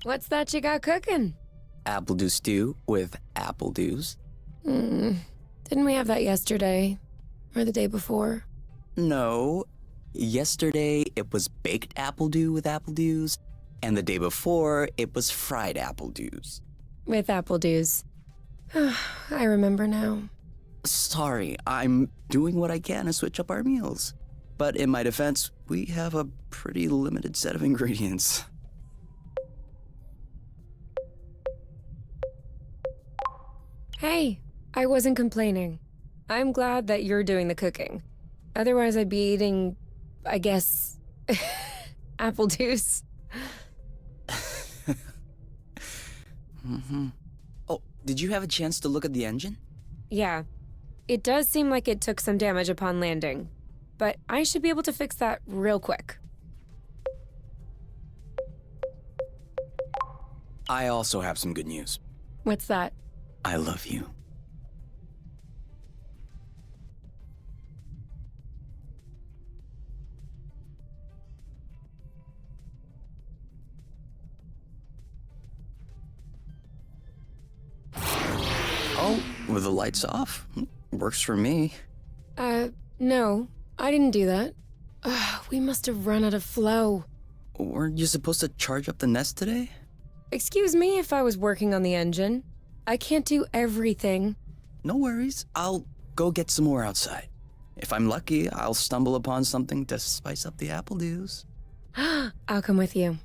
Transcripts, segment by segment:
What's that you got cooking? Apple dew stew with apple dews. Didn't we have that yesterday? Or the day before? No. Yesterday, it was baked apple dew with apple dews, and the day before, it was fried apple dews. With apple dews. I remember now. Sorry, I'm doing what I can to switch up our meals. But in my defense, we have a pretty limited set of ingredients. Hey, I wasn't complaining. I'm glad that you're doing the cooking. Otherwise, I'd be eating, I guess, apple juice. Oh, did you have a chance to look at the engine? Yeah, it does seem like it took some damage upon landing, but I should be able to fix that real quick. I also have some good news. What's that? I love you. Oh, with the lights off? Works for me. No, I didn't do that. We must have run out of flow. Weren't you supposed to charge up the nest today? Excuse me if I was working on the engine. I can't do everything. No worries. I'll go get some more outside. If I'm lucky, I'll stumble upon something to spice up the apple dews. I'll come with you.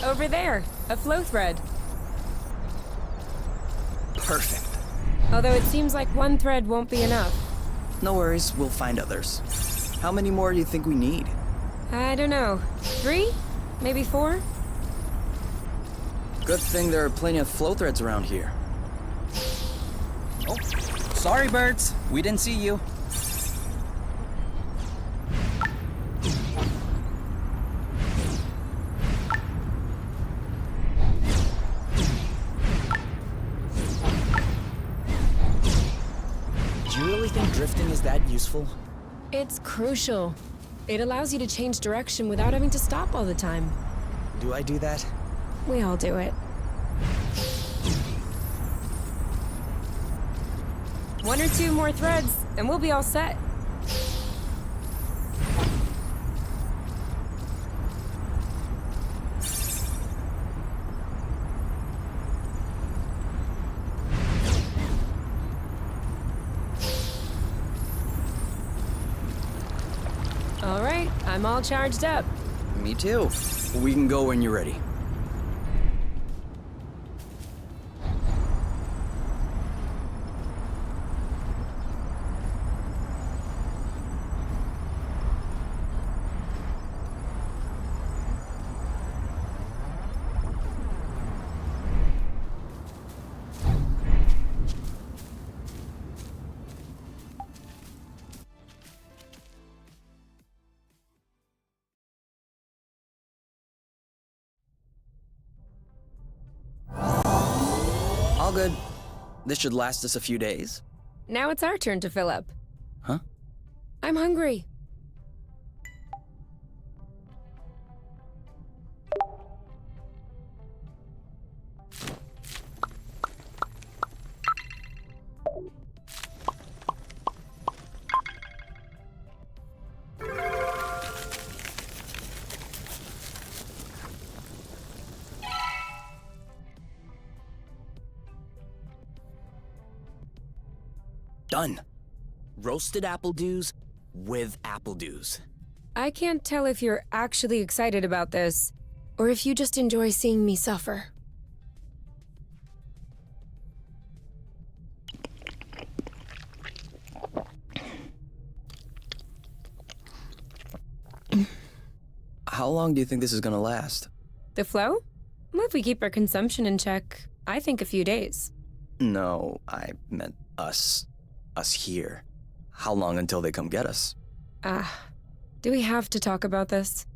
Over there, a flow thread. Perfect. Although it seems like one thread won't be enough. No worries, we'll find others. How many more do you think we need? I don't know. 3? Maybe 4? Good thing there are plenty of flow threads around here. Oh, sorry birds. We didn't see you. Do you really think drifting is that useful? It's crucial. It allows you to change direction without having to stop all the time. Do I do that? We all do it. 1 or 2 more threads, and we'll be all set. All right, I'm all charged up. Me too. We can go when you're ready. All good. This should last us a few days. Now it's our turn to fill up. Huh? I'm hungry. Done. Roasted apple dews with apple dews. I can't tell if you're actually excited about this, or if you just enjoy seeing me suffer. How long do you think this is gonna last? The flow? Well, if we keep our consumption in check, I think a few days. No, I meant us. Us here. How long until they come get us? Do we have to talk about this?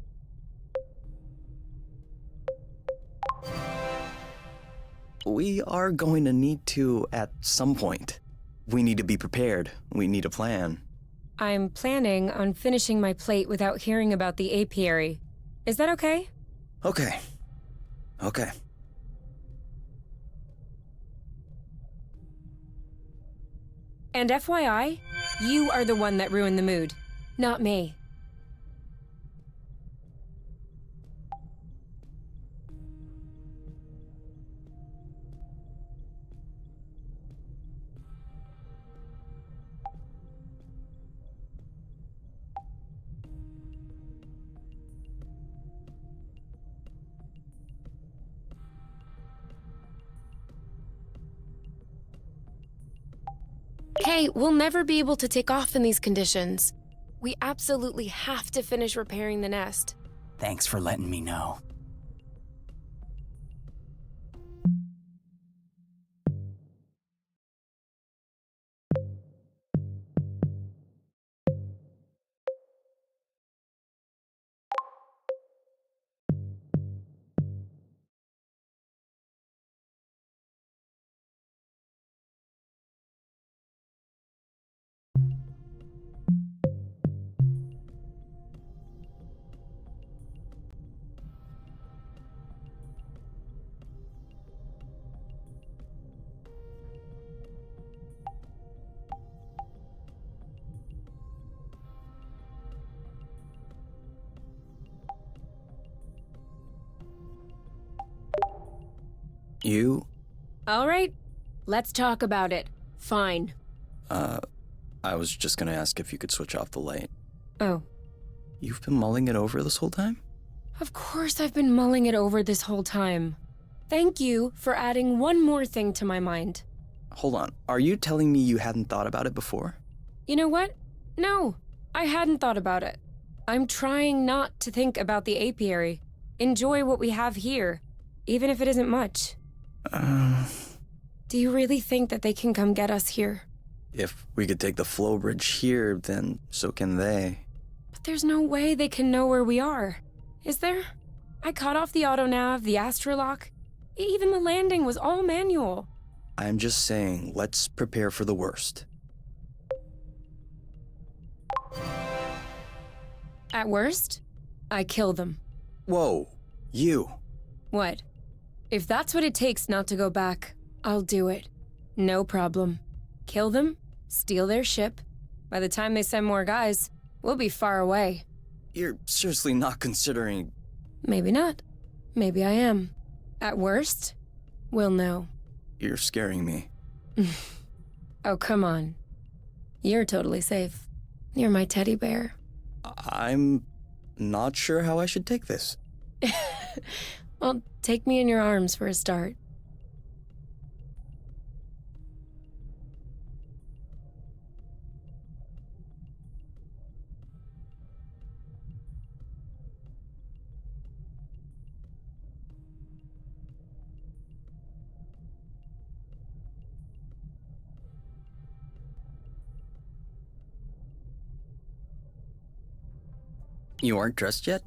We are going to need to at some point. We need to be prepared. We need a plan. I'm planning on finishing my plate without hearing about the apiary. Is that okay? Okay. Okay. And FYI, you are the one that ruined the mood, not me. Hey, we'll never be able to take off in these conditions. We absolutely have to finish repairing the nest. Thanks for letting me know. You? All right, let's talk about it. Fine. I was just gonna ask if you could switch off the light. Oh, You've been mulling it over this whole time? of course I've been mulling it over this whole time. Thank you for adding one more thing to my mind. Hold on. Are you telling me you hadn't thought about it before? You know what? No, I hadn't thought about it. I'm trying not to think about the apiary. Enjoy what we have here, even if it isn't much. Do you really think that they can come get us here? If we could take the flow bridge here, then so can they. But there's no way they can know where we are. Is there? I cut off the autonav, the astrolock. Even the landing was all manual. I'm just saying, let's prepare for the worst. At worst, I kill them. Whoa, you. What? If that's what it takes not to go back, I'll do it. No problem. Kill them, steal their ship. By the time they send more guys, we'll be far away. You're seriously not considering... Maybe not. Maybe I am. At worst, we'll know. You're scaring me. Oh, come on. You're totally safe. You're my teddy bear. I'm not sure how I should take this. Well, take me in your arms for a start. You aren't dressed yet?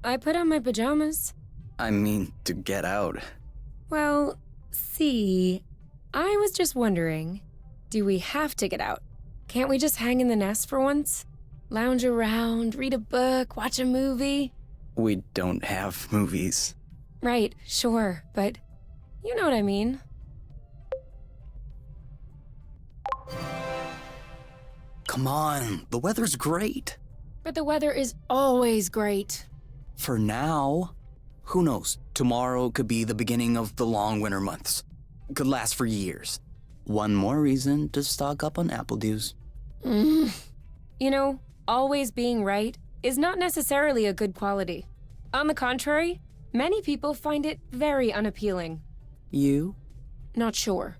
I put on my pajamas. I mean, to get out. Well, see, I was just wondering, do we have to get out? Can't we just hang in the nest for once? Lounge around, read a book, watch a movie? We don't have movies. Right, sure, but you know what I mean. Come on, the weather's great. But the weather is always great. For now. Who knows? Tomorrow could be the beginning of the long winter months. Could last for years. One more reason to stock up on apple dews. You know, always being right is not necessarily a good quality. On the contrary, many people find it very unappealing. You? Not sure.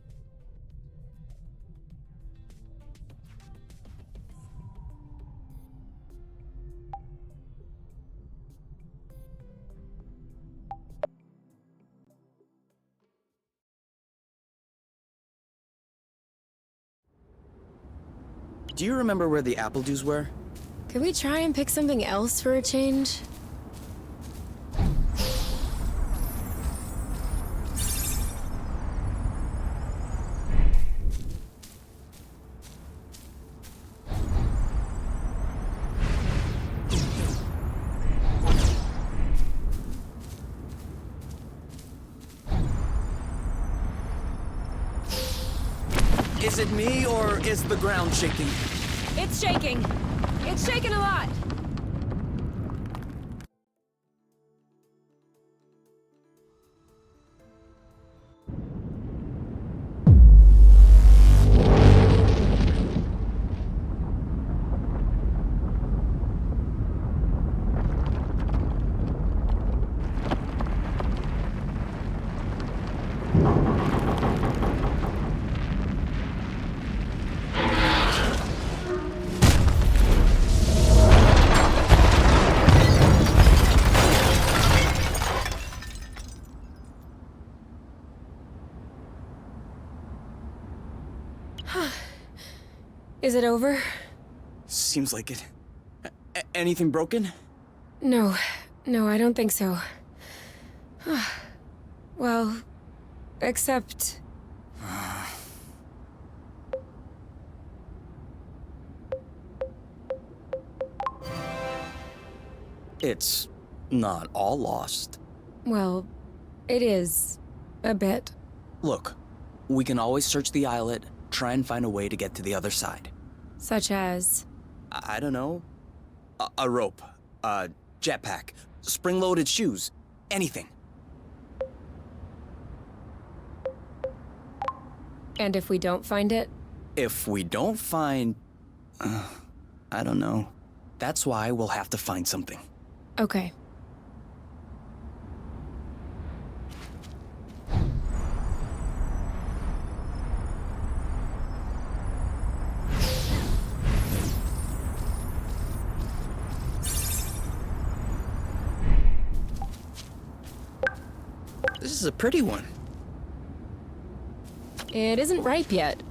do you remember where the apple juice were? Could we try and pick something else for a change? Is it me, or is the ground shaking? It's shaking. It's shaking a lot. Is it over? Seems like it. Anything broken? No, I don't think so. Well, except... It's not all lost. Well, it is. A bit. Look, we can always search the islet, try and find a way to get to the other side. Such as... I don't know. A rope, a jetpack, spring-loaded shoes, anything. And if we don't find it? If we don't find... I don't know. That's why we'll have to find something. Okay. This is a pretty one. It isn't ripe yet.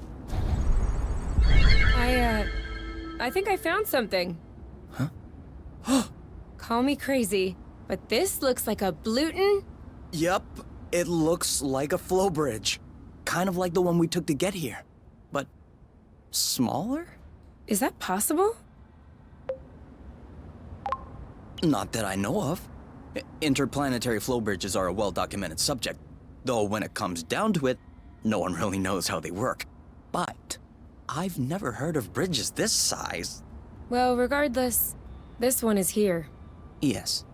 I think I found something. Huh? Call me crazy, but this looks like a Bluton. Yep, it looks like a flow bridge. Kind of like the one we took to get here. But smaller? Is that possible? Not that I know of. Interplanetary flow bridges are a well-documented subject, though when it comes down to it, no one really knows how they work. But I've never heard of bridges this size. Well, regardless, this one is here. Yes.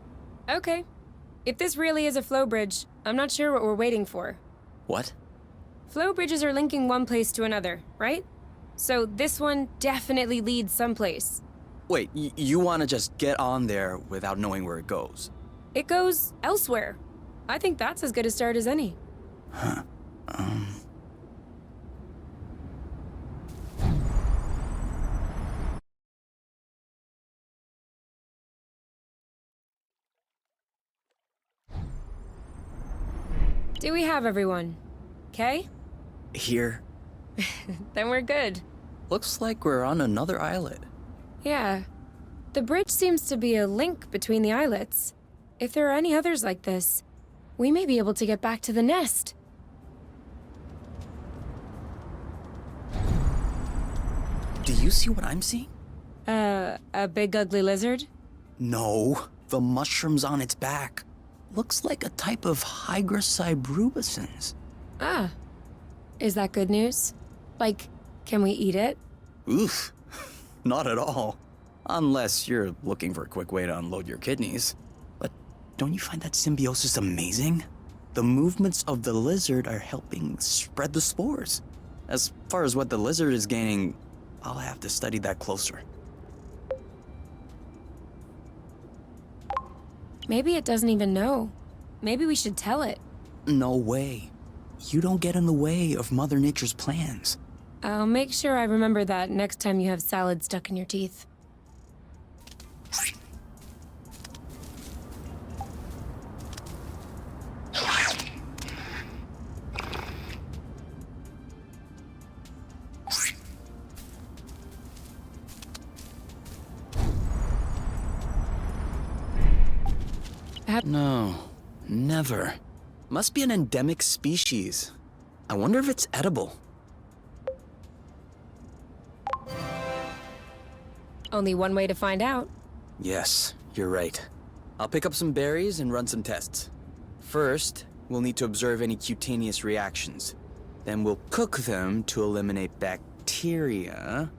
Okay. If this really is a flow bridge, I'm not sure what we're waiting for. What? Flow bridges are linking one place to another, right? So this one definitely leads someplace. Wait, you want to just get on there without knowing where it goes? It goes elsewhere. I think that's as good a start as any. Huh. Do we have everyone? Okay? Here. Then we're good. Looks like we're on another islet. Yeah. The bridge seems to be a link between the islets. If there are any others like this, we may be able to get back to the nest. Do you see what I'm seeing? A big ugly lizard? No, the mushrooms on its back. Looks like a type of Hygra cybrubescens. Ah. Is that good news? Like, can we eat it? Oof, not at all. Unless you're looking for a quick way to unload your kidneys. But don't you find that symbiosis amazing? The movements of the lizard are helping spread the spores. As far as what the lizard is gaining, I'll have to study that closer. Maybe it doesn't even know. Maybe we should tell it. No way. You don't get in the way of Mother Nature's plans. I'll make sure I remember that next time you have salad stuck in your teeth. No, never. Must be an endemic species. I wonder if it's edible. Only one way to find out. Yes, you're right. I'll pick up some berries and run some tests. First, we'll need to observe any cutaneous reactions. Then we'll cook them to eliminate bacteria.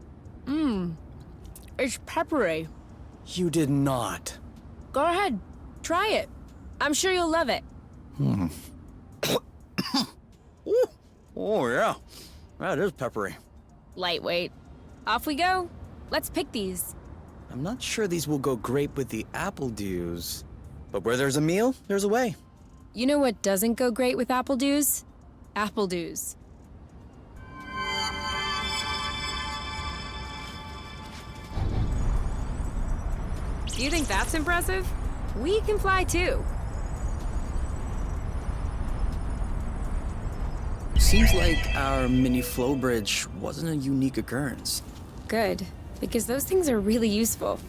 It's peppery. You did not. Go ahead, try it. I'm sure you'll love it. Oh yeah, that is peppery. Lightweight. Off we go. Let's pick these. I'm not sure these will go great with the apple dews. But where there's a meal, there's a way. You know what doesn't go great with apple dews? Apple dews. Do you think that's impressive? We can fly too. Seems like our mini flow bridge wasn't a unique occurrence. Good, because those things are really useful.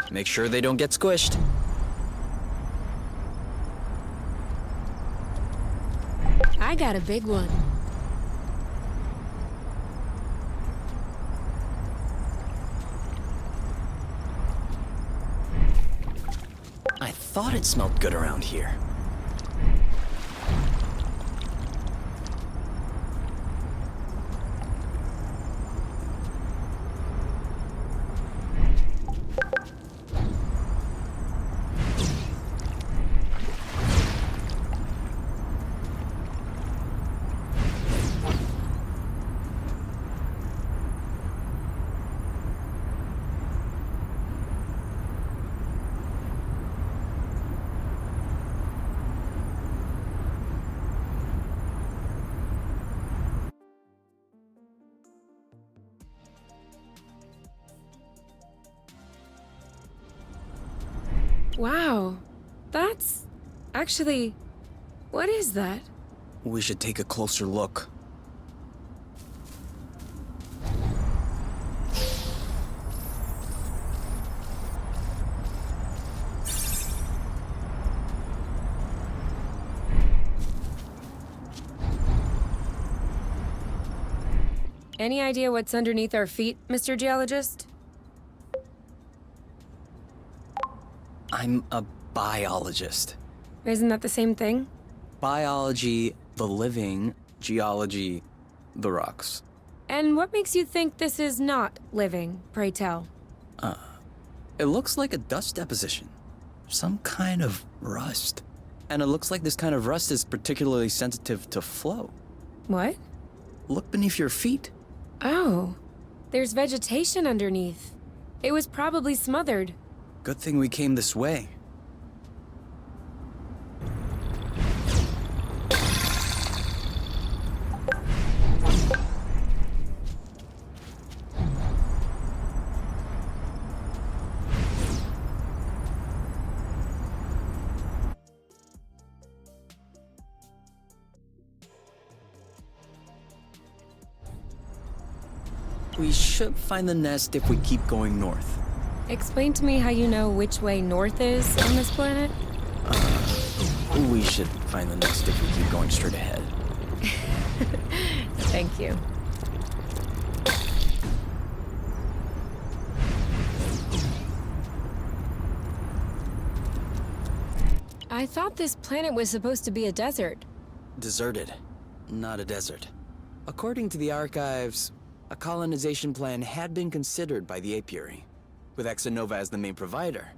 Make sure they don't get squished. I got a big one. I thought it smelled good around here. Wow, that's... Actually, what is that? We should take a closer look. Any idea what's underneath our feet, Mr. Geologist? I'm a biologist. Isn't that the same thing? Biology, the living, geology, the rocks. And what makes you think this is not living, pray tell? It looks like a dust deposition. Some kind of rust. And it looks like this kind of rust is particularly sensitive to flow. What? Look beneath your feet. Oh, there's vegetation underneath. It was probably smothered. Good thing we came this way. We should find the nest if we keep going north. Explain to me how you know which way north is on this planet? We should find the nest if we keep going straight ahead. Thank you. I thought this planet was supposed to be a desert. Deserted, not a desert. According to the archives, a colonization plan had been considered by the apiary, with Exonova as the main provider.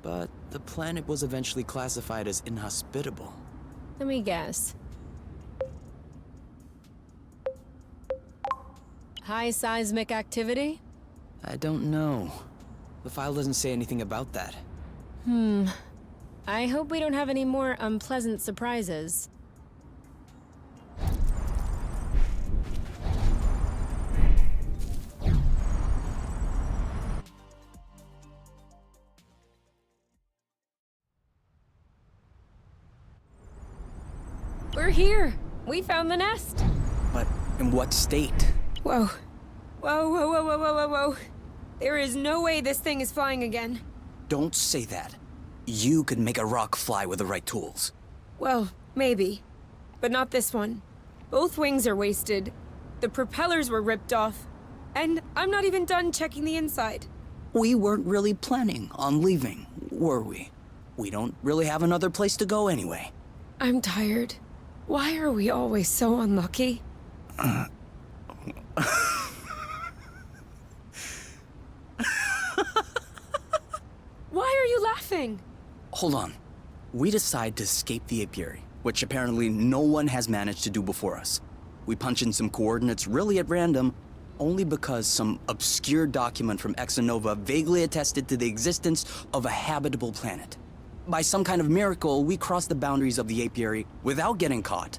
But the planet was eventually classified as inhospitable. Let me guess. High seismic activity? I don't know. The file doesn't say anything about that. I hope we don't have any more unpleasant surprises. We're here! We found the nest! But in what state? Whoa. Whoa, whoa, whoa, whoa, whoa, whoa, whoa. There is no way this thing is flying again. Don't say that. You could make a rock fly with the right tools. Well, maybe. But not this one. Both wings are wasted. The propellers were ripped off. And I'm not even done checking the inside. We weren't really planning on leaving, were we? We don't really have another place to go anyway. I'm tired. Why are we always so unlucky? Why are you laughing? Hold on. We decide to escape the apiary, which apparently no one has managed to do before us. We punch in some coordinates really at random, only because some obscure document from Exonova vaguely attested to the existence of a habitable planet. By some kind of miracle, we cross the boundaries of the apiary without getting caught.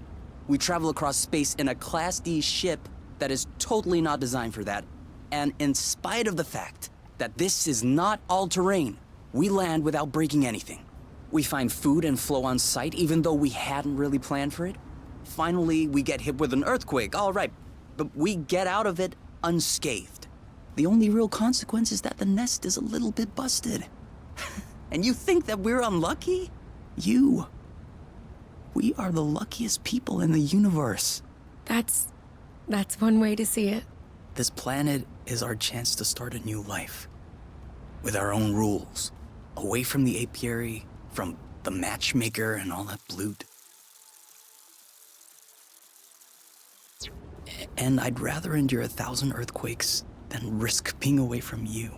We travel across space in a Class D ship that is totally not designed for that. And in spite of the fact that this is not all-terrain, we land without breaking anything. We find food and flow on site even though we hadn't really planned for it. Finally, we get hit with an earthquake, all right, but we get out of it unscathed. The only real consequence is that the nest is a little bit busted. And you think that we're unlucky? We are the luckiest people in the universe. That's one way to see it. This planet is our chance to start a new life. With our own rules. Away from the apiary, from the matchmaker and all that loot. And I'd rather endure 1,000 earthquakes than risk being away from you.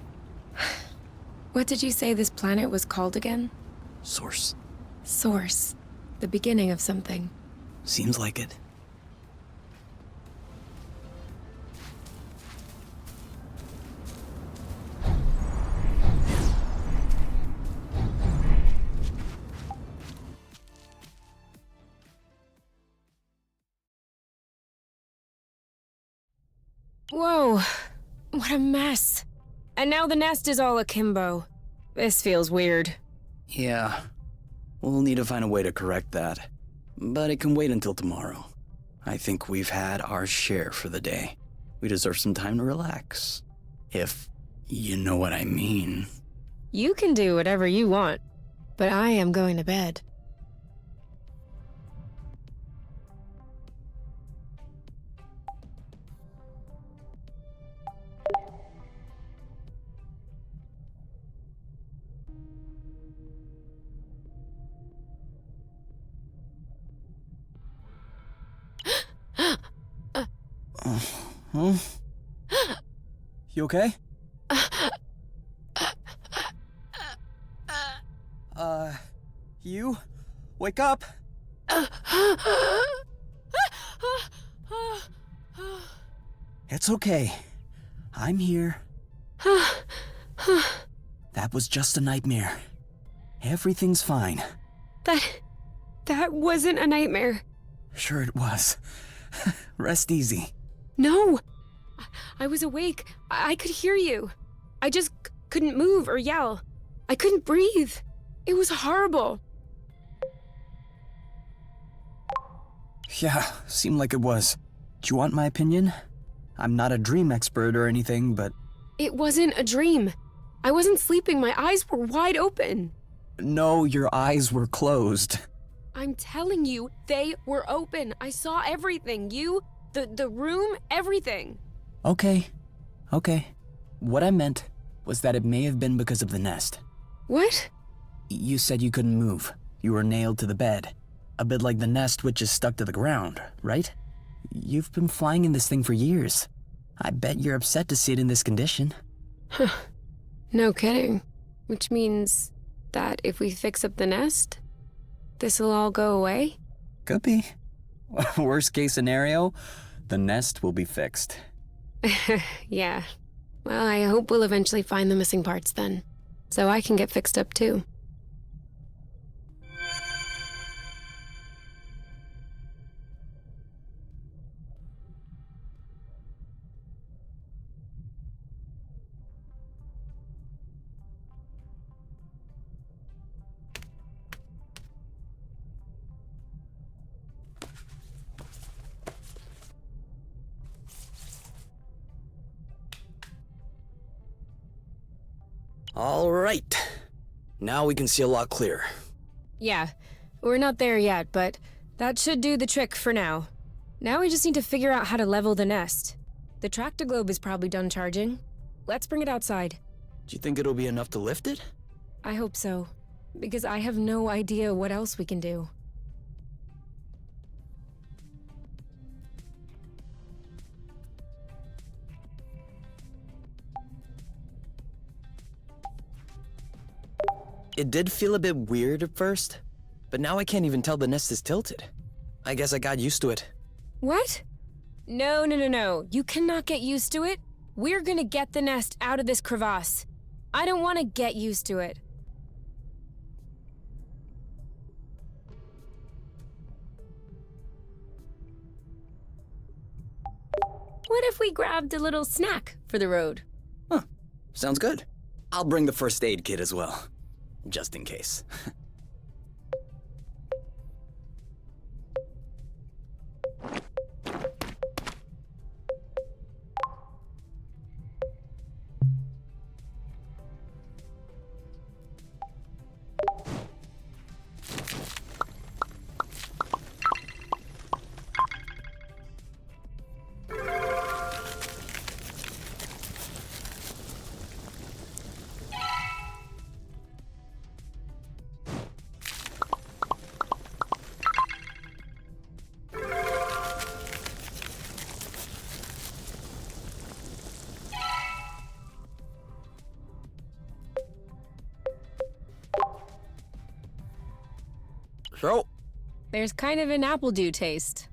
What did you say this planet was called again? Source. Source. The beginning of something. Seems like it. Whoa. What a mess. And now the nest is all akimbo. This feels weird. Yeah. We'll need to find a way to correct that. But it can wait until tomorrow. I think we've had our share for the day. We deserve some time to relax. If you know what I mean. You can do whatever you want, but I am going to bed. Huh? You okay? You? Wake up! It's okay. I'm here. That was just a nightmare. Everything's fine. That wasn't a nightmare. Sure it was. Rest easy. No! I was awake. I could hear you. I just couldn't move or yell. I couldn't breathe. It was horrible. Yeah, seemed like it was. Do you want my opinion? I'm not a dream expert or anything, but... It wasn't a dream. I wasn't sleeping. My eyes were wide open. No, your eyes were closed. I'm telling you, they were open. I saw everything. You, the room, everything. Okay. What I meant was that it may have been because of the nest. What? You said you couldn't move. You were nailed to the bed. A bit like the nest which is stuck to the ground, right? You've been flying in this thing for years. I bet you're upset to see it in this condition. Huh. No kidding. Which means that if we fix up the nest, this'll all go away? Could be. Worst case scenario, the nest will be fixed. Yeah. Well, I hope we'll eventually find the missing parts then, so I can get fixed up too. All right. Now we can see a lot clearer. Yeah, we're not there yet, but that should do the trick for now. Now we just need to figure out how to level the nest. The Tractoglobe is probably done charging. Let's bring it outside. Do you think it'll be enough to lift it? I hope so, because I have no idea what else we can do. It did feel a bit weird at first, but now I can't even tell the nest is tilted. I guess I got used to it. What? No. You cannot get used to it. We're gonna get the nest out of this crevasse. I don't want to get used to it. What if we grabbed a little snack for the road? Huh, sounds good. I'll bring the first aid kit as well, just in case. So, There's kind of an apple dew taste.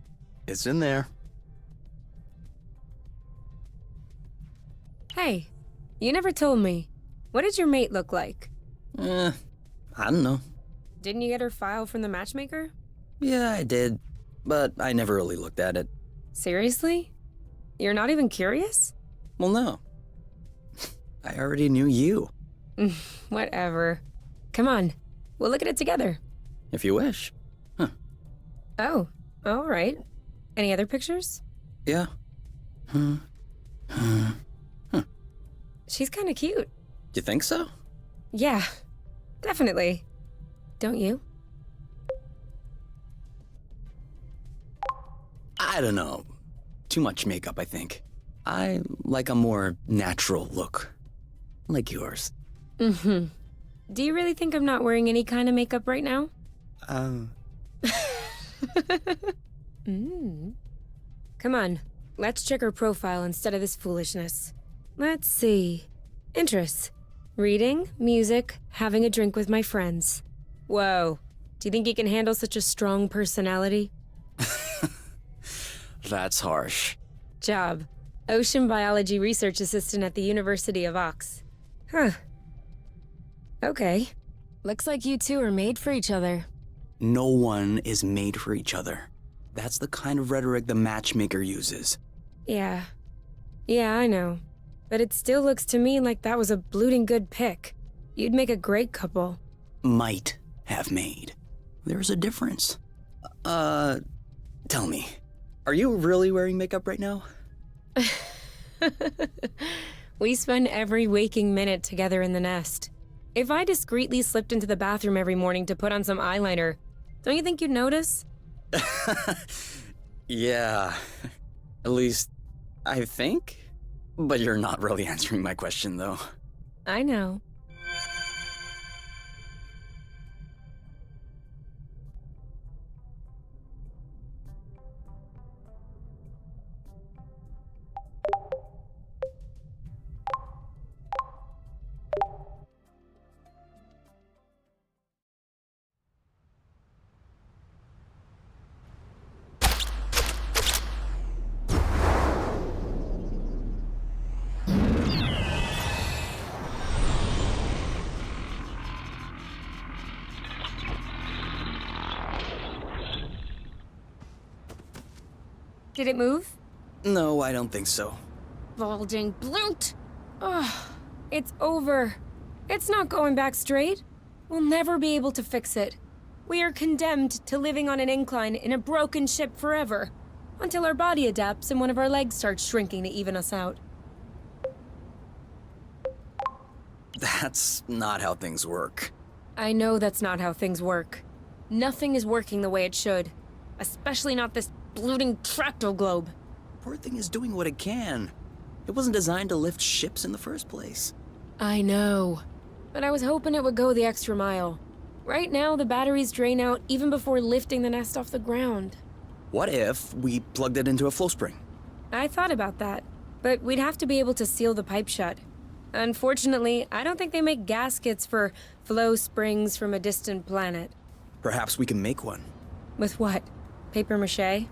it's in there. Hey, you never told me. What did your mate look like? I don't know. Didn't you get her file from the matchmaker? Yeah, I did, but I never really looked at it. Seriously? You're not even curious? Well, no. I already knew you, Whatever. Come on, we'll look at it together. if you wish. Oh, all right. Any other pictures? Yeah. She's kind of cute. You think so? Yeah, definitely. Don't you? I don't know. Too much makeup, I think. I like a more natural look. Like yours. Mm-hmm. Do you really think I'm not wearing any kind of makeup right now? Come on, let's check her profile instead of this foolishness. Let's see. Interests. Reading, music, having a drink with my friends. Whoa. Do you think you can handle such a strong personality? That's harsh. Job. Ocean biology research assistant at the University of Ox. Huh. Okay. Looks like you two are made for each other. No one is made for each other. That's the kind of rhetoric the matchmaker uses. Yeah. Yeah, I know. But it still looks to me like that was a blooting good pick. You'd make a great couple. Might have made. There's a difference. Tell me, are you really wearing makeup right now? We spend every waking minute together in the nest. If I discreetly slipped into the bathroom every morning to put on some eyeliner, don't you think you'd notice? Yeah. At least, I think? But you're not really answering my question, though. I know. Did it move? No, I don't think so. Balding bloot! Ugh, it's over. It's not going back straight. We'll never be able to fix it. We are condemned to living on an incline in a broken ship forever, until our body adapts and one of our legs starts shrinking to even us out. That's not how things work. I know that's not how things work. Nothing is working the way it should. Especially not this bloating tractoglobe. Poor thing is doing what it can. It wasn't designed to lift ships in the first place. I know. But I was hoping it would go the extra mile. Right now, the batteries drain out even before lifting the nest off the ground. What if we plugged it into a flow spring? I thought about that, but we'd have to be able to seal the pipe shut. Unfortunately, I don't think they make gaskets for flow springs from a distant planet. Perhaps we can make one. With what? Paper mache?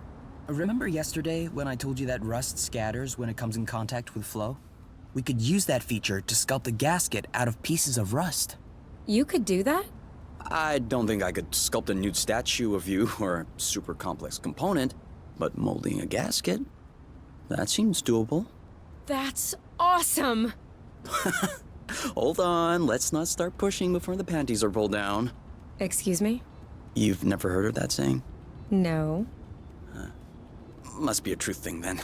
Remember yesterday when I told you that rust scatters when it comes in contact with flow? We could use that feature to sculpt a gasket out of pieces of rust. You could do that? I don't think I could sculpt a nude statue of you or a super complex component, but molding a gasket? That seems doable. That's awesome! Hold on, let's not start pushing before the panties are pulled down. Excuse me? You've never heard of that saying? No. Must be a truth thing then.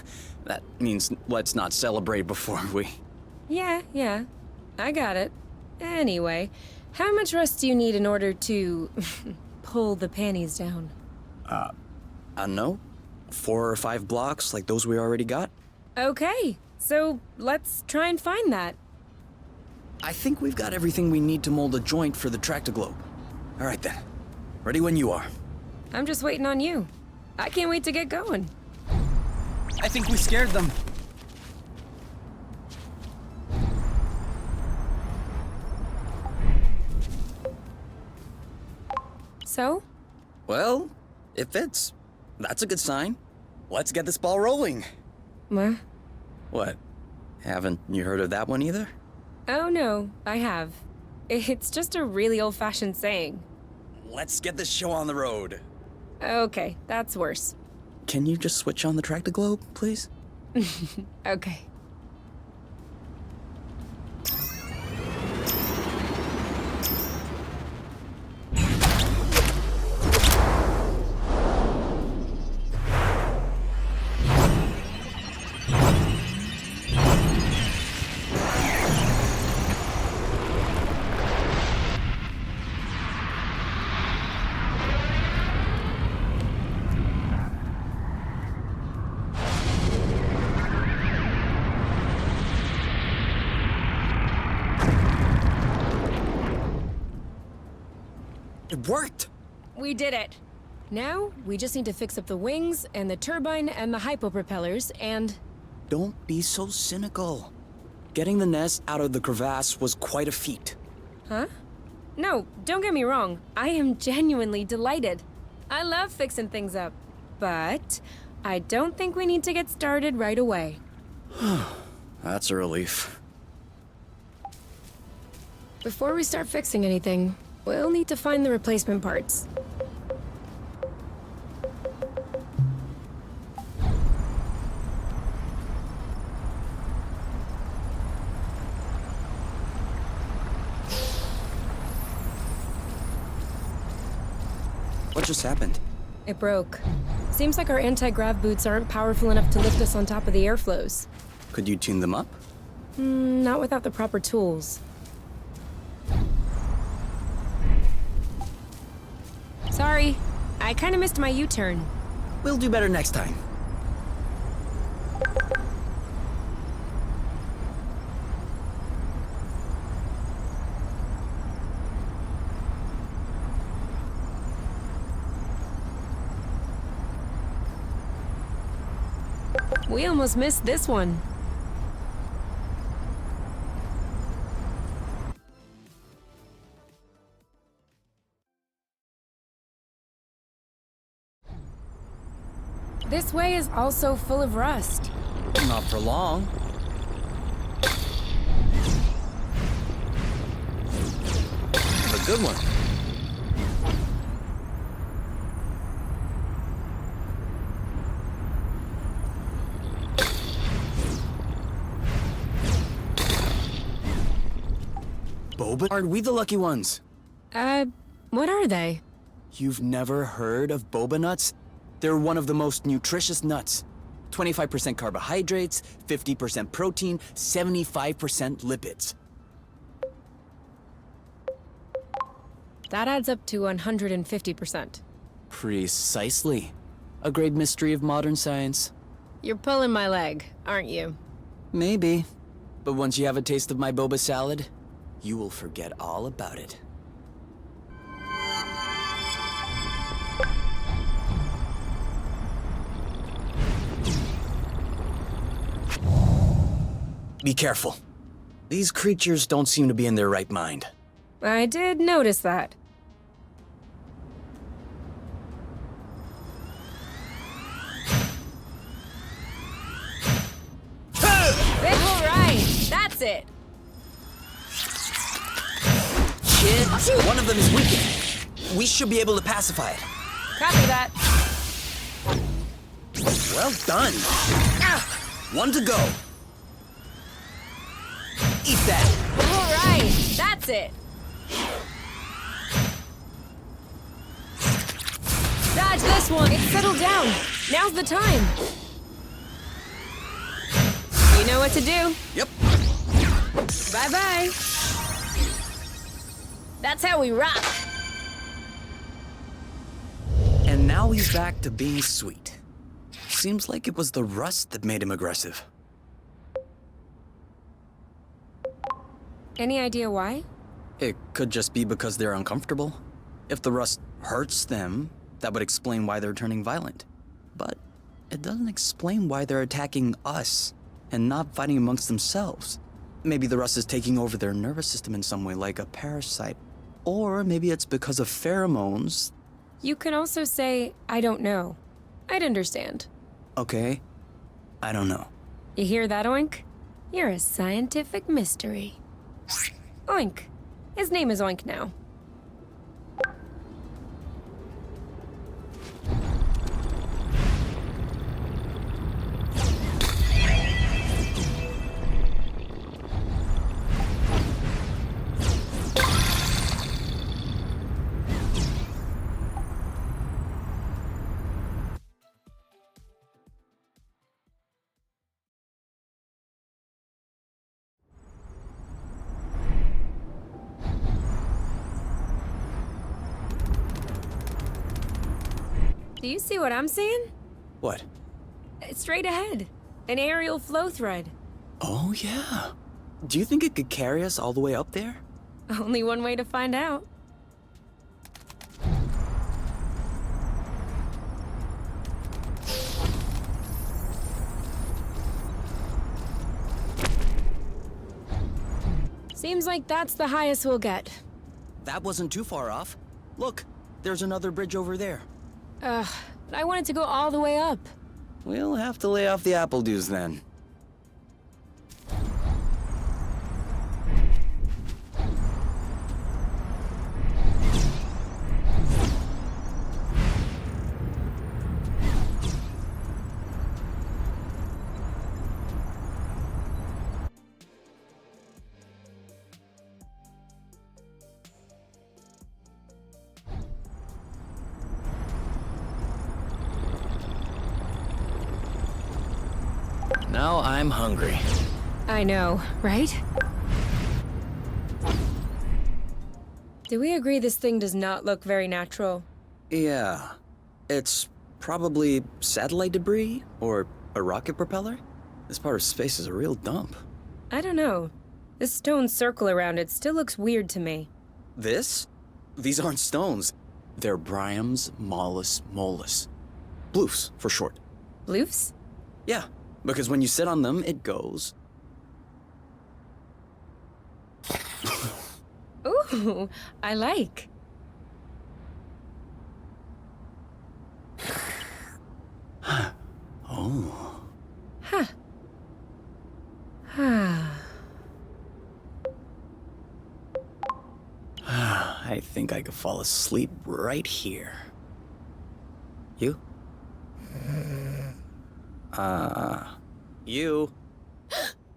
That means let's not celebrate before we... Yeah. I got it. Anyway, how much rust do you need in order to pull the panties down? I don't know. 4 or 5 blocks like those we already got? Okay, so let's try and find that. I think we've got everything we need to mold a joint for the tractoglobe. All right then. Ready when you are. I'm just waiting on you. I can't wait to get going. I think we scared them. So? Well, it fits. That's a good sign. Let's get this ball rolling. What? Haven't you heard of that one either? Oh no, I have. It's just a really old-fashioned saying. Let's get this show on the road. Okay, that's worse. Can you just switch on the tractoglobe, please? Okay. It worked! We did it. Now, we just need to fix up the wings and the turbine and the hypopropellers and... Don't be so cynical. Getting the nest out of the crevasse was quite a feat. Huh? No, don't get me wrong. I am genuinely delighted. I love fixing things up. But I don't think we need to get started right away. That's a relief. Before we start fixing anything, we'll need to find the replacement parts. What just happened? It broke. Seems like our anti-grav boots aren't powerful enough to lift us on top of the airflows. Could you tune them up? Not without the proper tools. Sorry, I kind of missed my U-turn. We'll do better next time. We almost missed this one. This way is also full of rust. Not for long. A good one. Boba? Are we the lucky ones? What are they? You've never heard of boba nuts? They're one of the most nutritious nuts. 25% carbohydrates, 50% protein, 75% lipids. That adds up to 150%. Precisely. A great mystery of modern science. You're pulling my leg, aren't you? Maybe. But once you have a taste of my boba salad, you will forget all about it. Be careful. These creatures don't seem to be in their right mind. I did notice that. All right, that's it. Kid, one of them is weakened. We should be able to pacify it. Copy that. Well done. One to go. Eat that. All right, that's it. Dodge this one. It's settled down. Now's the time. You know what to do. Yep. Bye-bye. That's how we rock. And now he's back to being sweet. Seems like it was the rust that made him aggressive. Any idea why? It could just be because they're uncomfortable. If the rust hurts them, that would explain why they're turning violent. But it doesn't explain why they're attacking us and not fighting amongst themselves. Maybe the rust is taking over their nervous system in some way, like a parasite. Or maybe it's because of pheromones. You can also say, I don't know. I'd understand. Okay, I don't know. You hear that, Oink? You're a scientific mystery. Oink. His name is Oink now. Do you see what I'm seeing? What? It's straight ahead. An aerial flow thread. Oh, yeah. Do you think it could carry us all the way up there? Only one way to find out. Seems like that's the highest we'll get. That wasn't too far off. Look, there's another bridge over there. But I wanted to go all the way up. We'll have to lay off the apple dues then. Now I'm hungry. I know, right? Do we agree this thing does not look very natural? Yeah. It's probably satellite debris or a rocket propeller. This part of space is a real dump. I don't know. This stone circle around it still looks weird to me. This? These aren't stones. They're Bryums mollis mollis. Bloofs, for short. Bloofs? Yeah, because when you sit on them, it goes. Ooh, I like. Oh. Huh. I think I could fall asleep right here. You? You?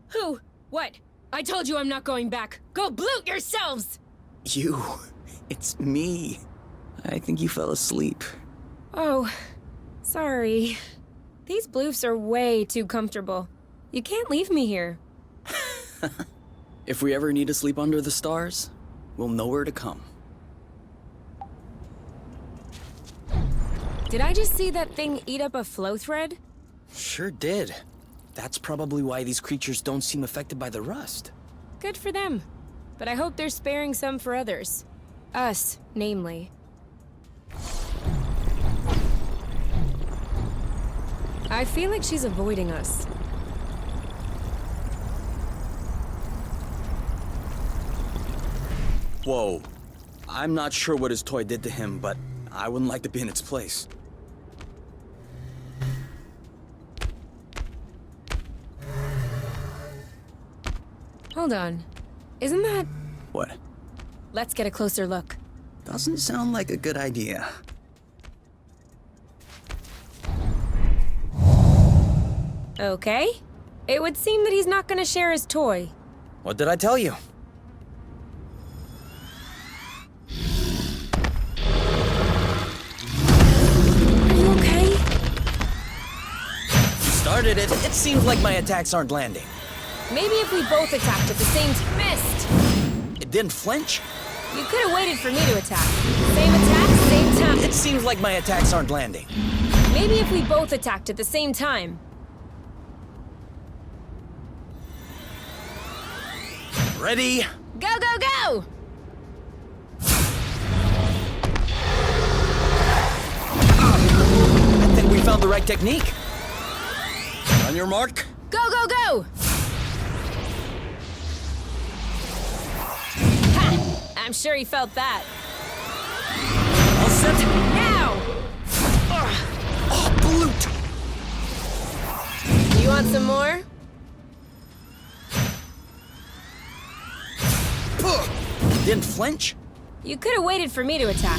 Who? What? I told you I'm not going back. Go bloot yourselves! You. It's me. I think you fell asleep. Oh, sorry. These bloofs are way too comfortable. You can't leave me here. If we ever need to sleep under the stars, we'll know where to come. Did I just see that thing eat up a flow thread? Sure did. That's probably why these creatures don't seem affected by the rust. Good for them. But I hope they're sparing some for others. Us, namely. I feel like she's avoiding us. Whoa. I'm not sure what his toy did to him, but I wouldn't like to be in its place. Hold on. Isn't that... What? Let's get a closer look. Doesn't sound like a good idea. Okay. It would seem that he's not gonna share his toy. What did I tell you? Are you okay? You started it. It seems like my attacks aren't landing. Maybe if we both attacked at the same time. Missed! It didn't flinch. You could have waited for me to attack. Same attack, same time. It seems like my attacks aren't landing. Maybe if we both attacked at the same time. Ready? Go, go, go! I think we found the right technique. On your mark. Go, go, go! Ha! I'm sure he felt that. All set. Now! Oh, Balut! You want some more? Didn't flinch? You could have waited for me to attack.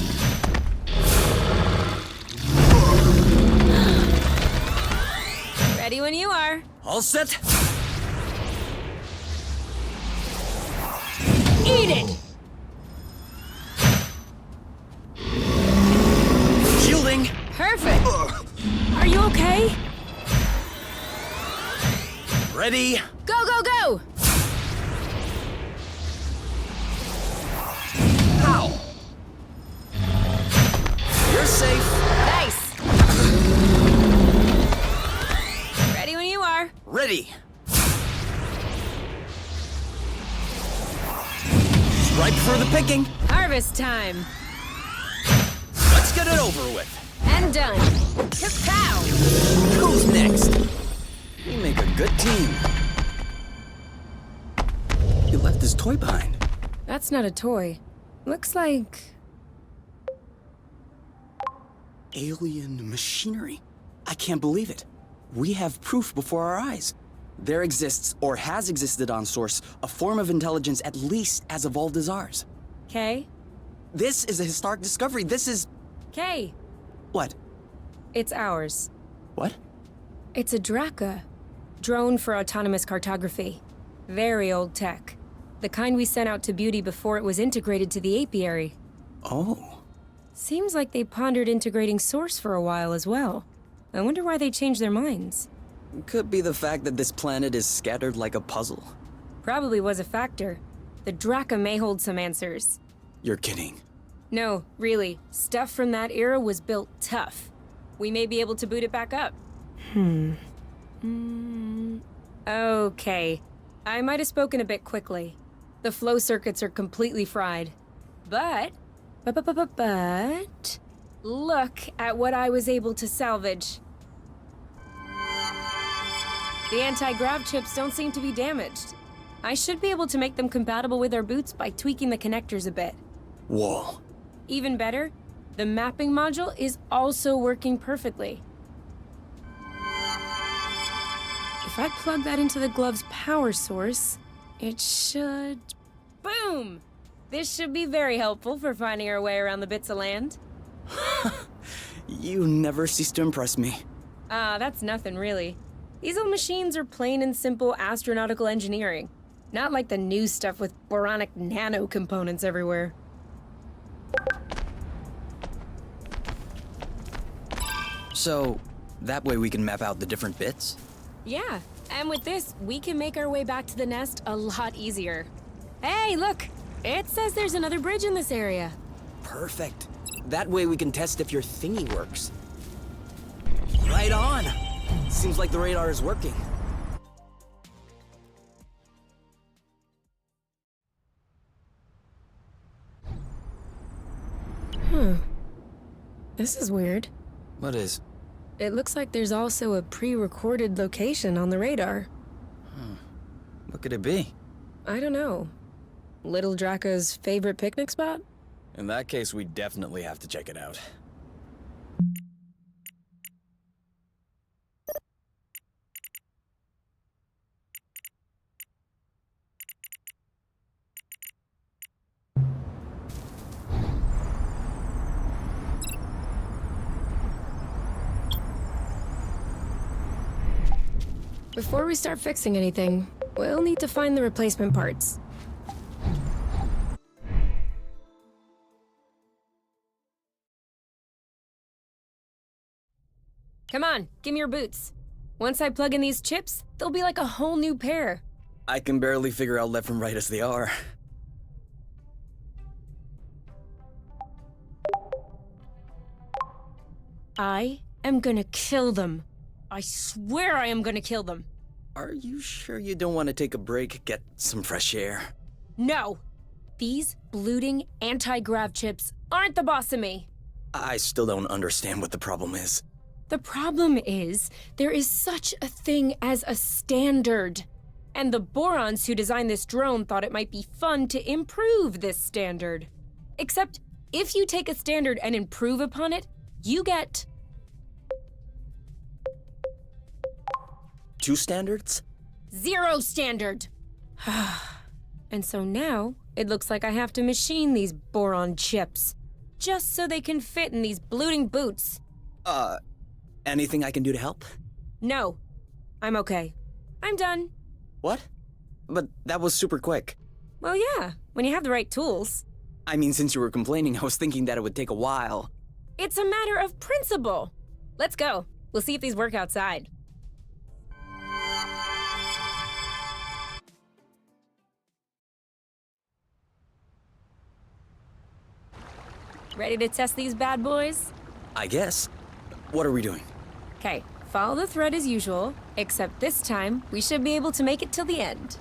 Ready when you are. All set. Eat it! Shielding. Perfect. Are you okay? Ready? Go, go, go! Ow. You're safe. Nice! Ready when you are. Ready. Ripe for the picking. Harvest time. Let's get it over with. And done. Kapow! Who's next? We make a good team. He left his toy behind. That's not a toy. Looks like... Alien machinery. I can't believe it. We have proof before our eyes. There exists, or has existed on Source, a form of intelligence at least as evolved as ours. Kay? This is a historic discovery. This is... Kay! What? It's ours. What? It's a Draka. Drone for autonomous cartography. Very old tech. The kind we sent out to Beauty before it was integrated to the apiary. Oh. Seems like they pondered integrating Source for a while as well. I wonder why they changed their minds. Could be the fact that this planet is scattered like a puzzle. Probably was a factor. The Draka may hold some answers. You're kidding. No, really. Stuff from that era was built tough. We may be able to boot it back up. Okay. I might have spoken a bit quickly. The flow circuits are completely fried. But... Look at what I was able to salvage. The anti-grav chips don't seem to be damaged. I should be able to make them compatible with our boots by tweaking the connectors a bit. Whoa. Even better, the mapping module is also working perfectly. If I plug that into the glove's power source, it should... Boom! This should be very helpful for finding our way around the bits of land. You never cease to impress me. That's nothing really. These old machines are plain and simple astronautical engineering. Not like the new stuff with boronic nano components everywhere. So, that way we can map out the different bits? Yeah, and with this, we can make our way back to the nest a lot easier. Hey, look! It says there's another bridge in this area. Perfect. That way we can test if your thingy works. Right on! Seems like the radar is working. This is weird. What is? It looks like there's also a pre-recorded location on the radar. What could it be? I don't know. Little Draco's favorite picnic spot? In that case, we definitely have to check it out. Before we start fixing anything, we'll need to find the replacement parts. Come on, give me your boots. Once I plug in these chips, they'll be like a whole new pair. I can barely figure out left from right as they are. I am gonna kill them. I swear I am gonna kill them. Are you sure you don't want to take a break, get some fresh air? No! These bloating anti-grav chips aren't the boss of me. I still don't understand what the problem is. The problem is, there is such a thing as a standard. And the Borons who designed this drone thought it might be fun to improve this standard. Except, if you take a standard and improve upon it, you get 2 standards? 0 standard. And so now, it looks like I have to machine these boron chips. Just so they can fit in these bloating boots. Anything I can do to help? No. I'm okay. I'm done. What? But that was super quick. Well, yeah, when you have the right tools. I mean, since you were complaining, I was thinking that it would take a while. It's a matter of principle. Let's go. We'll see if these work outside. Ready to test these bad boys? I guess. What are we doing? Okay, follow the thread as usual, except this time we should be able to make it till the end.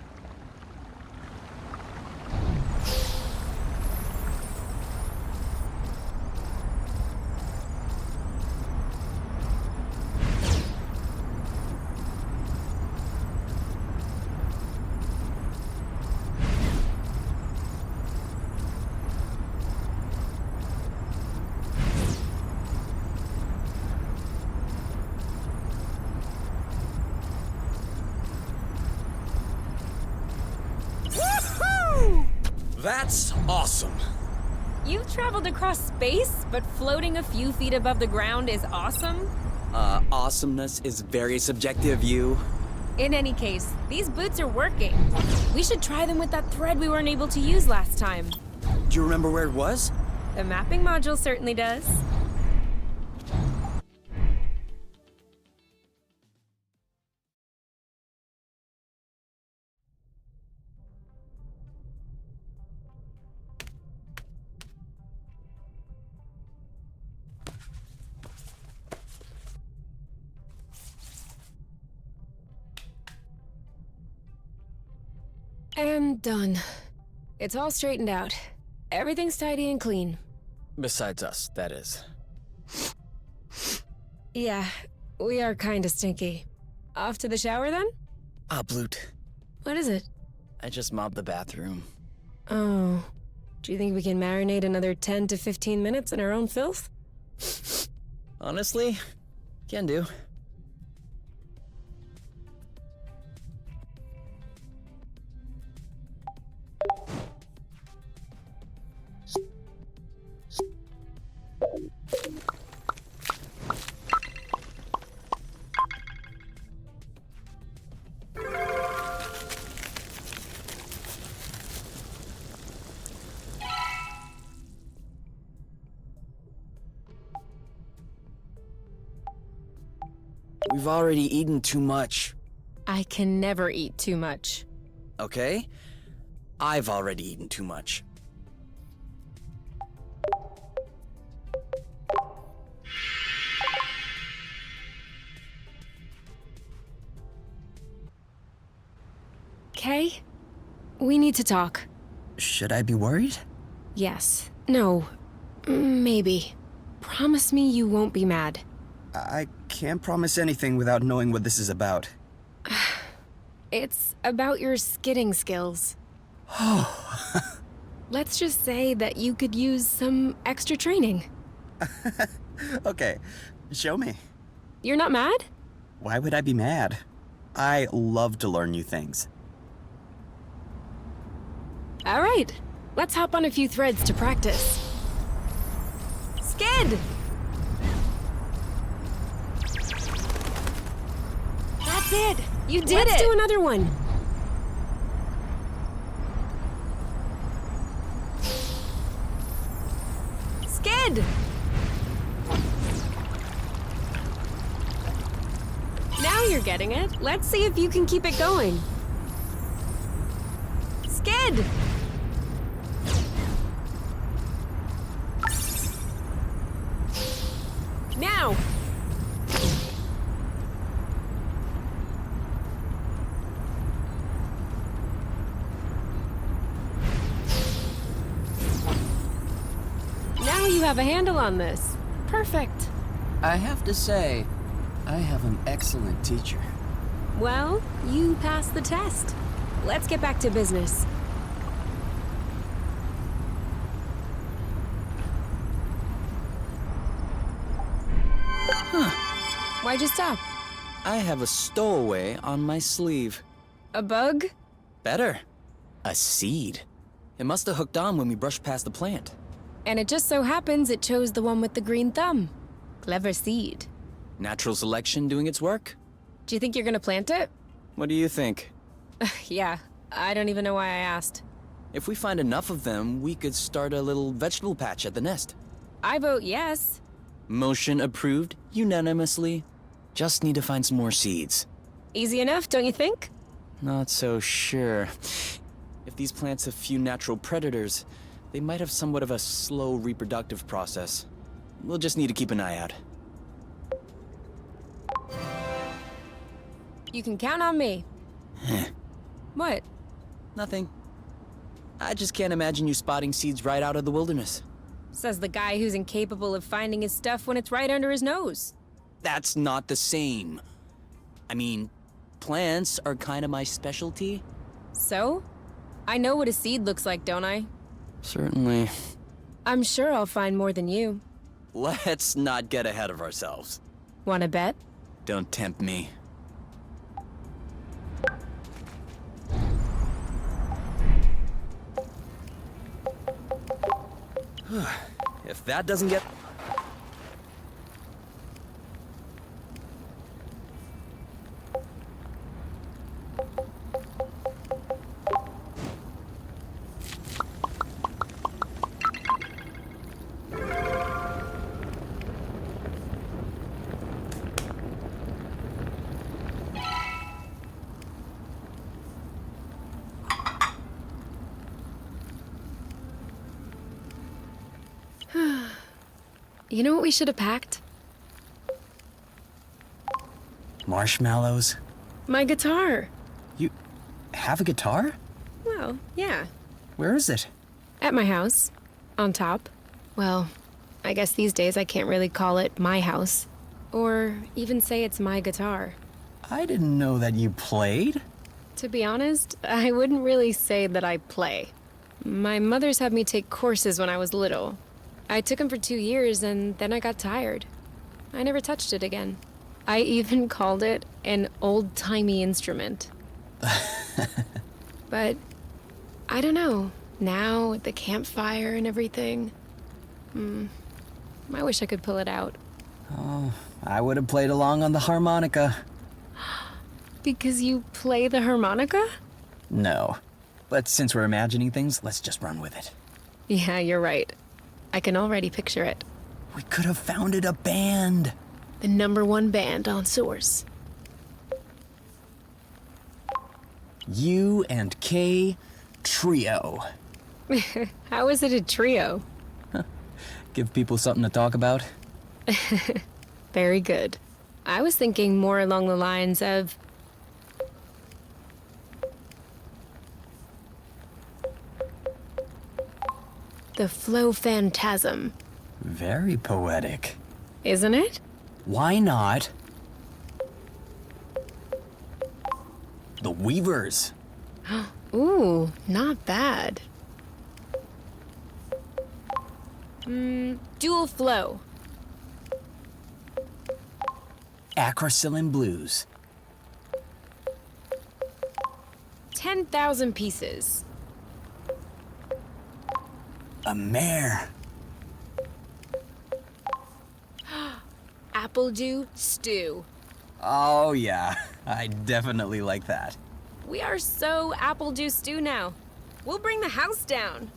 That's awesome. You've traveled across space, but floating a few feet above the ground is awesome? Awesomeness is very subjective, you. In any case, these boots are working. We should try them with that thread we weren't able to use last time. Do you remember where it was? The mapping module certainly does. And done. It's all straightened out. Everything's tidy and clean. Besides us, that is. Yeah, we are kinda stinky. Off to the shower then? Ah, Bloot. What is it? I just mopped the bathroom. Oh. Do you think we can marinate another 10 to 15 minutes in our own filth? Honestly, can do. We've already eaten too much. I can never eat too much. Okay? I've already eaten too much. Kay, we need to talk. Should I be worried? Yes. No. Maybe. Promise me you won't be mad. I can't promise anything without knowing what this is about. It's about your skidding skills. Let's just say that you could use some extra training. Okay, show me. You're not mad? Why would I be mad? I love to learn new things. All right. Let's hop on a few threads to practice. Skid! That's it! You did it! Let's do another one. Skid! Now you're getting it. Let's see if you can keep it going. Skid! Now! Now you have a handle on this. Perfect. I have to say, I have an excellent teacher. Well, you passed the test. Let's get back to business. Why'd you stop? I have a stowaway on my sleeve. A bug? Better. A seed. It must have hooked on when we brushed past the plant. And it just so happens it chose the one with the green thumb. Clever seed. Natural selection doing its work? Do you think you're gonna plant it? What do you think? Yeah, I don't even know why I asked. If we find enough of them, we could start a little vegetable patch at the nest. I vote yes. Motion approved unanimously. Just need to find some more seeds. Easy enough, don't you think? Not so sure. If these plants have few natural predators, they might have somewhat of a slow reproductive process. We'll just need to keep an eye out. You can count on me. What? Nothing. I just can't imagine you spotting seeds right out of the wilderness. Says the guy who's incapable of finding his stuff when it's right under his nose. That's not the same. I mean, plants are kind of my specialty. So? I know what a seed looks like, don't I? Certainly. I'm sure I'll find more than you. Let's not get ahead of ourselves. Wanna bet? Don't tempt me. If that doesn't get... You know what we should have packed? Marshmallows? My guitar. You have a guitar? Well, yeah. Where is it? At my house. On top. Well, I guess these days I can't really call it my house. Or even say it's my guitar. I didn't know that you played. To be honest, I wouldn't really say that I play. My mother's had me take courses when I was little. I took them for 2 years and then I got tired. I never touched it again. I even called it an old-timey instrument. But I don't know. Now, with the campfire and everything, I wish I could pull it out. Oh, I would have played along on the harmonica. Because you play the harmonica? No. But since we're imagining things, let's just run with it. Yeah, you're right. I can already picture it. We could have founded a band. The #1 band on Source. U and K Trio. How is it a trio? Give people something to talk about. Very good. I was thinking more along the lines of... The Flow Phantasm. Very poetic. Isn't it? Why not? The Weavers. Ooh, not bad. Dual Flow. Acrocillin Blues. 10,000 pieces. A mare. Appledew Stew. Oh yeah, I definitely like that. We are so Appledew Stew now. We'll bring the house down.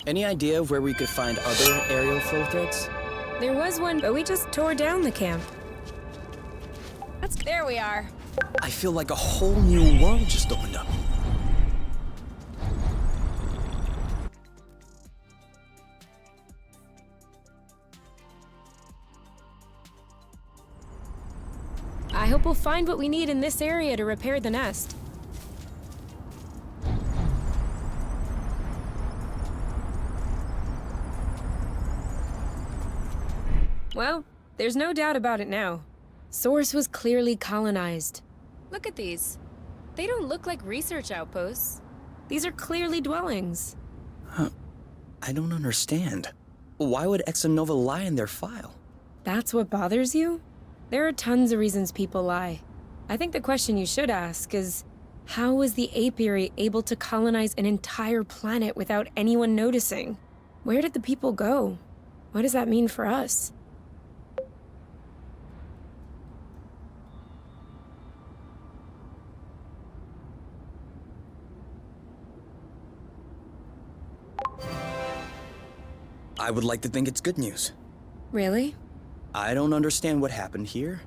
Any idea of where we could find other aerial flow threads? There was one, but we just tore down the camp. There we are. I feel like a whole new world just opened up. I hope we'll find what we need in this area to repair the nest. Well, there's no doubt about it now. Source was clearly colonized. Look at these. They don't look like research outposts. These are clearly dwellings. I don't understand. Why would Exonova lie in their file? That's what bothers you? There are tons of reasons people lie. I think the question you should ask is, how was the apiary able to colonize an entire planet without anyone noticing? Where did the people go? What does that mean for us? I would like to think it's good news. Really? I don't understand what happened here,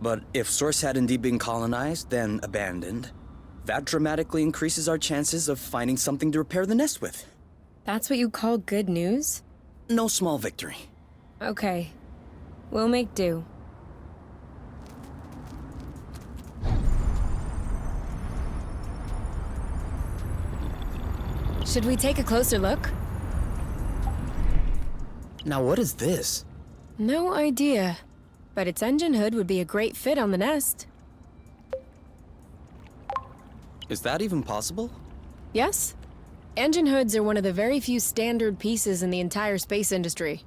but if Source had indeed been colonized, then abandoned, that dramatically increases our chances of finding something to repair the nest with. That's what you call good news? No small victory. Okay. We'll make do. Should we take a closer look? Now what is this? No idea. But its engine hood would be a great fit on the nest. Is that even possible? Yes? Engine hoods are one of the very few standard pieces in the entire space industry.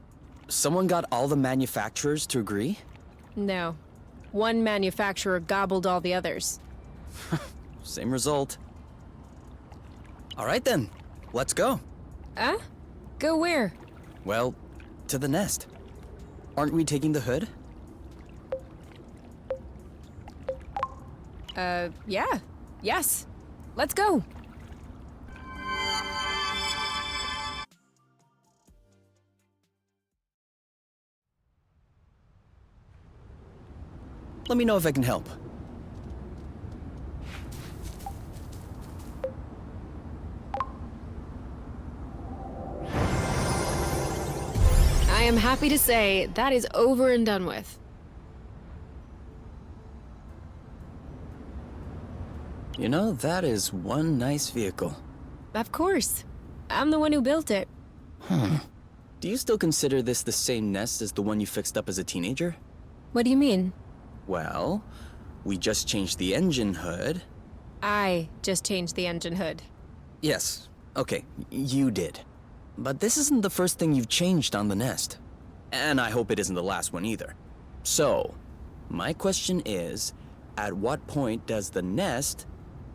Someone got all the manufacturers to agree? No. One manufacturer gobbled all the others. Same result. All right then, let's go. Go where? Well, to the nest. Aren't we taking the hood? Yeah. Yes. Let's go. Let me know if I can help. I am happy to say that is over and done with. You know, that is one nice vehicle. Of course. I'm the one who built it. Do you still consider this the same nest as the one you fixed up as a teenager? What do you mean? Well, we just changed the engine hood. I just changed the engine hood. Yes, okay, you did. But this isn't the first thing you've changed on the nest. And I hope it isn't the last one either. So, my question is, at what point does the nest,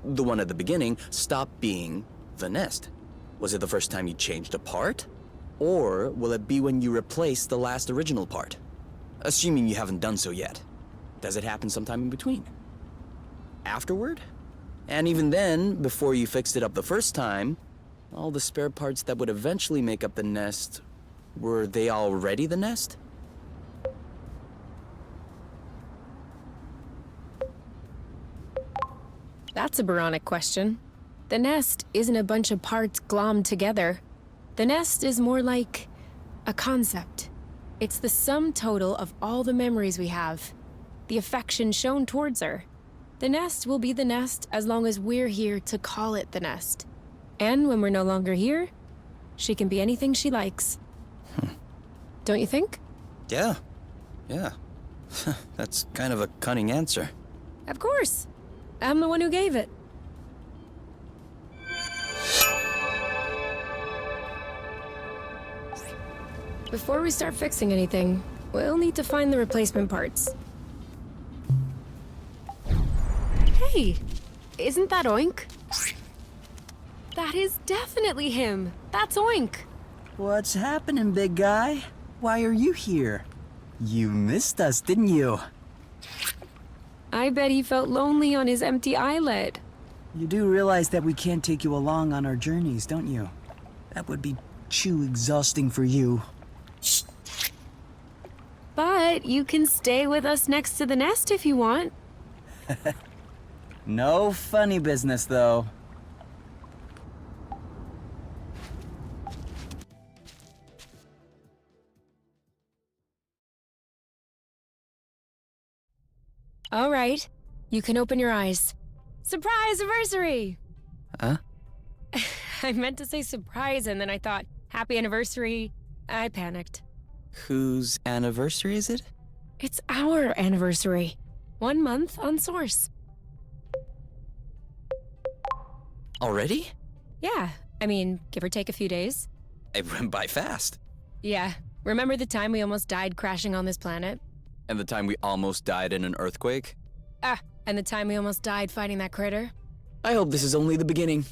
the one at the beginning, stop being the nest? Was it the first time you changed a part? Or will it be when you replace the last original part? Assuming you haven't done so yet. Does it happen sometime in between? Afterward? And even then, before you fixed it up the first time, all the spare parts that would eventually make up the nest, were they already the nest? That's a Boronic question. The nest isn't a bunch of parts glommed together. The nest is more like a concept. It's the sum total of all the memories we have, the affection shown towards her. The nest will be the nest as long as we're here to call it the nest. And when we're no longer here, she can be anything she likes. Don't you think? Yeah. Yeah. That's kind of a cunning answer. Of course. I'm the one who gave it. Before we start fixing anything, we'll need to find the replacement parts. Hey, isn't that Oink? That is definitely him. That's Oink. What's happening, big guy? Why are you here? You missed us, didn't you? I bet he felt lonely on his empty islet. You do realize that we can't take you along on our journeys, don't you? That would be too exhausting for you. But you can stay with us next to the nest if you want. No funny business, though. All right, you can open your eyes. Surprise anniversary! Huh? I meant to say surprise, and then I thought, happy anniversary. I panicked. Whose anniversary is it? It's our anniversary. 1 month on Source. Already? Yeah, I mean, give or take a few days. It went by fast. Yeah, remember the time we almost died crashing on this planet? And the time we almost died in an earthquake? And the time we almost died fighting that critter? I hope this is only the beginning,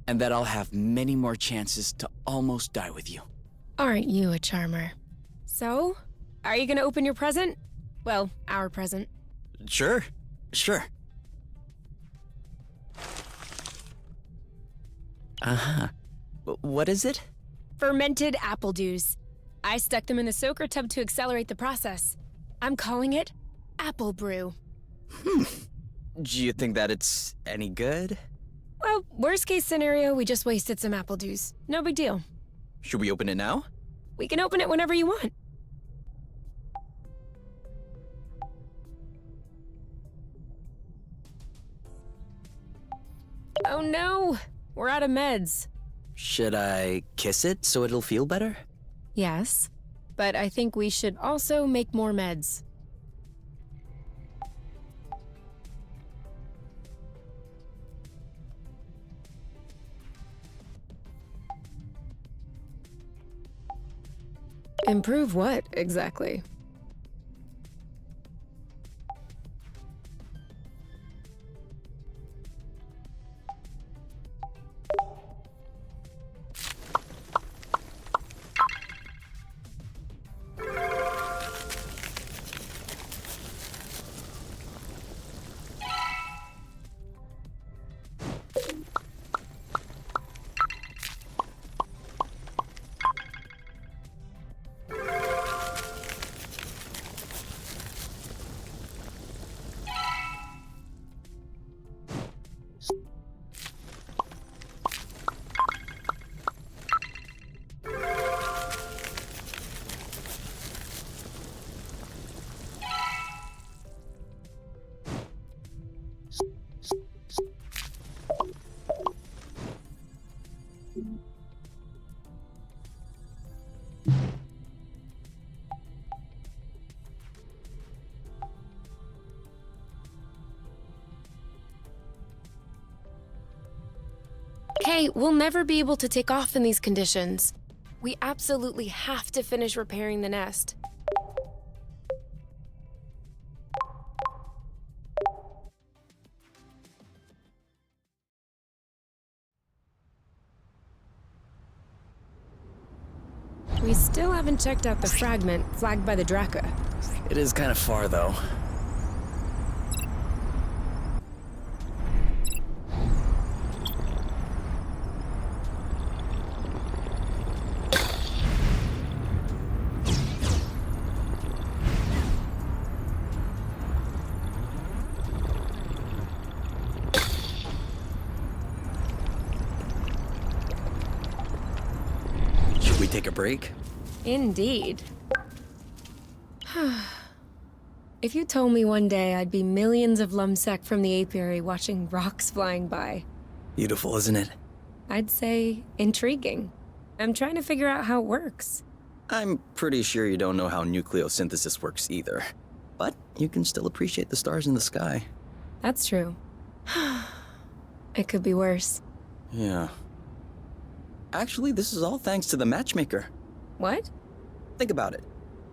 and that I'll have many more chances to almost die with you. Aren't you a charmer? So, are you gonna open your present? Well, our present. Sure. Uh-huh. What is it? Fermented apple dews. I stuck them in the soaker tub to accelerate the process. I'm calling it Apple Brew. Do you think that it's any good? Well, worst case scenario, we just wasted some apple dews. No big deal. Should we open it now? We can open it whenever you want. Oh no! We're out of meds. Should I kiss it so it'll feel better? Yes, but I think we should also make more meds. Improve what, exactly? Kay, we'll never be able to take off in these conditions. We absolutely have to finish repairing the nest. We still haven't checked out the fragment flagged by the Draka. It is kind of far, though. Should we take a break? Indeed. If you told me one day I'd be millions of lumsec from the apiary watching rocks flying by, Beautiful, isn't it? I'd say intriguing. I'm trying to figure out how it works. I'm pretty sure you don't know how nucleosynthesis works either. But you can still appreciate the stars in the sky. That's true. It could be worse. Yeah. Actually, this is all thanks to the matchmaker. What? Think about it.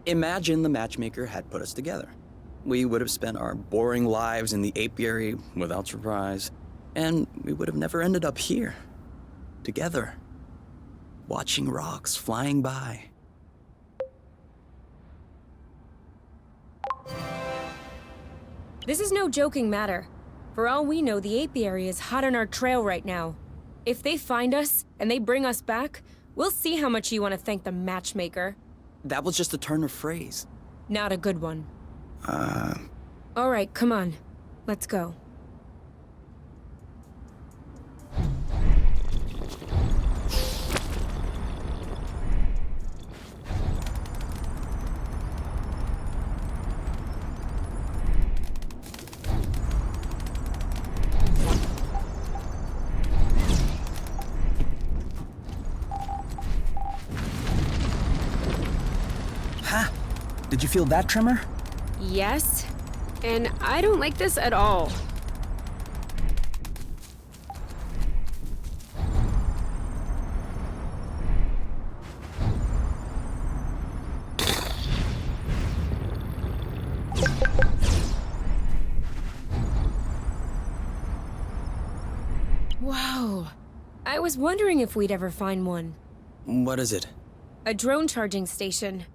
Imagine the matchmaker had put us together. We would have spent our boring lives in the apiary without surprise, and we would have never ended up here, together, watching rocks flying by. This is no joking matter. For all we know, the apiary is hot on our trail right now. If they find us and they bring us back, we'll see how much you want to thank the matchmaker. That was just a turn of phrase. Not a good one. All right, come on. Let's go. Ha! Did you feel that tremor? Yes, and I don't like this at all. Wow. I was wondering if we'd ever find one. What is it? A drone charging station.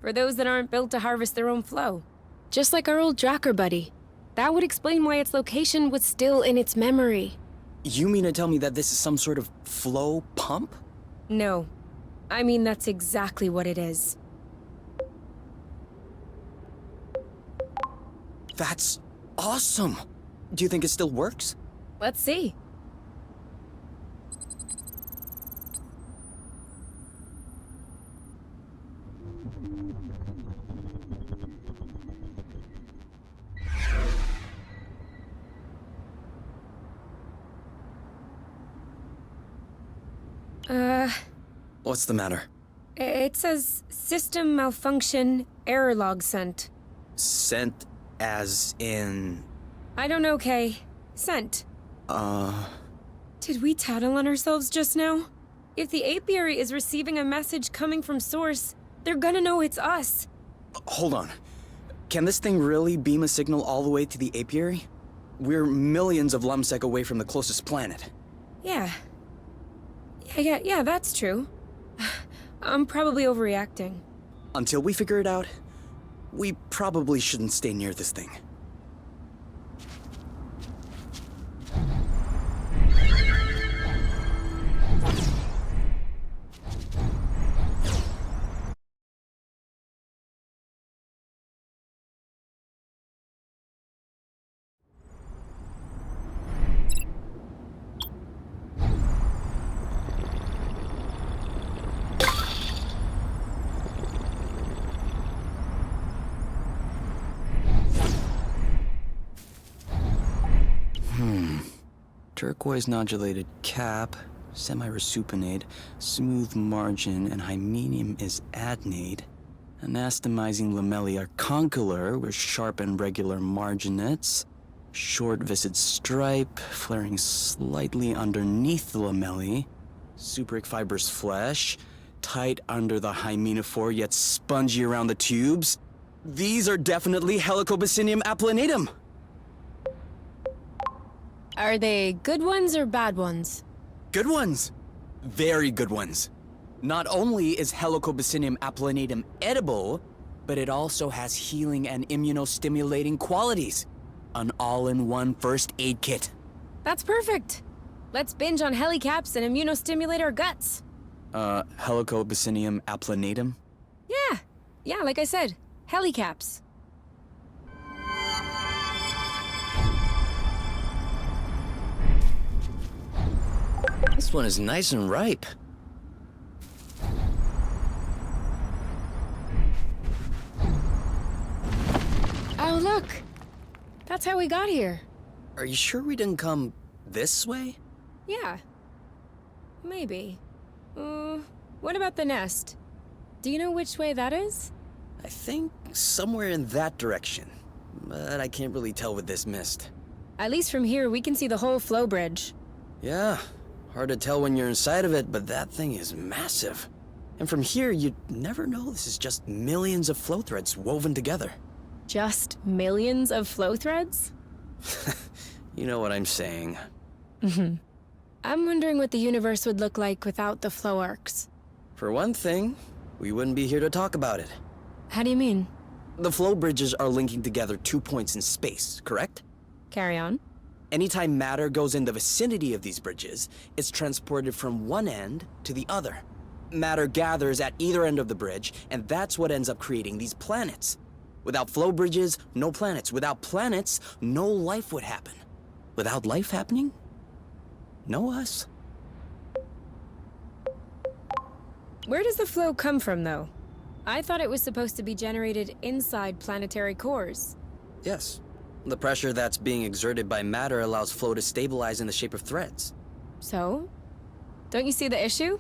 For those that aren't built to harvest their own flow. Just like our old Drakkar buddy. That would explain why its location was still in its memory. You mean to tell me that this is some sort of flow pump? No. I mean, that's exactly what it is. That's awesome! Do you think it still works? Let's see. What's the matter? It says system malfunction, error log sent. Sent as in... I don't know, Kay. Sent. Did we tattle on ourselves just now? If the apiary is receiving a message coming from Source, they're gonna know it's us. Hold on. Can this thing really beam a signal all the way to the apiary? We're millions of lumsec away from the closest planet. Yeah, that's true. I'm probably overreacting. Until we figure it out, we probably shouldn't stay near this thing. Turquoise nodulated cap, semi-resupinate, smooth margin, and hymenium is adnate. Anastomizing lamellae are condylar with sharp and regular marginates. Short viscid stripe, flaring slightly underneath the lamellae. Subric fibrous flesh, tight under the hymenophore yet spongy around the tubes. These are definitely Helicobacinium applanatum. Are they good ones or bad ones? Good ones. Very good ones. Not only is Helicobacinium applanatum edible, but it also has healing and immunostimulating qualities. An all-in-one first aid kit. That's perfect. Let's binge on helicaps and immunostimulate our guts. Helicobacinium applanatum? Yeah, like I said, helicaps. This one is nice and ripe. That's how we got here. Are you sure we didn't come this way? Yeah. Maybe. What about the nest? Do you know which way that is? I think somewhere in that direction. But I can't really tell with this mist. At least from here, we can see the whole flow bridge. Yeah, hard to tell when you're inside of it, but that thing is massive. And from here, you'd never know this is just millions of flow threads woven together. Just millions of flow threads? You know what I'm saying. I'm wondering what the universe would look like without the flow arcs. For one thing, we wouldn't be here to talk about it. How do you mean? The flow bridges are linking together 2 points in space, correct? Carry on. Anytime matter goes in the vicinity of these bridges, it's transported from one end to the other. Matter gathers at either end of the bridge, and that's what ends up creating these planets. Without flow bridges, no planets. Without planets, no life would happen. Without life happening, no us. Where does the flow come from, though? I thought it was supposed to be generated inside planetary cores. Yes. The pressure that's being exerted by matter allows flow to stabilize in the shape of threads. So? Don't you see the issue?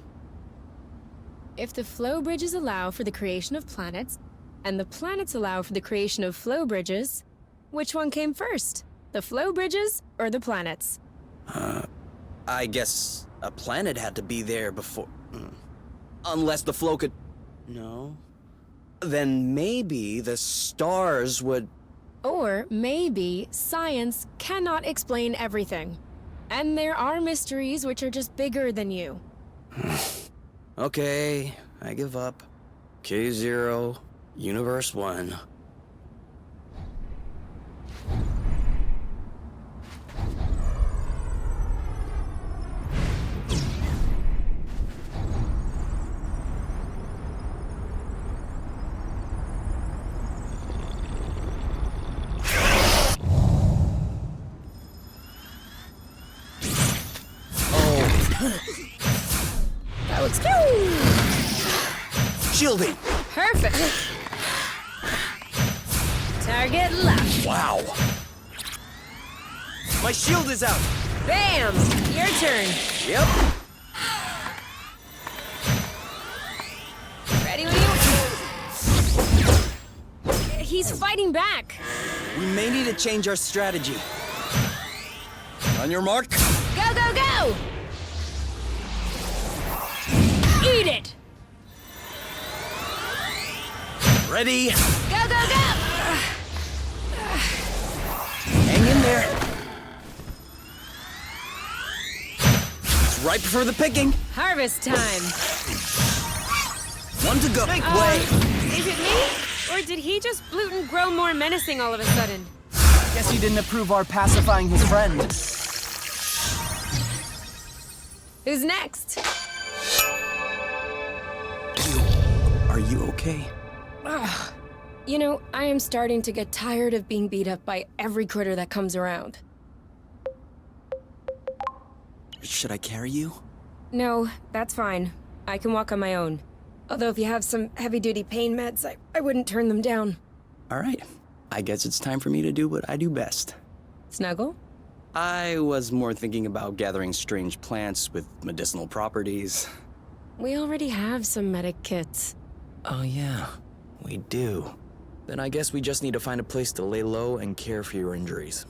If the flow bridges allow for the creation of planets, and the planets allow for the creation of flow bridges, which one came first? The flow bridges or the planets? I guess a planet had to be there before... Unless the flow could... No. Then maybe the stars would... Or maybe science cannot explain everything. And there are mysteries which are just bigger than you. Okay, I give up. K0, Universe 1. That looks Shielding! perfect. Target left. Wow! My shield is out! Bam! Your turn. Yep. Ready when you... He's fighting back. We may need to change our strategy. On your mark. Go, go, go! Eat it! Ready? Go, go, go! Hang in there. It's ripe for the picking. Harvest time. One to go. Make way. Is it me? Or did he just Bluton grow more menacing all of a sudden? Guess he didn't approve our pacifying his friend. Who's next? Are you okay? You know, I am starting to get tired of being beat up by every critter that comes around. Should I carry you? No, that's fine. I can walk on my own. Although if you have some heavy-duty pain meds, I wouldn't turn them down. All right. I guess it's time for me to do what I do best. Snuggle? I was more thinking about gathering strange plants with medicinal properties. We already have some medic kits. Oh yeah, we do. Then I guess we just need to find a place to lay low and care for your injuries.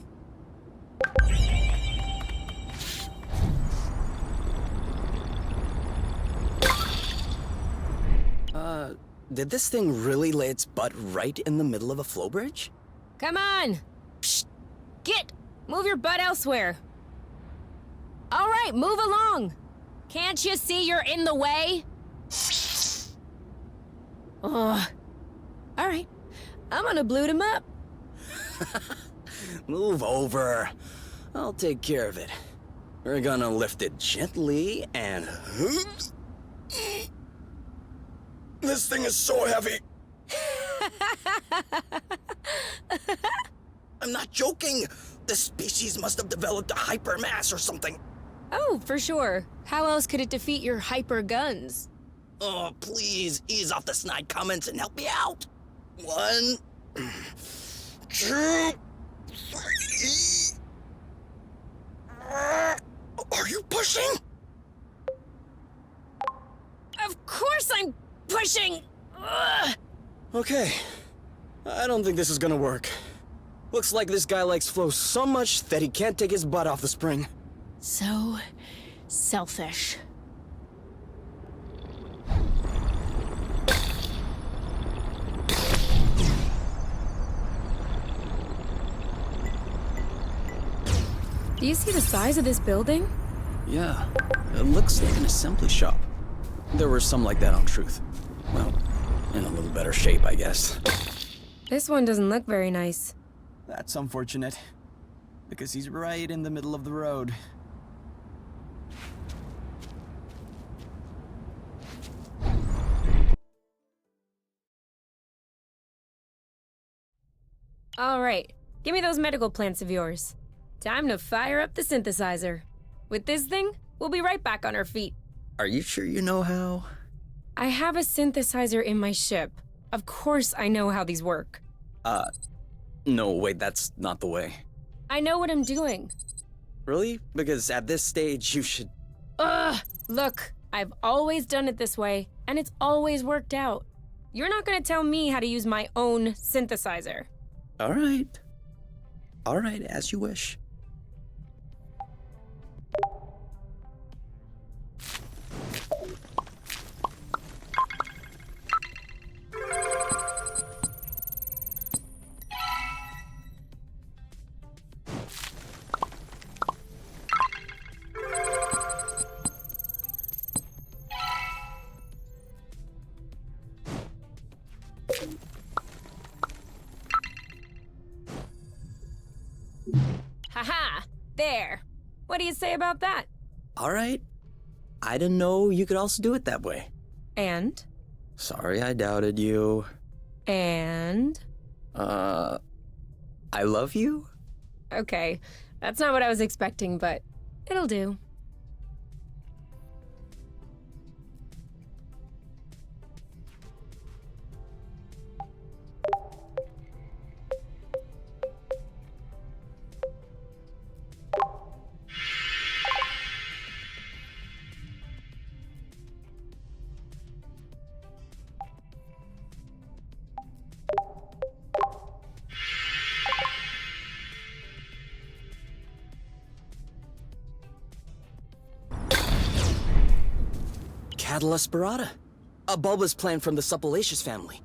Did this thing really lay its butt right in the middle of a flow bridge? Come on! Psst! Get! Move your butt elsewhere. All right, move along. Can't you see you're in the way? Ugh. All right, I'm gonna bloot him up. Move over. I'll take care of it. We're gonna lift it gently and... This thing is so heavy. I'm not joking. The species must have developed a hypermass or something. Oh, for sure. How else could it defeat your hyper guns? Oh, please, ease off the snide comments and help me out. 1, 2, Are you pushing? Of course I'm pushing! Ugh. Okay. I don't think this is gonna work. Looks like this guy likes Flo so much that he can't take his butt off the spring. So selfish. Do you see the size of this building? Yeah, it looks like an assembly shop. There were some like that on Truth. Well, in a little better shape, I guess. This one doesn't look very nice. That's unfortunate, because he's right in the middle of the road. All right, give me those medical plants of yours. Time to fire up the synthesizer. With this thing, we'll be right back on our feet. Are you sure you know how? I have a synthesizer in my ship. Of course I know how these work. No, wait, that's not the way. I know what I'm doing. Really? Because at this stage, you should... Ugh! Look, I've always done it this way, and it's always worked out. You're not gonna tell me how to use my own synthesizer. All right. All right, as you wish. Haha! There! What do you say about that? All right. I didn't know you could also do it that way. And? Sorry I doubted you. And? I love you? Okay, that's not what I was expecting, but it'll do. Catula spirata, a bulbous plant from the Suppilaceous family.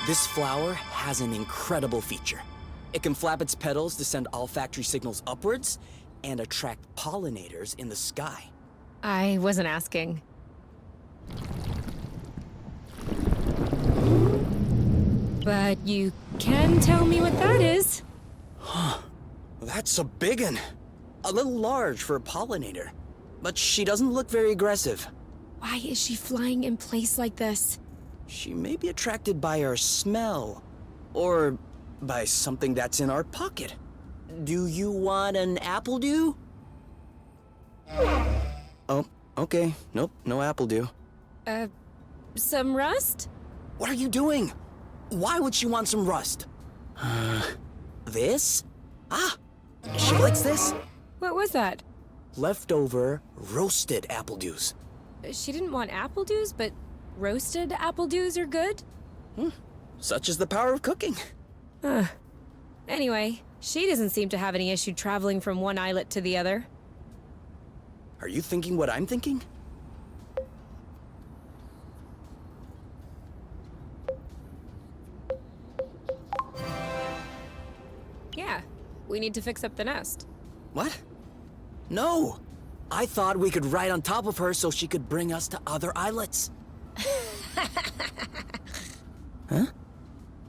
This flower has an incredible feature. It can flap its petals to send olfactory signals upwards and attract pollinators in the sky. I wasn't asking. But you can tell me what that is. That's a biggin'. A little large for a pollinator. But she doesn't look very aggressive. Why is she flying in place like this? She may be attracted by our smell. Or by something that's in our pocket. Do you want an apple dew? Oh, okay. Nope, no apple dew. Some rust? What are you doing? Why would she want some rust? This? Ah, she likes this. What was that? Leftover roasted apple dews. She didn't want apple dews, but roasted apple dews are good? Such is the power of cooking. Anyway, she doesn't seem to have any issue traveling from one islet to the other. Are you thinking what I'm thinking? Yeah, we need to fix up the nest. What? No! I thought we could ride on top of her so she could bring us to other islets. Huh?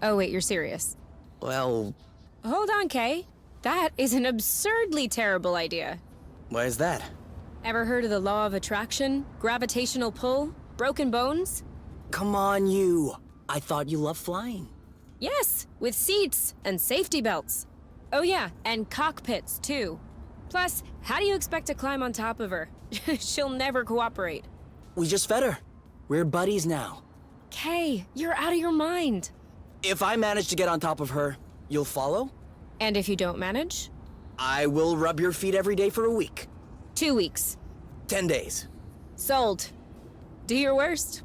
Oh wait, you're serious. Well, Hold on, Kay. That is an absurdly terrible idea. why is that? Ever heard of the law of attraction? Gravitational pull? Broken bones? Come on, you. I thought you loved flying. Yes, with seats and safety belts. Oh yeah, and cockpits too. Plus, how do you expect to climb on top of her? She'll never cooperate. We just fed her. We're buddies now. Kay, you're out of your mind. If I manage to get on top of her, you'll follow? And if you don't manage? I will rub your feet every day for a week. 2 weeks. 10 days. Sold. Do your worst.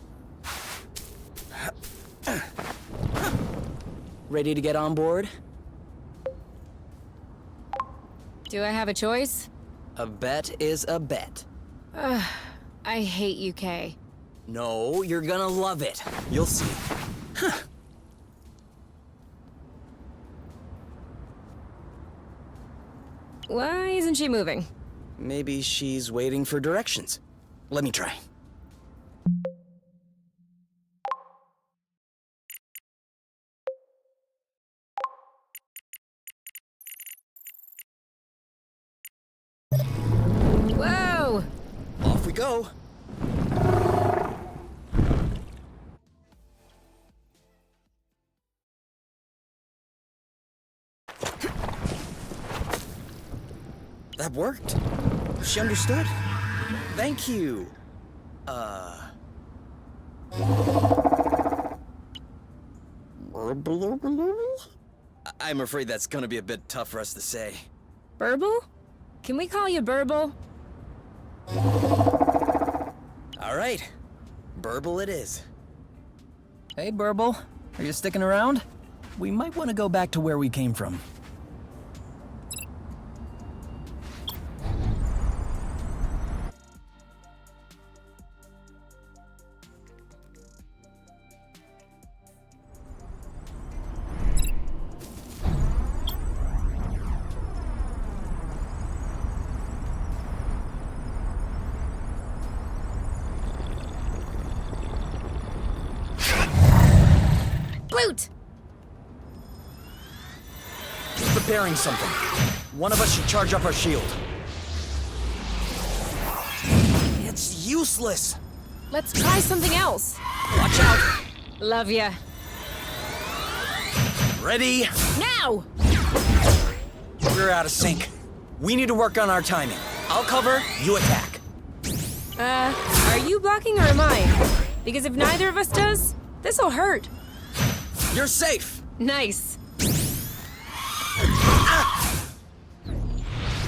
Ready to get on board? Do I have a choice? A bet is a bet. I hate UK. No, you're gonna love it. You'll see. Why isn't she moving? Maybe she's waiting for directions. Let me try. Whoa! Off we go. That worked. She understood. Thank you. I'm afraid that's gonna be a bit tough for us to say. Burble? Can we call you Burble? All right. Burble it is. Hey, Burble. Are you sticking around? We might want to go back to where we came from. Blute! Preparing something. One of us should charge up our shield. It's useless. Let's try something else. Watch out. Love ya. Ready? Now! We're out of sync. We need to work on our timing. I'll cover, you attack. Are you blocking or am I? Because if neither of us does, this'll hurt. You're safe. Nice.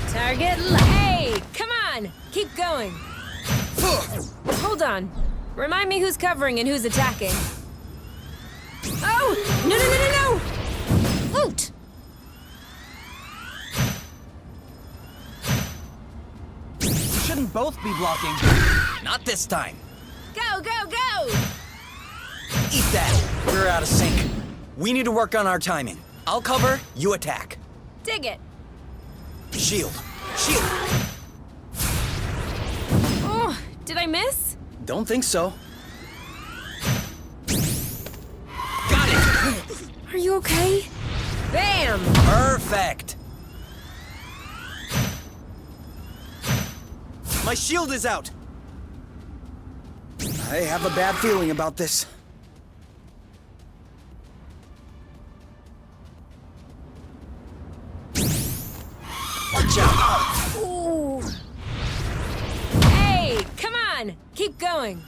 Target hey! Come on! Keep going. Hold on. Remind me who's covering and who's attacking. Oh! No, no, no, no, no! Loot! We shouldn't both be blocking. Not this time. Go, go, go! Eat that. We're out of sync. We need to work on our timing. I'll cover, you attack. Dig it. Shield. Shield. Oh, did I miss? Don't think so. Got it. Are you okay? Bam! Perfect. My shield is out. I have a bad feeling about this. Watch out. Ooh. Hey, come on! Keep going.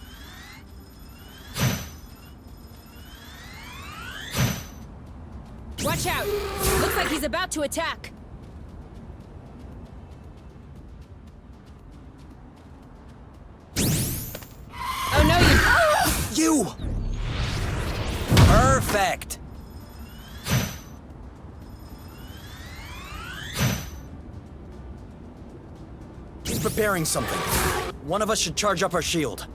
Watch out! Looks like he's about to attack. Oh no, You! Perfect. He's preparing something. One of us should charge up our shield.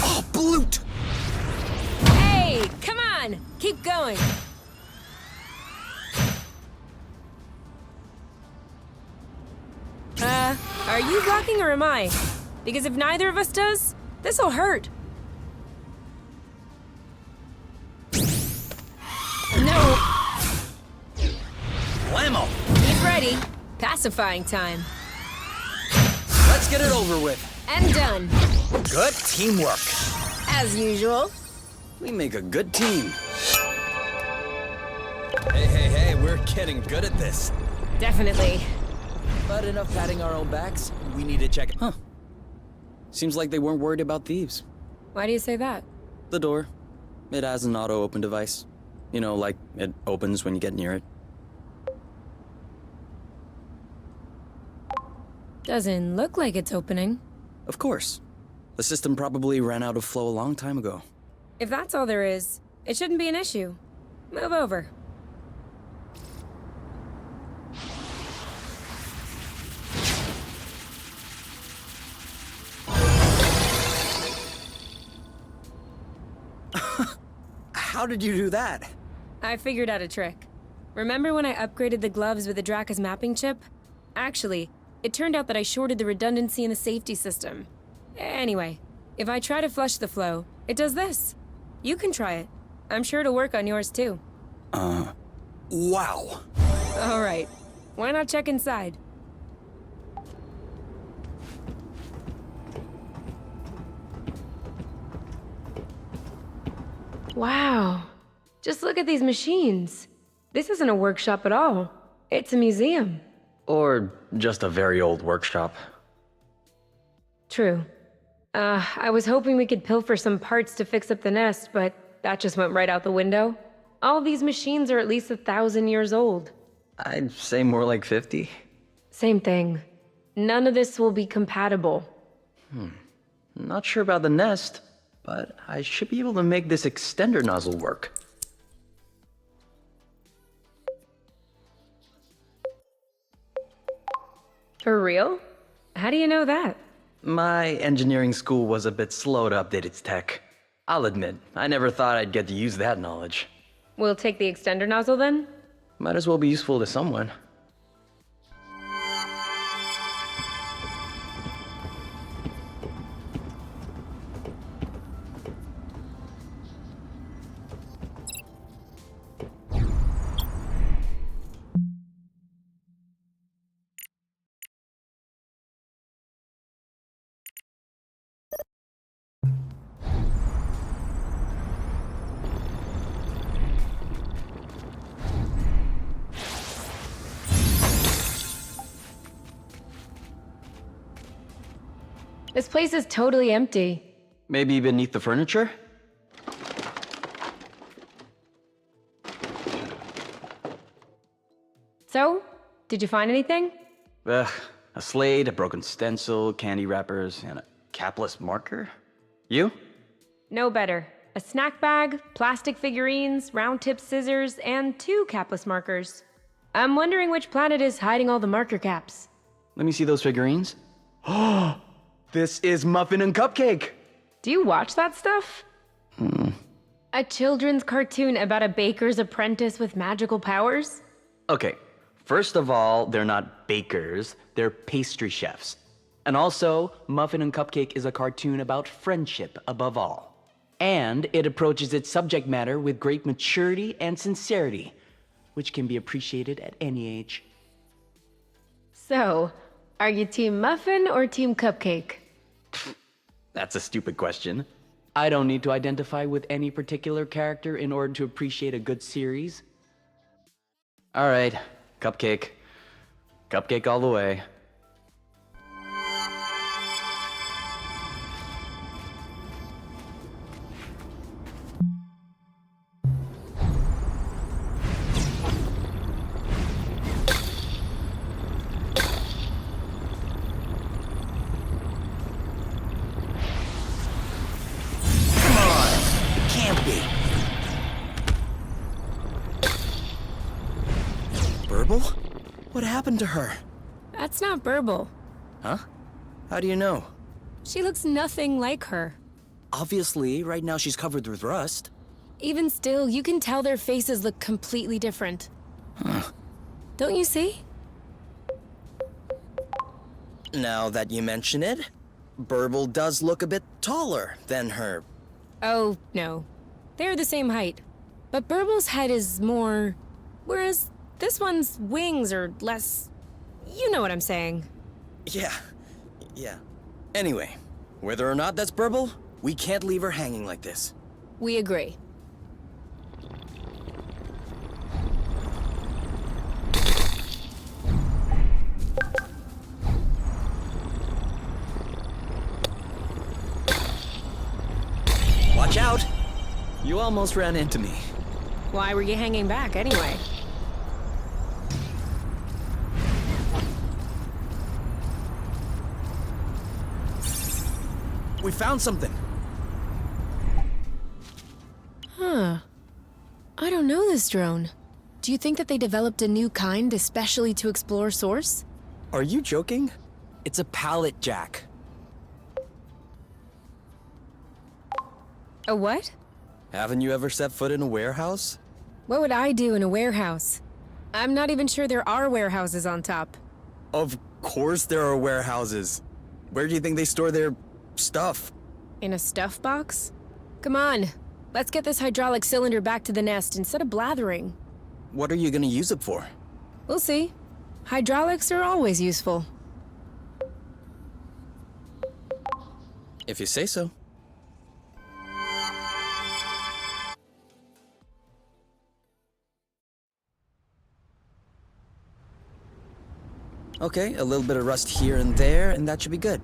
Oh, Blute! Hey, come on! Keep going. Are you blocking or am I? Because if neither of us does, this'll hurt. No. Blammo! He's ready. Pacifying time. Let's get it over with. And done. Good teamwork. As usual. We make a good team. Hey, we're getting good at this. Definitely. But enough patting our own backs. We need to check. Huh. Seems like they weren't worried about thieves. Why do you say that? The door. It has an auto-open device. You know, like it opens when you get near it. Doesn't look like it's opening. Of course. The system probably ran out of flow a long time ago. If that's all there is, it shouldn't be an issue. Move over. How did you do that? I figured out a trick. Remember when I upgraded the gloves with the Draka's mapping chip? Actually, it turned out that I shorted the redundancy in the safety system. Anyway, if I try to flush the flow, it does this. You can try it. I'm sure it'll work on yours too. Wow. All right. Why not check inside? Wow. Just look at these machines. This isn't a workshop at all. It's a museum. Or just a very old workshop. True. I was hoping we could pilfer some parts to fix up the nest, but that just went right out the window. All these machines are at least 1,000 years old. I'd say more like 50. Same thing. None of this will be compatible. Not sure about the nest, but I should be able to make this extender nozzle work. For real? How do you know that? My engineering school was a bit slow to update its tech. I'll admit, I never thought I'd get to use that knowledge. We'll take the extender nozzle then? Might as well be useful to someone. This place is totally empty. Maybe beneath the furniture? So, did you find anything? A slate, a broken stencil, candy wrappers, and a capless marker? You? No better. A snack bag, plastic figurines, round-tip scissors, and 2 capless markers. I'm wondering which planet is hiding all the marker caps. Let me see those figurines. Oh, this is Muffin and Cupcake! Do you watch that stuff? A children's cartoon about a baker's apprentice with magical powers? Okay, first of all, they're not bakers, they're pastry chefs. And also, Muffin and Cupcake is a cartoon about friendship above all. And it approaches its subject matter with great maturity and sincerity, which can be appreciated at any age. So, are you Team Muffin or Team Cupcake? That's a stupid question. I don't need to identify with any particular character in order to appreciate a good series. All right, Cupcake. Cupcake all the way. Burble? What happened to her? That's not Burble. Huh? How do you know? She looks nothing like her. Obviously, right now she's covered with rust. Even still, you can tell their faces look completely different. Don't you see? Now that you mention it, Burble does look a bit taller than her. Oh, no. They're the same height. But Burble's head is more... whereas this one's wings are less... You know what I'm saying. Yeah. Anyway, whether or not that's Burble, we can't leave her hanging like this. We agree. You almost ran into me. Why were you hanging back anyway? We found something. Huh. I don't know this drone. Do you think that they developed a new kind especially to explore Source? Are you joking? It's a pallet jack. A what? Haven't you ever set foot in a warehouse? What would I do in a warehouse? I'm not even sure there are warehouses on top. Of course there are warehouses. Where do you think they store their stuff? In a stuff box? Come on, let's get this hydraulic cylinder back to the nest instead of blathering. What are you gonna use it for? We'll see. Hydraulics are always useful. If you say so. Okay, a little bit of rust here and there, and that should be good.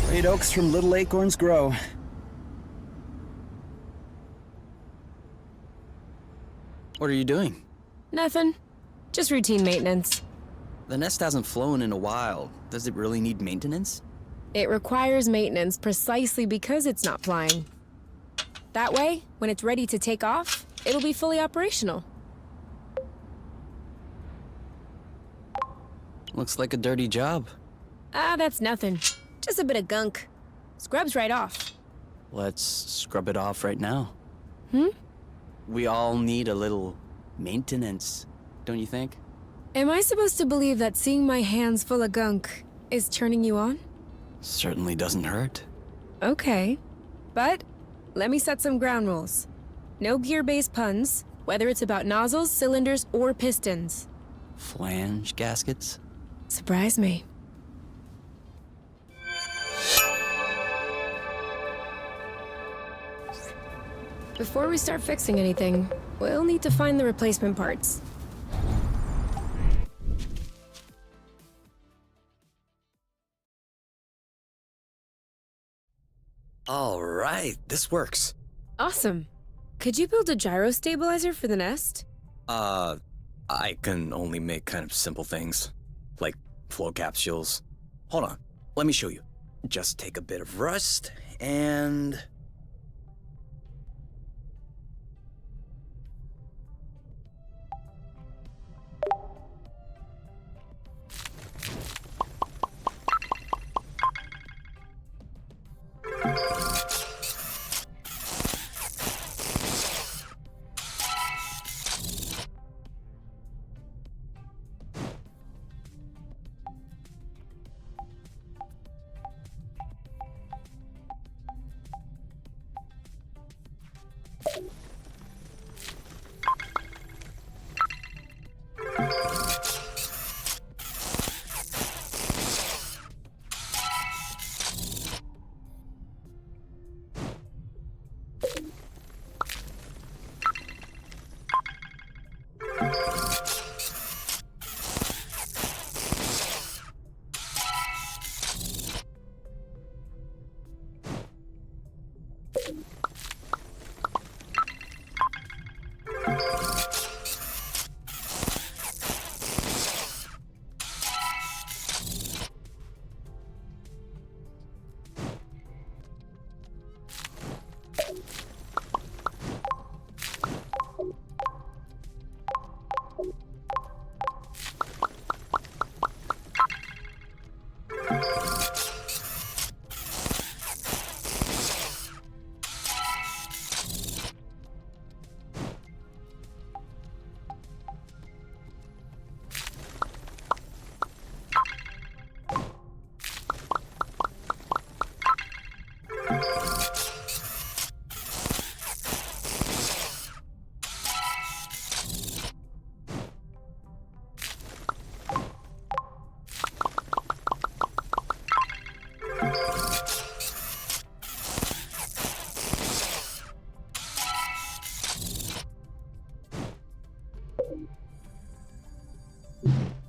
Great oaks from little acorns grow. What are you doing? Nothing. Just routine maintenance. The nest hasn't flown in a while. Does it really need maintenance? It requires maintenance precisely because it's not flying. That way, when it's ready to take off, it'll be fully operational. Looks like a dirty job. Ah, that's nothing. Just a bit of gunk. Scrubs right off. Let's scrub it off right now. Hmm? We all need a little maintenance, don't you think? Am I supposed to believe that seeing my hands full of gunk is turning you on? Certainly doesn't hurt. Okay. But let me set some ground rules. No gear-based puns, whether it's about nozzles, cylinders, or pistons. Flange gaskets? Surprise me. Before we start fixing anything, we'll need to find the replacement parts. All right, this works. Awesome. Could you build a gyro stabilizer for the nest? I can only make kind of simple things, like flow capsules. Hold on, let me show you. Just take a bit of rust and...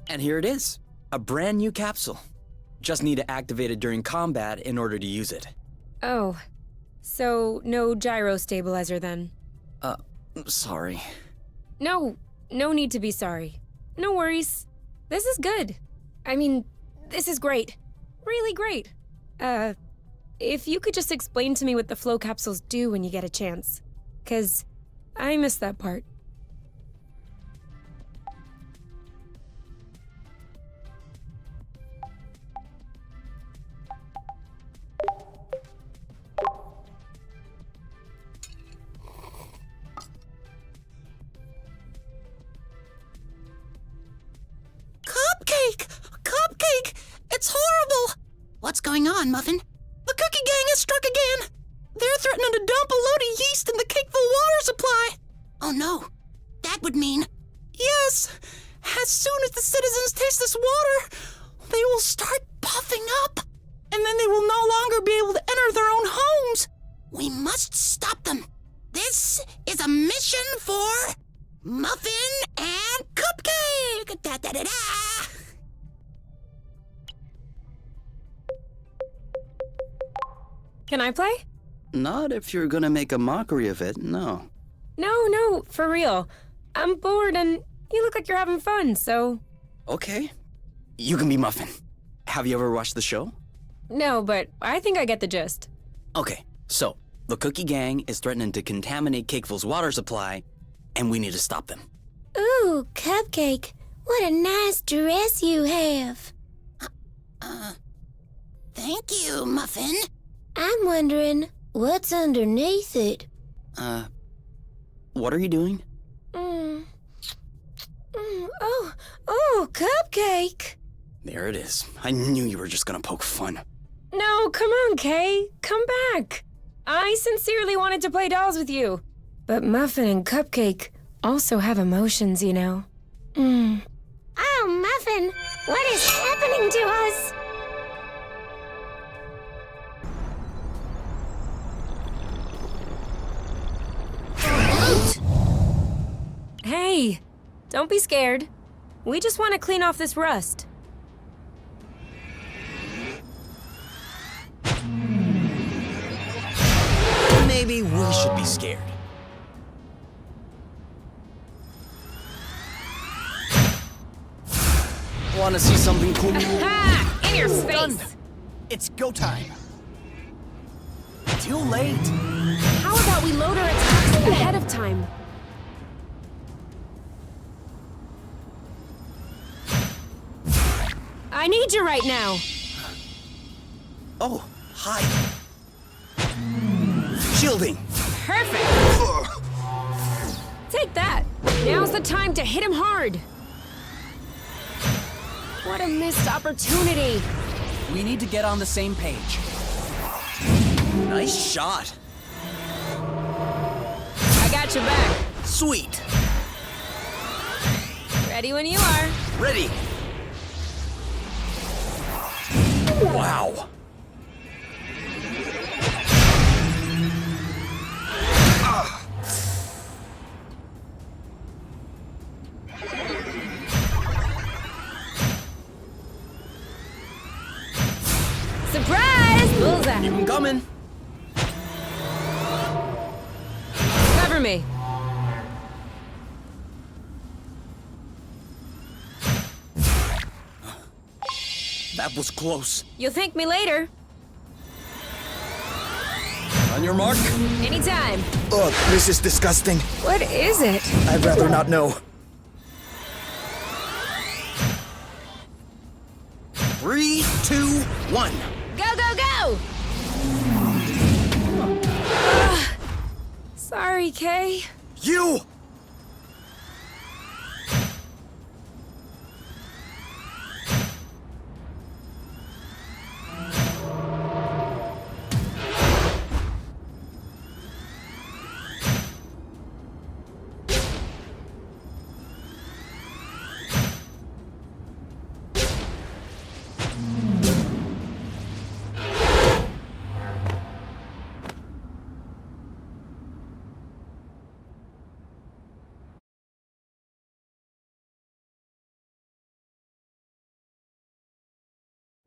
And here it is, a brand new capsule. Just need to activate it during combat in order to use it. Oh, so no gyro stabilizer then? Sorry. No need to be sorry. No worries. This is good. I mean, this is great. Really great. If you could just explain to me what the flow capsules do when you get a chance. 'Cause I missed that part. Cupcake! It's horrible! What's going on, Muffin? The Cookie Gang has struck again! They're threatening to dump a load of yeast in the cakeful water supply! Oh no, that would mean... Yes! As soon as the citizens taste this water, they will start puffing up! And then they will no longer be able to enter their own homes! We must stop them! This is a mission for... Muffin and Cupcake! Da-da-da-da! Can I play? Not if you're gonna make a mockery of it, no. No, for real. I'm bored and you look like you're having fun, so... Okay. You can be Muffin. Have you ever watched the show? No, but I think I get the gist. Okay, so the Cookie Gang is threatening to contaminate Cakeful's water supply, and we need to stop them. Ooh, Cupcake, what a nice dress you have. Thank you, Muffin. I'm wondering, what's underneath it? What are you doing? Oh, Cupcake. There it is. I knew you were just gonna poke fun. No, come on, Kay. Come back. I sincerely wanted to play dolls with you. But Muffin and Cupcake also have emotions, you know. Oh, Muffin, what is happening to us? Hey, don't be scared. We just want to clean off this rust. Maybe we should be scared. Wanna see something cool? Ha! In your face! It's go time. Too late. How about we load our attacks ahead of time? I need you right now. Oh, hi. Shielding. Perfect. Take that. Now's the time to hit him hard. What a missed opportunity. We need to get on the same page. Nice shot. I got your back. Sweet. Ready when you are. Ready. Wow. Surprise! Bullseye. Keep 'em coming. Cover me. That was close. You'll thank me later. On your mark. Anytime. Ugh, this is disgusting. What is it? I'd rather not know. 3, 2, 1. Go, go, go! Sorry, Kay. You!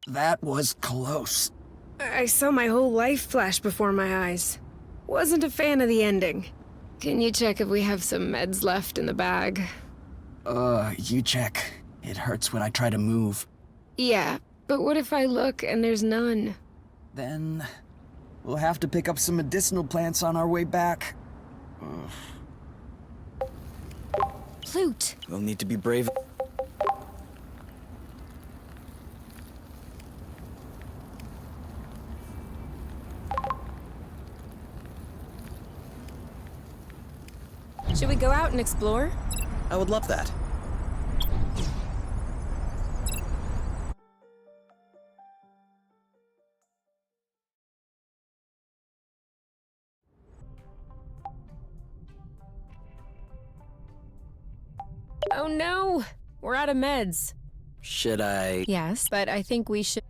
That was close. I saw my whole life flash before my eyes. Wasn't a fan of the ending. Can you check if we have some meds left in the bag? You check. It hurts when I try to move. Yeah, but what if I look and there's none? Then we'll have to pick up some medicinal plants on our way back. Plute. We'll need to be brave. Should we go out and explore? I would love that. Oh no! We're out of meds. Should I? Yes, but I think we should.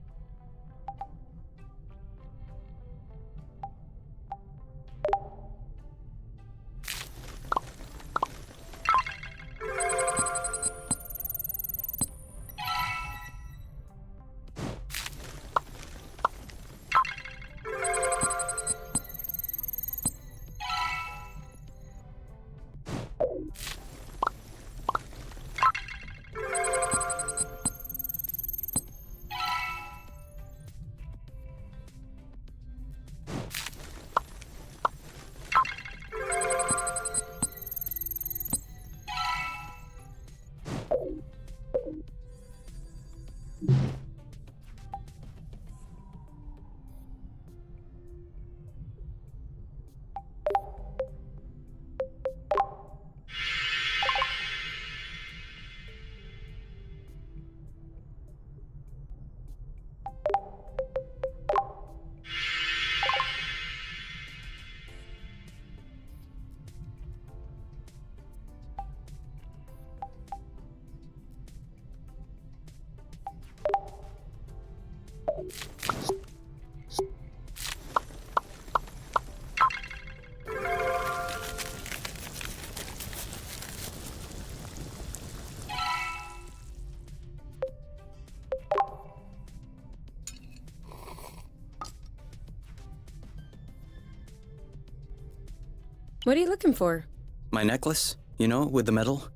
What are you looking for? My necklace? You know, with the metal?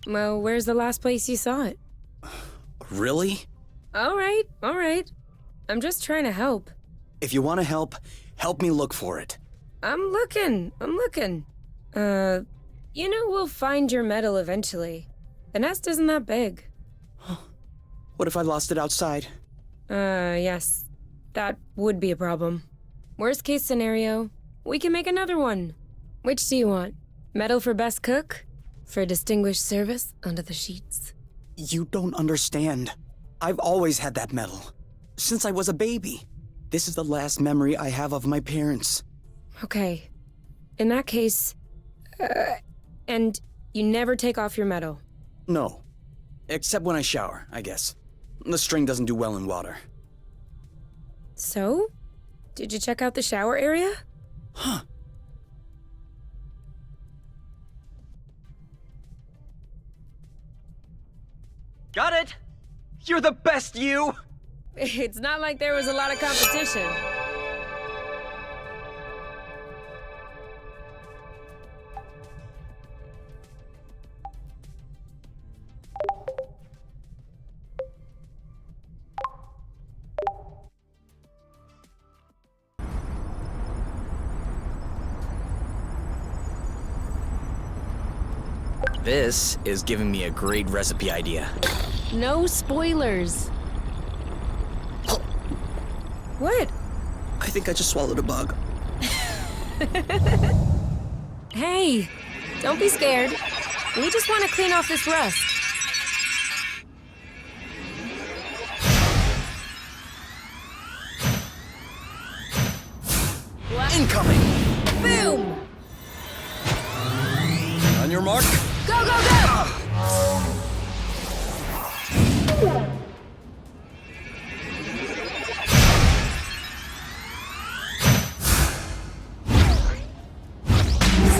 Well, where's the last place you saw it? Really? All right. I'm just trying to help. If you want to help me look for it. I'm looking. We'll find your medal eventually. The nest isn't that big. What if I lost it outside? Yes. That would be a problem. Worst case scenario, we can make another one. Which do you want? Medal for best cook? For distinguished service under the sheets? You don't understand. I've always had that medal. Since I was a baby. This is the last memory I have of my parents. Okay. In that case, and you never take off your medal? No. Except when I shower, I guess. The string doesn't do well in water. So? Did you check out the shower area? Huh. Got it! You're the best, you! It's not like there was a lot of competition. This is giving me a great recipe idea. No spoilers. What? I think I just swallowed a bug. Hey, don't be scared. We just want to clean off this rust. Incoming! Boom! On your mark. Go, go, go!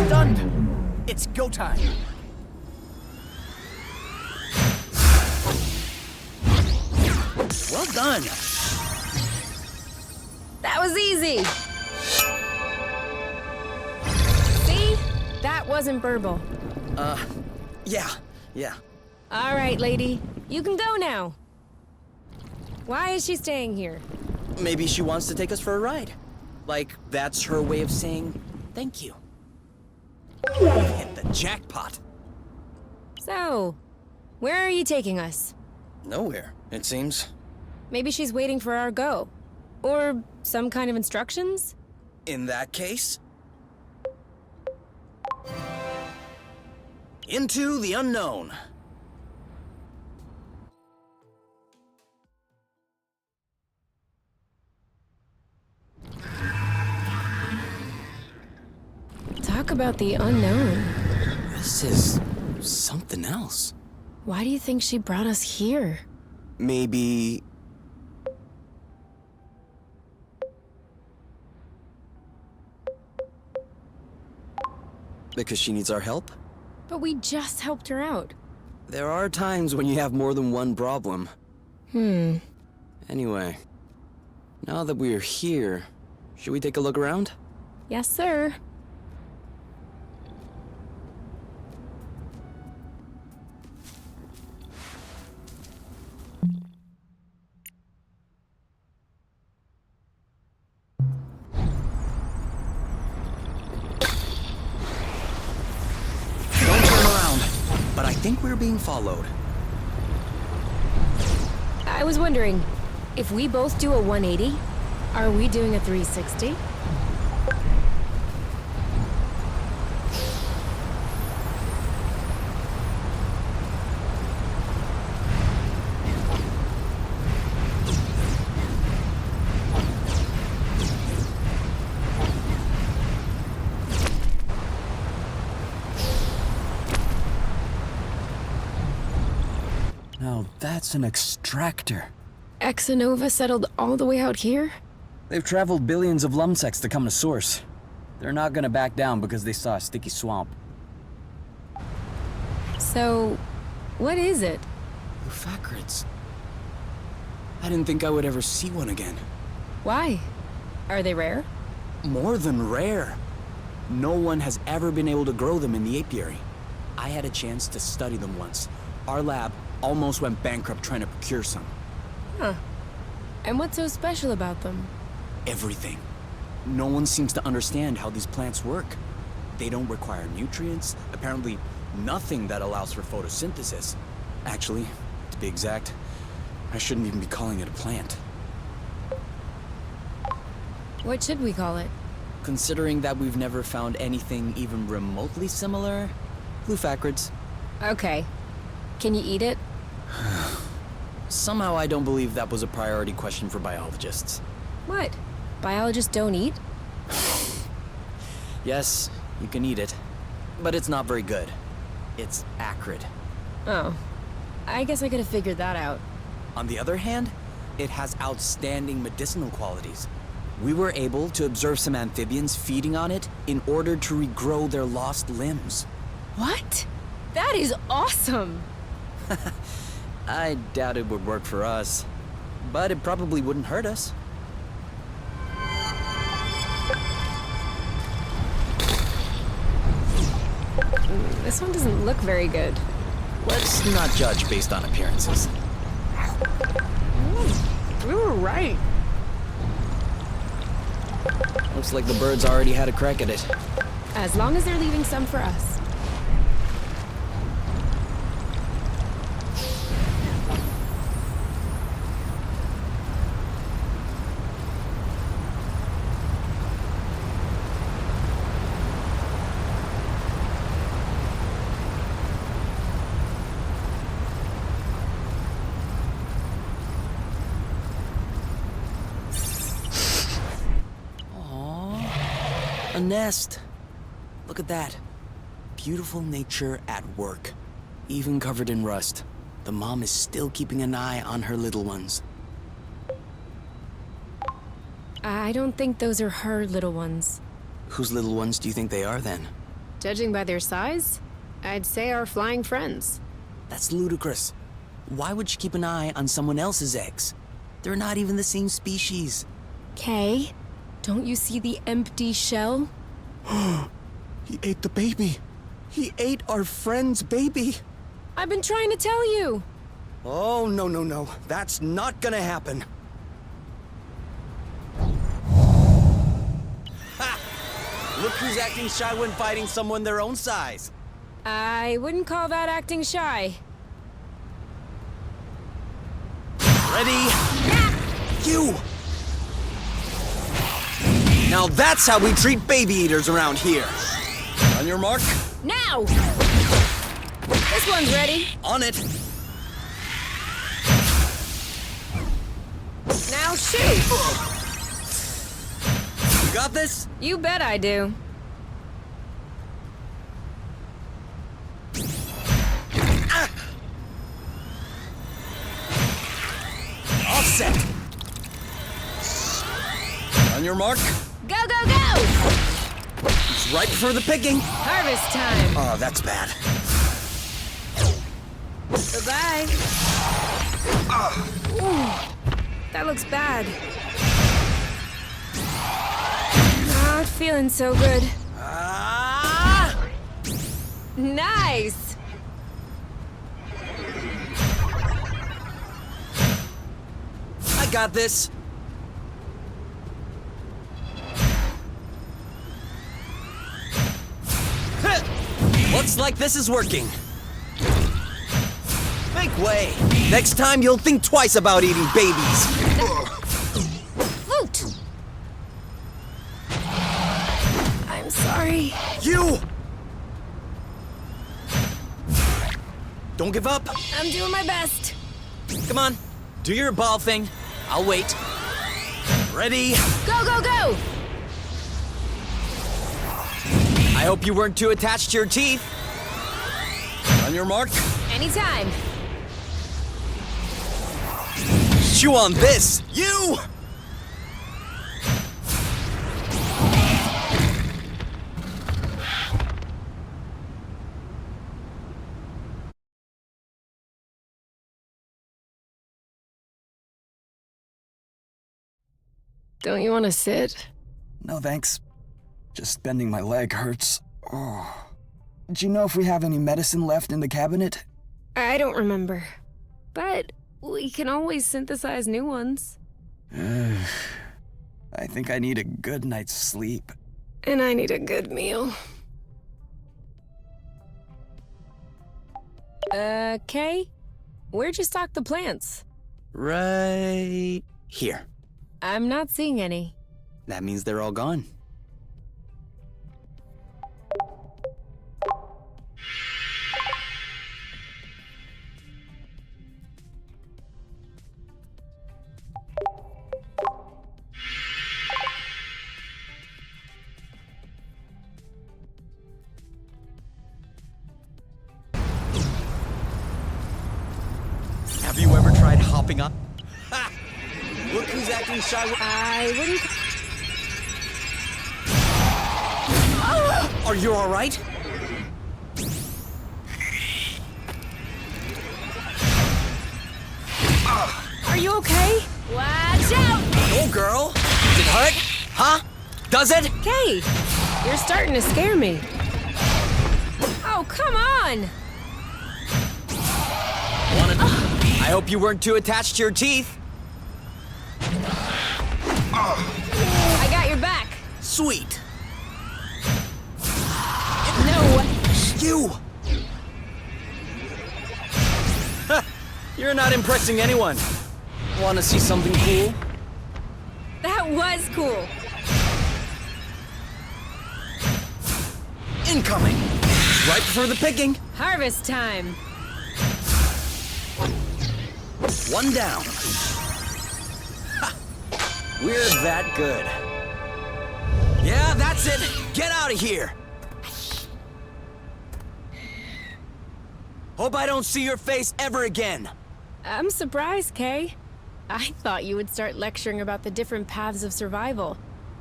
Stunned! It's go time! done. That was easy! See? That wasn't verbal. Yeah. All right, lady. You can go now. Why is she staying here? Maybe she wants to take us for a ride. Like, that's her way of saying thank you. Hit the jackpot. So, where are you taking us? Nowhere, it seems. Maybe she's waiting for our go. Or some kind of instructions? In that case... into the unknown. Talk about the unknown. This is something else. Why do you think she brought us here? Maybe... because she needs our help? But we just helped her out. There are times when you have more than one problem. Anyway, now that we're here, should we take a look around? Yes, sir. Don't turn around, but I think we're being followed. I was wondering, if we both do a 180, are we doing a 360? Now that's an extractor. Exonova settled all the way out here? They've traveled billions of lumsects to come to Source. They're not gonna back down because they saw a sticky swamp. So, what is it? Lufacarids. I didn't think I would ever see one again. Why? Are they rare? More than rare. No one has ever been able to grow them in the apiary. I had a chance to study them once. Our lab almost went bankrupt trying to procure some. Huh. And what's so special about them? Everything. No one seems to understand how these plants work. They don't require nutrients, apparently nothing that allows for photosynthesis. Actually, to be exact, I shouldn't even be calling it a plant. What should we call it? Considering that we've never found anything even remotely similar, Lufacarids. Okay. Can you eat it? Somehow I don't believe that was a priority question for biologists. What? Biologists don't eat? Yes, you can eat it, but it's not very good. It's acrid. Oh. I guess I could have figured that out. On the other hand, it has outstanding medicinal qualities. We were able to observe some amphibians feeding on it in order to regrow their lost limbs. What? That is awesome! I doubt it would work for us, but it probably wouldn't hurt us. This one doesn't look very good. Let's not judge based on appearances. We were right. Looks like the birds already had a crack at it. As long as they're leaving some for us. A nest. Look at that. Beautiful nature at work. Even covered in rust. The mom is still keeping an eye on her little ones. I don't think those are her little ones. Whose little ones do you think they are then? Judging by their size, I'd say our flying friends. That's ludicrous. Why would she keep an eye on someone else's eggs? They're not even the same species. Kay, don't you see the empty shell? He ate the baby. He ate our friend's baby. I've been trying to tell you. Oh, no, no, no. That's not gonna happen. Ha! Look who's acting shy when fighting someone their own size. I wouldn't call that acting shy. Ready? You! Now that's how we treat baby eaters around here. On your mark, Now! This one's ready. on it. Now shoot! You got this? You bet I do. All set. On your mark, Go, go, go! it's ripe for the picking. Harvest time. Oh, that's bad. Bye-bye. Ooh, that looks bad. Not feeling so good. Ah! Nice! I got this. Looks like this is working. Make way. Next time you'll think twice about eating babies. Flute! I'm sorry. You! Don't give up. I'm doing my best. Come on, do your ball thing. I'll wait. Ready? Go, go, go! I hope you weren't too attached to your teeth. On your mark, Anytime. chew on this. You! Don't you want to sit? No, thanks. Just bending my leg hurts. Oh. Do you know if we have any medicine left in the cabinet? I don't remember. But we can always synthesize new ones. I think I need a good night's sleep. And I need a good meal. Kay? Where'd you stock the plants? Right here. I'm not seeing any. That means they're all gone. Have you ever tried hopping up? Ha! Look who's acting shy. I wouldn't. Are you all right? Are you okay? Watch out! Oh, girl. Does it hurt? Huh? Does it? Kay, you're starting to scare me. Oh, come on! I hope you weren't too attached to your teeth. I got your back. Sweet. No. You! You're not impressing anyone. Want to see something cool? That was cool. Incoming! Right for the picking. Harvest time. One down. Ha! We're that good. Yeah, that's it. Get out of here. Hope I don't see your face ever again. I'm surprised, Kay. I thought you would start lecturing about the different paths of survival.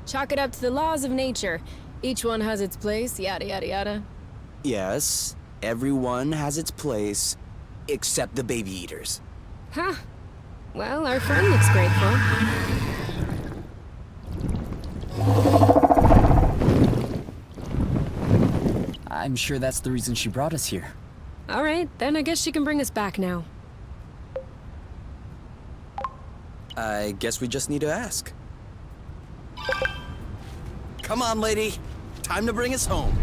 Chalk it up to the laws of nature. Each one has its place, yada yada yada. Yes, everyone has its place, except the baby eaters. Huh. Well, our friend looks grateful. I'm sure that's the reason she brought us here. All right, then I guess she can bring us back now. I guess we just need to ask. Come on, lady. Time to bring us home.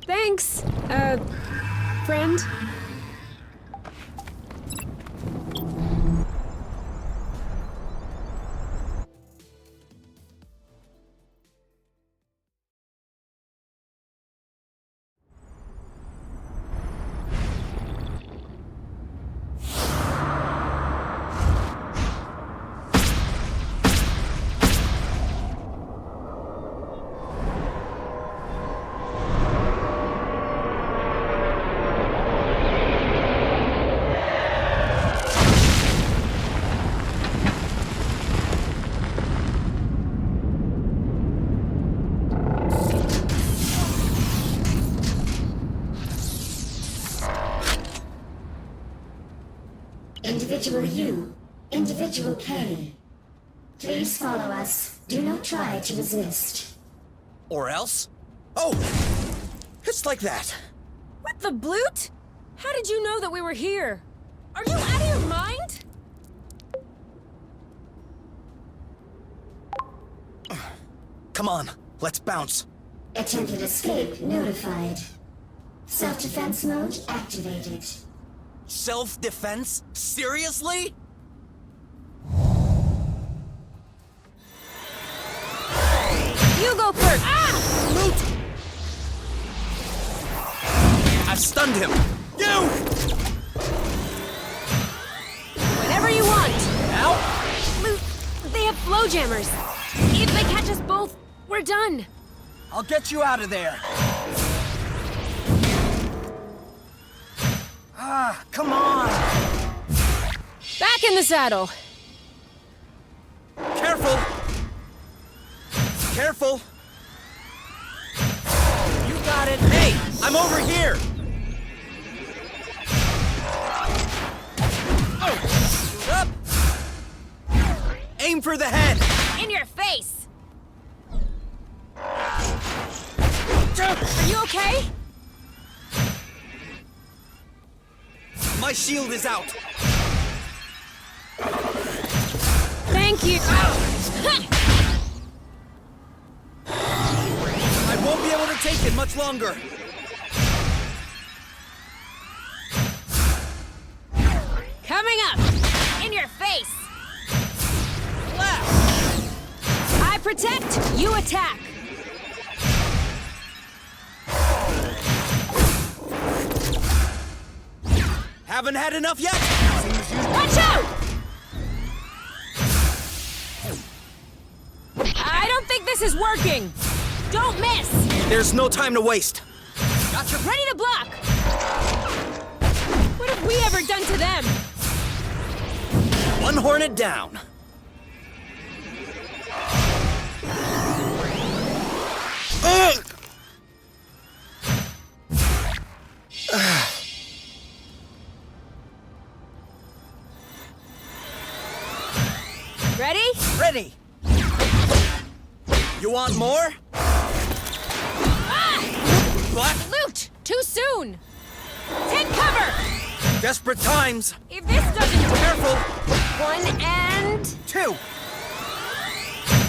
Thanks, friend. Individual U, Individual K. Please follow us. Do not try to resist. Or else? Oh! It's like that. What the bloot? How did you know that we were here? Are you out of your mind? Come on, let's bounce. Attempted escape notified. Self-defense mode activated. Self-defense? Seriously? You go first! Ah! Loot! I've stunned him! You! Whenever you want! Now? Loot, they have flow jammers. If they catch us both, we're done. I'll get you out of there. Ah, come on! Back in the saddle. Careful! Careful! You got it! Hey! I'm over here! Oh! Up! Aim for the head! In your face! Jump! Are you okay? My shield is out! Thank you. I won't be able to take it much longer! Coming up! In your face! Left! I protect, you attack! Haven't had enough yet? Watch out! I don't think this is working! Don't miss! There's no time to waste! Gotcha. Ready to block! What have we ever done to them? One hornet down. Ready? Ready! You want more? Ah! What? Loot! Too soon! Take cover! Desperate times! If this doesn't... Careful! 1 and... 2!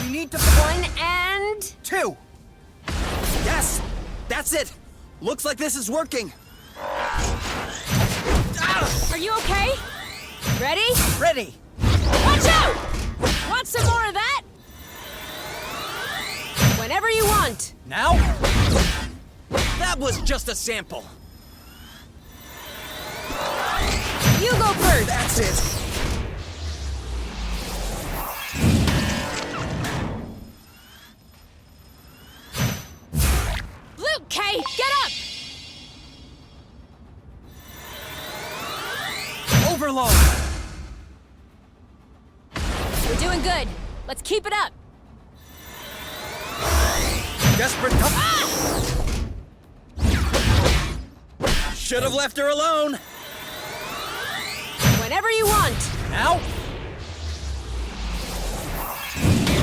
You need to... 1 and... 2! Yes! That's it! Looks like this is working! Ah! Are you okay? Ready? Ready! Watch out! Want some more of that? Whenever you want. Now? That was just a sample. You go first. That's it. Doing good. Let's keep it up. Desperate Should have left her alone. Whenever you want. Now?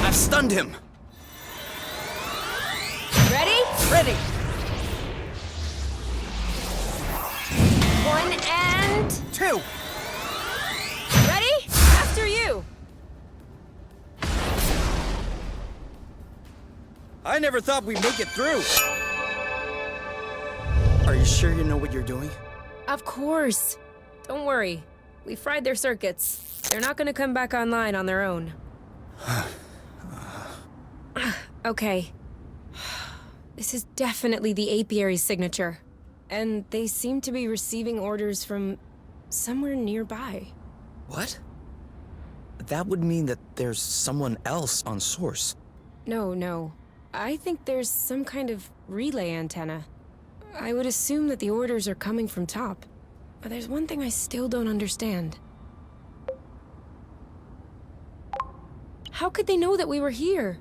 I've stunned him. Ready? Ready. 1 and... 2. Ready? After you. I never thought we'd make it through. Are you sure you know what you're doing? Of course. Don't worry. We fried their circuits. They're not gonna come back online on their own. Okay. This is definitely the apiary's signature. And they seem to be receiving orders from somewhere nearby. What? That would mean that there's someone else on Source. No. I think there's some kind of relay antenna. I would assume that the orders are coming from top. But there's one thing I still don't understand. How could they know that we were here?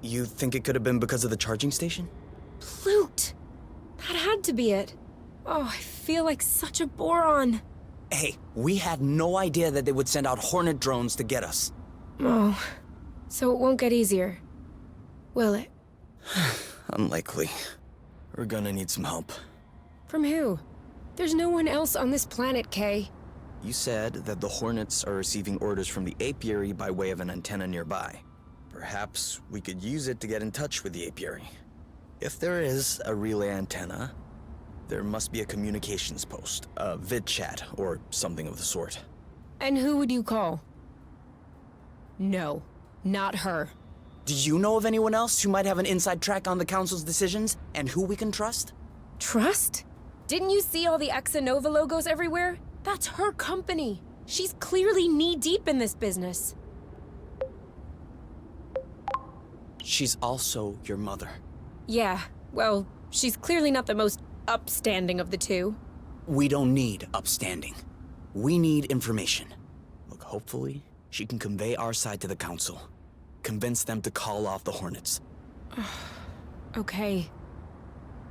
You think it could have been because of the charging station? Plute! That had to be it. Oh, I feel like such a boron. Hey, we had no idea that they would send out Hornet drones to get us. Oh, so it won't get easier, will it? Unlikely. We're gonna need some help. From who? There's no one else on this planet, Kay. You said that the Hornets are receiving orders from the apiary by way of an antenna nearby. Perhaps we could use it to get in touch with the apiary. If there is a relay antenna, there must be a communications post, a vid chat, or something of the sort. And who would you call? No, not her. Do you know of anyone else who might have an inside track on the Council's decisions, and who we can trust? Trust? Didn't you see all the Exanova logos everywhere? That's her company. She's clearly knee-deep in this business. She's also your mother. Yeah, well, she's clearly not the most upstanding of the two. We don't need upstanding. We need information. Look, hopefully, she can convey our side to the Council. Convince them to call off the Hornets. Okay.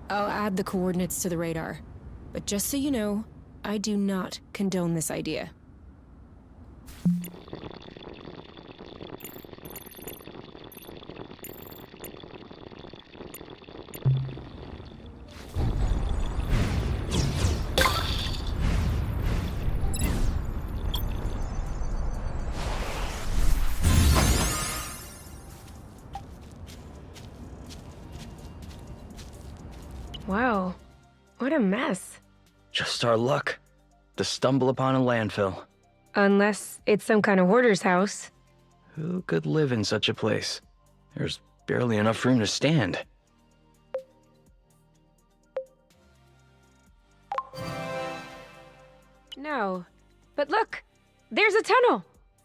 I'll add the coordinates to the radar. But just so you know, I do not condone this idea. Wow, what a mess. Just our luck to stumble upon a landfill. Unless it's some kind of hoarder's house. Who could live in such a place? There's barely enough room to stand. No, but look, there's a tunnel.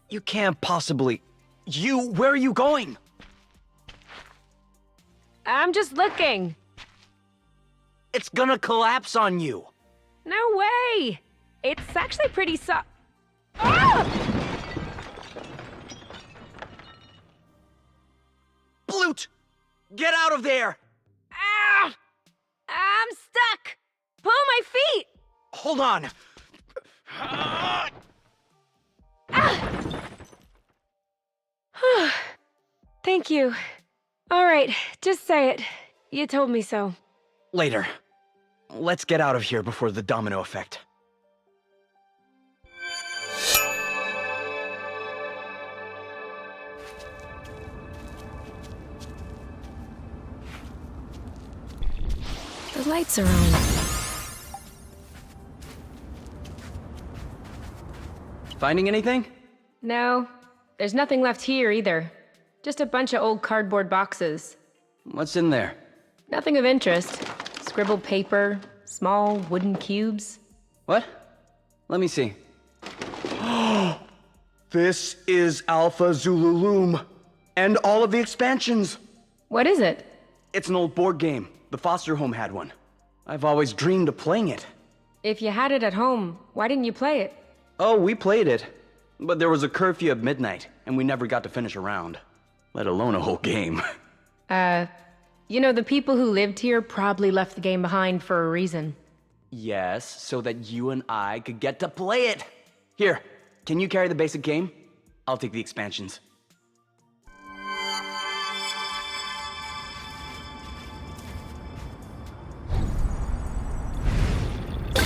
You can't possibly... Where are you going? I'm just looking. It's gonna collapse on you. No way! It's actually pretty Ah! Blute! Get out of there! Ah! I'm stuck! Pull my feet! Hold on. Thank you. All right, just say it. You told me so. Later. Let's get out of here before the domino effect. The lights are on. Finding anything? No, there's nothing left here either. Just a bunch of old cardboard boxes. What's in there? Nothing of interest. Scribbled paper, small wooden cubes. What? Let me see. This is Alpha Zululum, and all of the expansions. What is it? It's an old board game. The foster home had one. I've always dreamed of playing it. If you had it at home, why didn't you play it? Oh, we played it. But there was a curfew at midnight, and we never got to finish a round, let alone a whole game. The people who lived here probably left the game behind for a reason. Yes, so that you and I could get to play it. Here, can you carry the basic game? I'll take the expansions.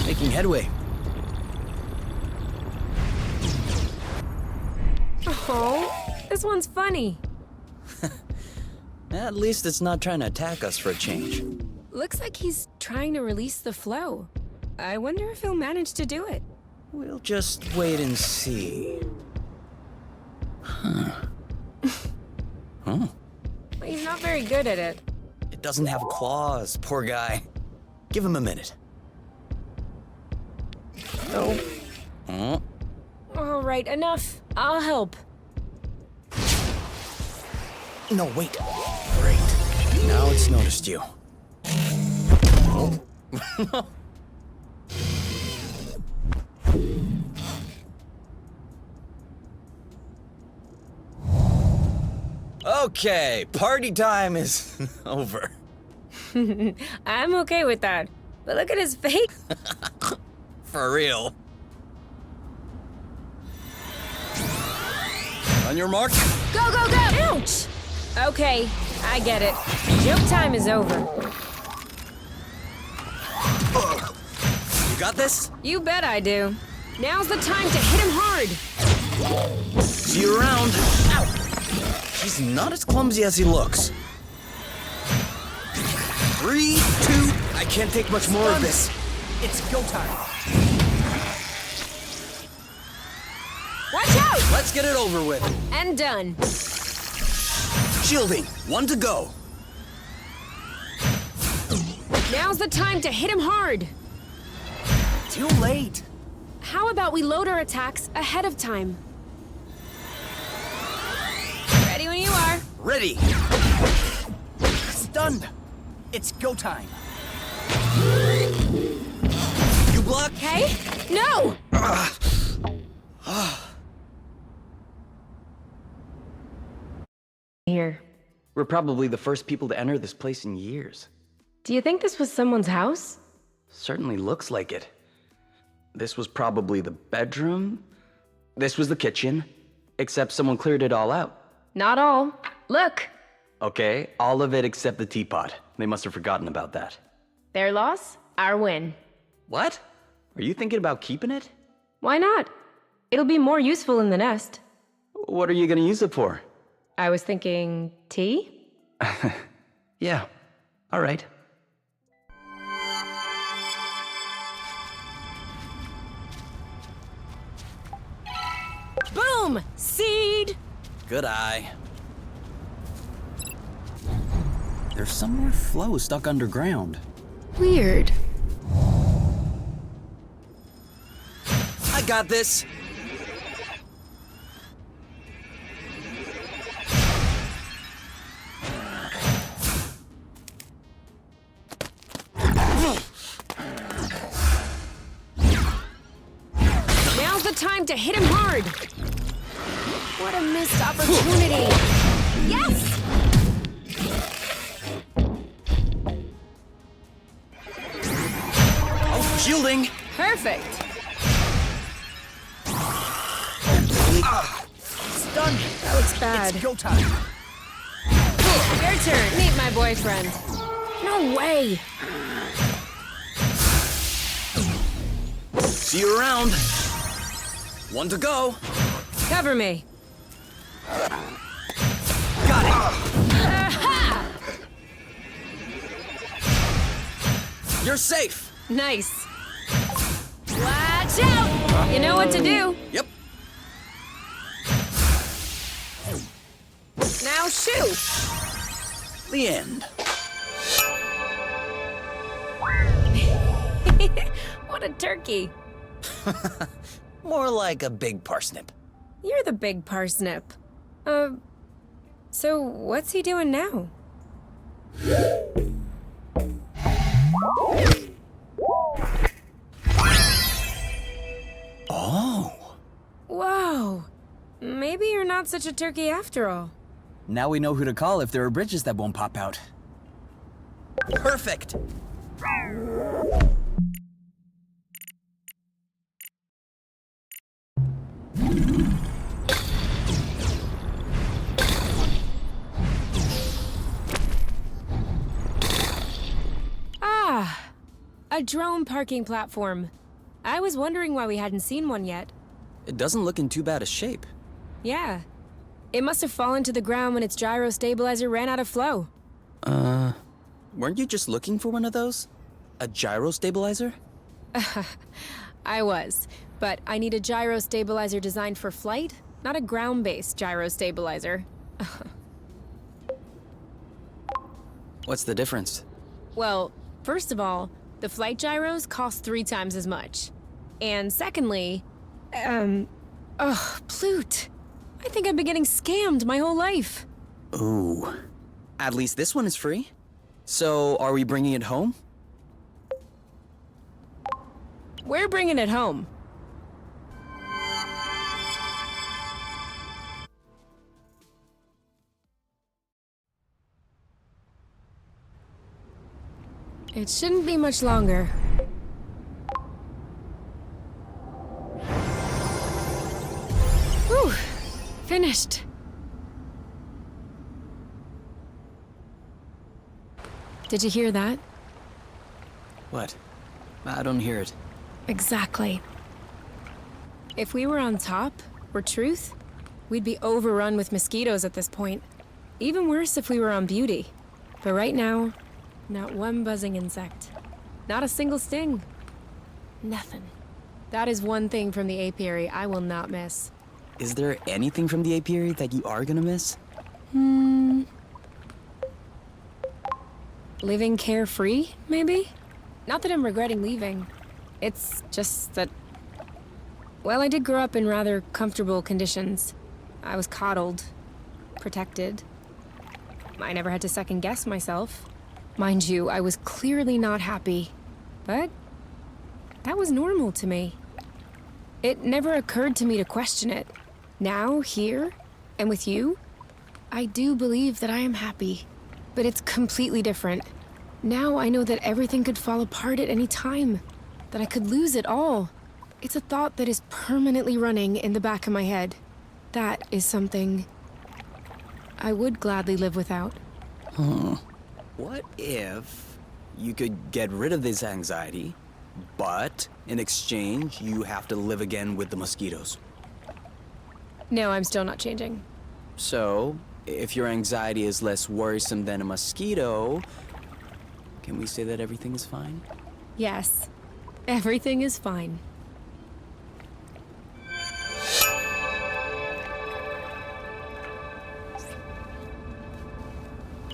Making headway. Oh, this one's funny. At least it's not trying to attack us for a change. Looks like he's trying to release the flow. I wonder if he'll manage to do it. We'll just wait and see. Huh. He's not very good at it. It doesn't have claws, poor guy. Give him a minute. Oh. Oh. All right, enough. I'll help. No, wait. Great. Now it's noticed you. Oh. Okay, party time is over. I'm okay with that. But look at his face. For real. On your mark. Go, go, go! Ouch! Okay, I get it. Joke time is over. You got this? You bet I do. Now's the time to hit him hard. See you around. Ow! He's not as clumsy as he looks. 3, 2, I can't take much more of this. It's go time. Watch out! Let's get it over with. And done. Shielding, 1 to go. Now's the time to hit him hard. Too late. How about we load our attacks ahead of time? Ready when you are. Ready. Stunned. It's go time. You block. Okay? No! Here. We're probably the first people to enter this place in years. Do you think this was someone's house? Certainly looks like it. This was probably the bedroom. This was the kitchen, except someone cleared it all out. Not all. Look. Okay, all of it except the teapot. They must have forgotten about that. Their loss, our win. What? Are you thinking about keeping it? Why not? It'll be more useful in the nest. What are you gonna use it for? I was thinking tea? Yeah, all right. Boom! Seed! Good eye. There's some more flow stuck underground. Weird. I got this. Now's the time to hit him hard. What a missed opportunity. Yes! Oh, shielding. Perfect. Stunned. That looks bad. It's go time. Your turn. Meet my boyfriend. No way. See you around. 1 to go. Cover me. Got it. Aha! You're safe. Nice. Watch out! You know what to do. Yep. Now shoot. The end. What a turkey. More like a big parsnip. You're the big parsnip. So what's he doing now? Oh. Whoa. not such a turkey after all. Now we know who to call if there are bridges that won't pop out. Perfect! Ah, a drone parking platform. I was wondering why we hadn't seen one yet. It doesn't look in too bad a shape. Yeah. It must have fallen to the ground when its gyro stabilizer ran out of flow. Weren't you just looking for one of those? A gyro stabilizer? I was, but I need a gyro stabilizer designed for flight, not a ground-based gyro stabilizer. What's the difference? Well, first of all, the flight gyros cost 3 times as much. And secondly, Plute. I think I've been getting scammed my whole life. Ooh. At least this one is free. So, are we bringing it home? We're bringing it home. It shouldn't be much longer. Whew! Finished. Did you hear that? What? I don't hear it. Exactly. If we were on top, or Truth, we'd be overrun with mosquitoes at this point. Even worse if we were on Beauty. But right now, not one buzzing insect. Not a single sting. Nothing. That is one thing from the apiary I will not miss. Is there anything from the apiary that you are gonna miss? Living carefree, maybe? Not that I'm regretting leaving. It's just that... Well, I did grow up in rather comfortable conditions. I was coddled. Protected. I never had to second-guess myself. Mind you, I was clearly not happy. But... that was normal to me. It never occurred to me to question it. Now, here, and with you, I do believe that I am happy. But it's completely different. Now I know that everything could fall apart at any time. That I could lose it all. It's a thought that is permanently running in the back of my head. That is something I would gladly live without. What if you could get rid of this anxiety, but in exchange, you have to live again with the mosquitoes? No, I'm still not changing. So, if your anxiety is less worrisome than a mosquito, can we say that everything is fine? Yes, everything is fine.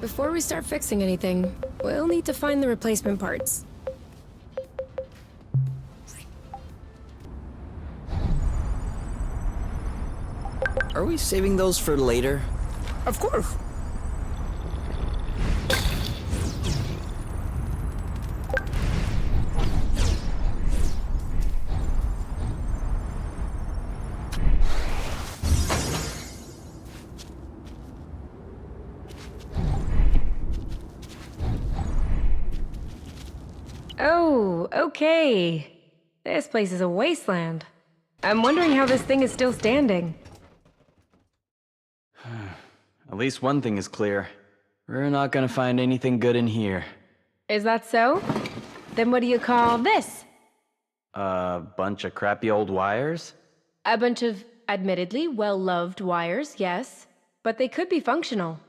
Before we start fixing anything, we'll need to find the replacement parts. Are we saving those for later? Of course. Oh, okay. This place is a wasteland. I'm wondering how this thing is still standing. At least one thing is clear. We're not gonna find anything good in here. Is that so? Then what do you call this? A bunch of crappy old wires? A bunch of admittedly well-loved wires, yes. But they could be functional.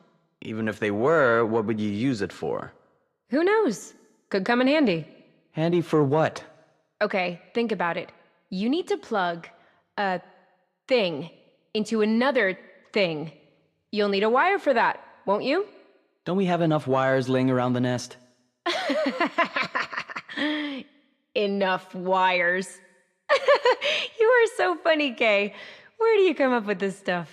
Even if they were, what would you use it for? Who knows? Could come in handy. Handy for what? Okay, think about it. You need to plug a thing into another thing. You'll need a wire for that, won't you? Don't we have enough wires laying around the nest? Enough wires. You are so funny, Kay. Where do you come up with this stuff?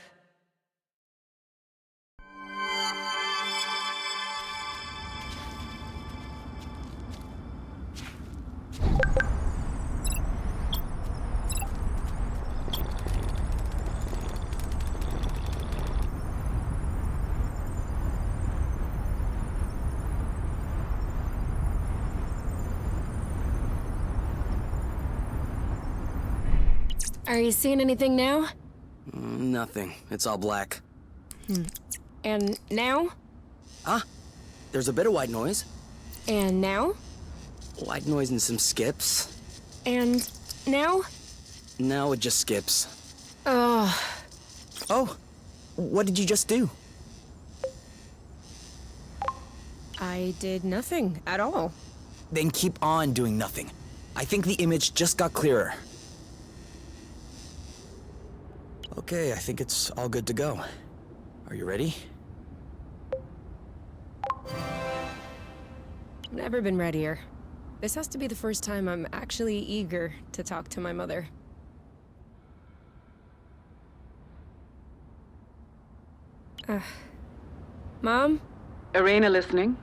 Are you seeing anything now? Nothing. It's all black. And now? There's a bit of white noise. And now? White noise and some skips. And now? Now it just skips. Oh, Oh, what did you just do? I did nothing at all. Then keep on doing nothing. I think the image just got clearer. Okay, I think it's all good to go. Are you ready? Never been readier. This has to be the first time I'm actually eager to talk to my mother. Mom? Arena listening.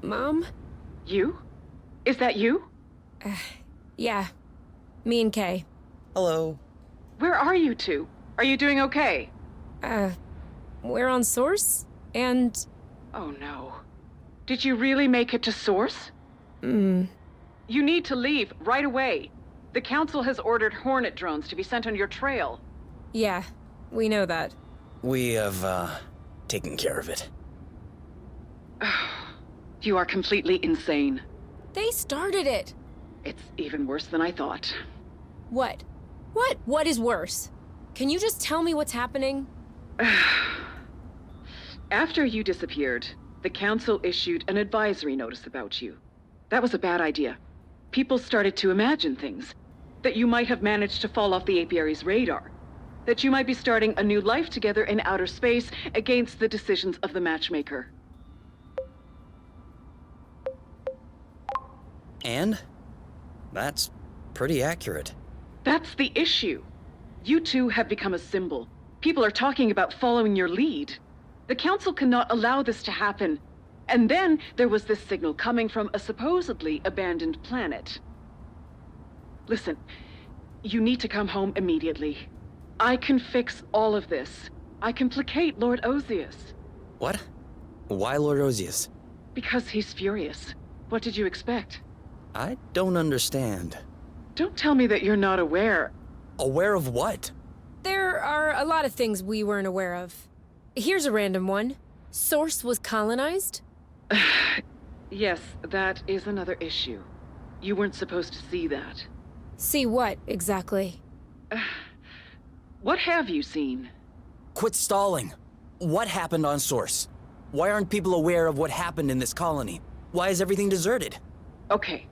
Mom? You? Is that you? Yeah. Me and Kay. Hello. Where are you two? Are you doing okay? We're on Source, and... Oh no. Did you really make it to Source? You need to leave right away. The Council has ordered Hornet drones to be sent on your trail. yeah, we know that. We have, taken care of it. You are completely insane. They started it! It's even worse than I thought. What? What is worse? Can you just tell me what's happening? After you disappeared, the Council issued an advisory notice about you. That was a bad idea. People started to imagine things. That you might have managed to fall off the apiary's radar. That you might be starting a new life together in outer space against the decisions of the matchmaker. And? That's pretty accurate. That's the issue. You two have become a symbol. People are talking about following your lead. The Council cannot allow this to happen. And then there was this signal coming from a supposedly abandoned planet. Listen, you need to come home immediately. I can fix all of this. I can placate Lord Ozius. What? Why Lord Ozius? Because he's furious. What did you expect? I don't understand. Don't tell me that you're not aware. Aware of what? There are a lot of things we weren't aware of. Here's a random one. Source was colonized? Yes, that is another issue. You weren't supposed to see that. See what, exactly? What have you seen? Quit stalling. What happened on Source? Why aren't people aware of what happened in this colony? Why is everything deserted? Okay.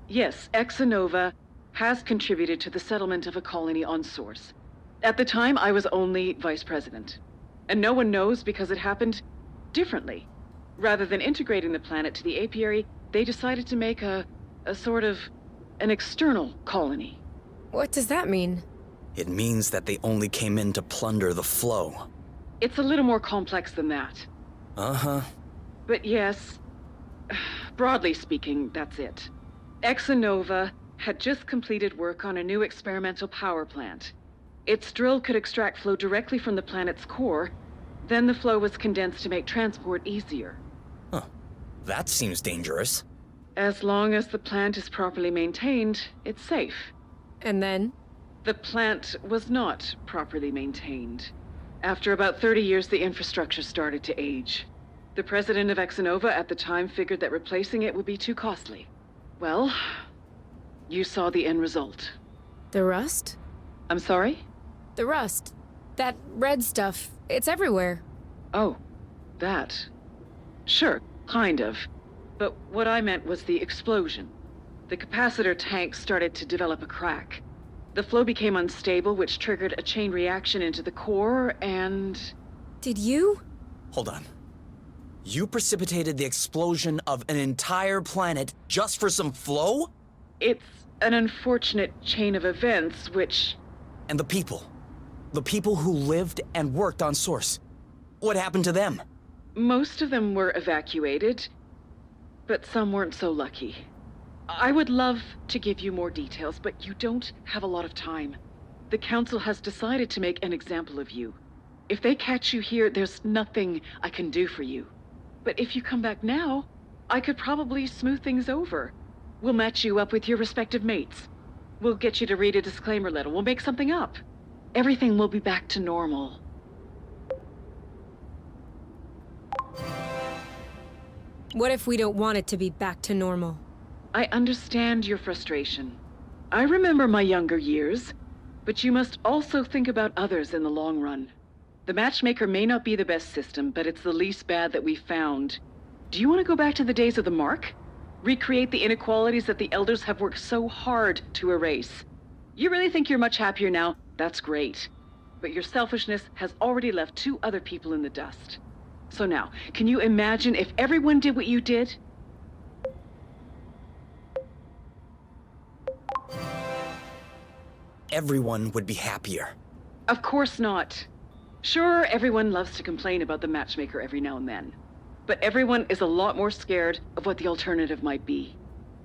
Yes, Exanova has contributed to the settlement of a colony on Source. At the time, I was only vice president. And no one knows because it happened differently. Rather than integrating the planet to the apiary, they decided to make a sort of an external colony. What does that mean? It means that they only came in to plunder the flow. It's a little more complex than that. Uh-huh. But yes, broadly speaking, that's it. Exanova had just completed work on a new experimental power plant. Its drill could extract flow directly from the planet's core, then the flow was condensed to make transport easier. Huh. That seems dangerous. As long as the plant is properly maintained, it's safe. And then? The plant was not properly maintained. After about 30 years, the infrastructure started to age. The president of Exanova at the time figured that replacing it would be too costly. Well, you saw the end result. The rust? I'm sorry? The rust. That red stuff. It's everywhere. Oh, that. Sure, kind of. But what I meant was the explosion. The capacitor tank started to develop a crack. The flow became unstable, which triggered a chain reaction into the core, and... Did you? Hold on. You precipitated the explosion of an entire planet just for some flow? It's an unfortunate chain of events, which... And the people. The people who lived and worked on Source. What happened to them? Most of them were evacuated, but some weren't so lucky. I would love to give you more details, but you don't have a lot of time. The Council has decided to make an example of you. If they catch you here, there's nothing I can do for you. But if you come back now, I could probably smooth things over. We'll match you up with your respective mates. We'll get you to read a disclaimer letter. We'll make something up. Everything will be back to normal. What if we don't want it to be back to normal? I understand your frustration. I remember my younger years, but you must also think about others in the long run. The matchmaker may not be the best system, but it's the least bad that we found. Do you want to go back to the days of the Mark? Recreate the inequalities that the Elders have worked so hard to erase? You really think you're much happier now? That's great. But your selfishness has already left 2 other people in the dust. So now, can you imagine if everyone did what you did? Everyone would be happier. Of course not. Sure, everyone loves to complain about the matchmaker every now and then. But everyone is a lot more scared of what the alternative might be.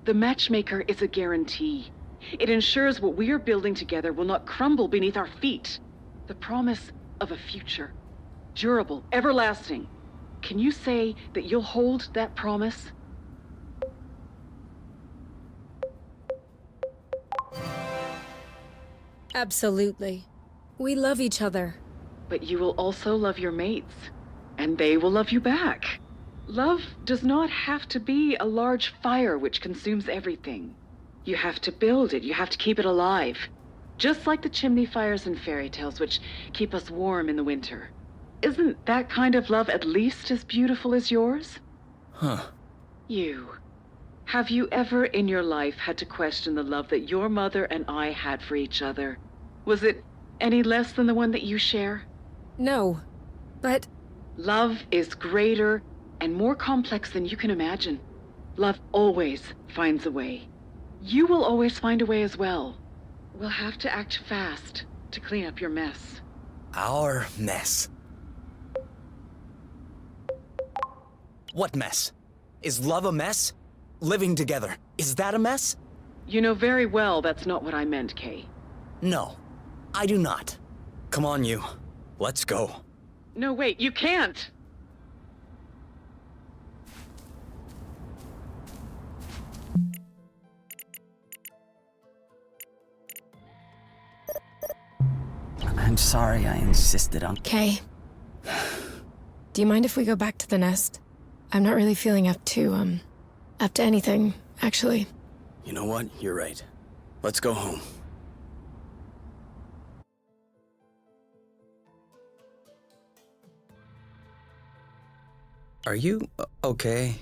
The matchmaker is a guarantee. It ensures what we are building together will not crumble beneath our feet. The promise of a future. Durable, everlasting. Can you say that you'll hold that promise? Absolutely. We love each other. But you will also love your mates, and they will love you back. Love does not have to be a large fire which consumes everything. You have to build it, you have to keep it alive. Just like the chimney fires in fairy tales which keep us warm in the winter. Isn't that kind of love at least as beautiful as yours? Huh. You. Have you ever in your life had to question the love that your mother and I had for each other? Was it any less than the one that you share? No, but Love is greater and more complex than you can imagine. Love always finds a way. You will always find a way as well. We'll have to act fast to clean up your mess. Our mess. What mess? Is love a mess? Living together, is that a mess? You know very well that's not what I meant, Kay. No, I do not. Come on, you. Let's go. No, wait, you can't! I'm sorry I insisted on... Kay. Do you mind if we go back to the nest? I'm not really feeling up to anything, actually. You know what? You're right. Let's go home. Are you okay?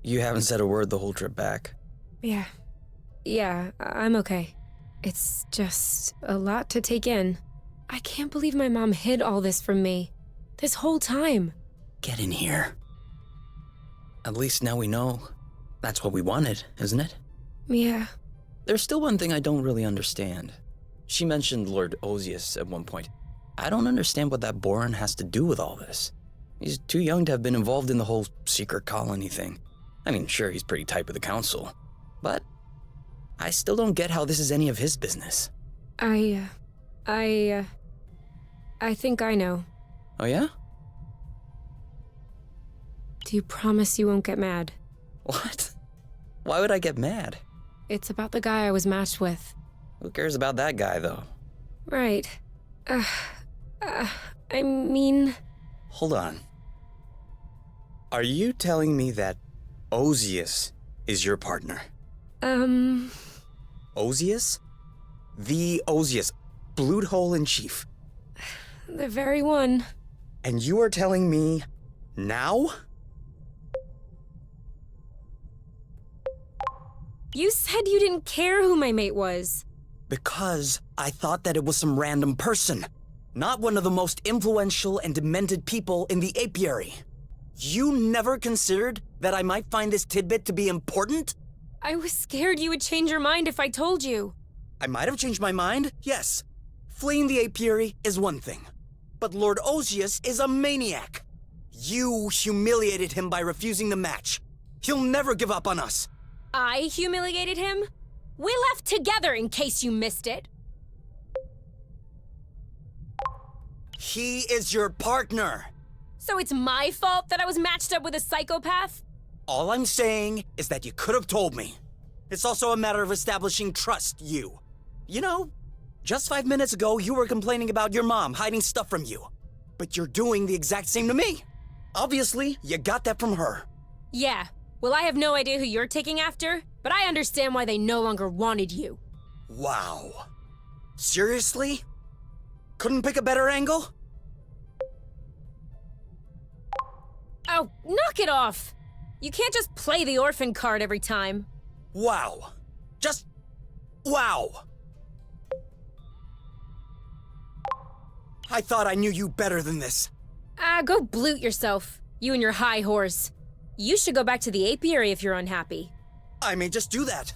You haven't said a word the whole trip back. Yeah, I'm okay. It's just a lot to take in. I can't believe my mom hid all this from me. This whole time. Get in here. At least now we know. That's what we wanted, isn't it? Yeah. There's still one thing I don't really understand. She mentioned Lord Osius at one point. I don't understand what that Boran has to do with all this. He's too young to have been involved in the whole secret colony thing. I mean, sure, he's pretty tight with the council. But I still don't get how this is any of his business. I think I know. Oh yeah? Do you promise you won't get mad? What? Why would I get mad? It's about the guy I was matched with. Who cares about that guy, though? Right. I mean... Hold on. Are you telling me that Osius is your partner? Osius? The Osius, Bloodhole in Chief. The very one. And you are telling me now? You said you didn't care who my mate was. Because I thought that it was some random person, not one of the most influential and demented people in the apiary. You never considered that I might find this tidbit to be important? I was scared you would change your mind if I told you. I might have changed my mind, yes. Fleeing the apiary is one thing. But Lord Osius is a maniac. You humiliated him by refusing the match. He'll never give up on us. I humiliated him? We left together in case you missed it. He is your partner. So it's my fault that I was matched up with a psychopath? All I'm saying is that you could have told me. It's also a matter of establishing trust, you. You know, just 5 minutes ago, you were complaining about your mom hiding stuff from you. But you're doing the exact same to me. Obviously, you got that from her. Yeah, well, I have no idea who you're taking after, but I understand why they no longer wanted you. Wow. Seriously? Couldn't pick a better angle? Oh, knock it off! You can't just play the orphan card every time. Wow. Just... wow. I thought I knew you better than this. Go bloot yourself, you and your high horse. You should go back to the apiary if you're unhappy. I may just do that.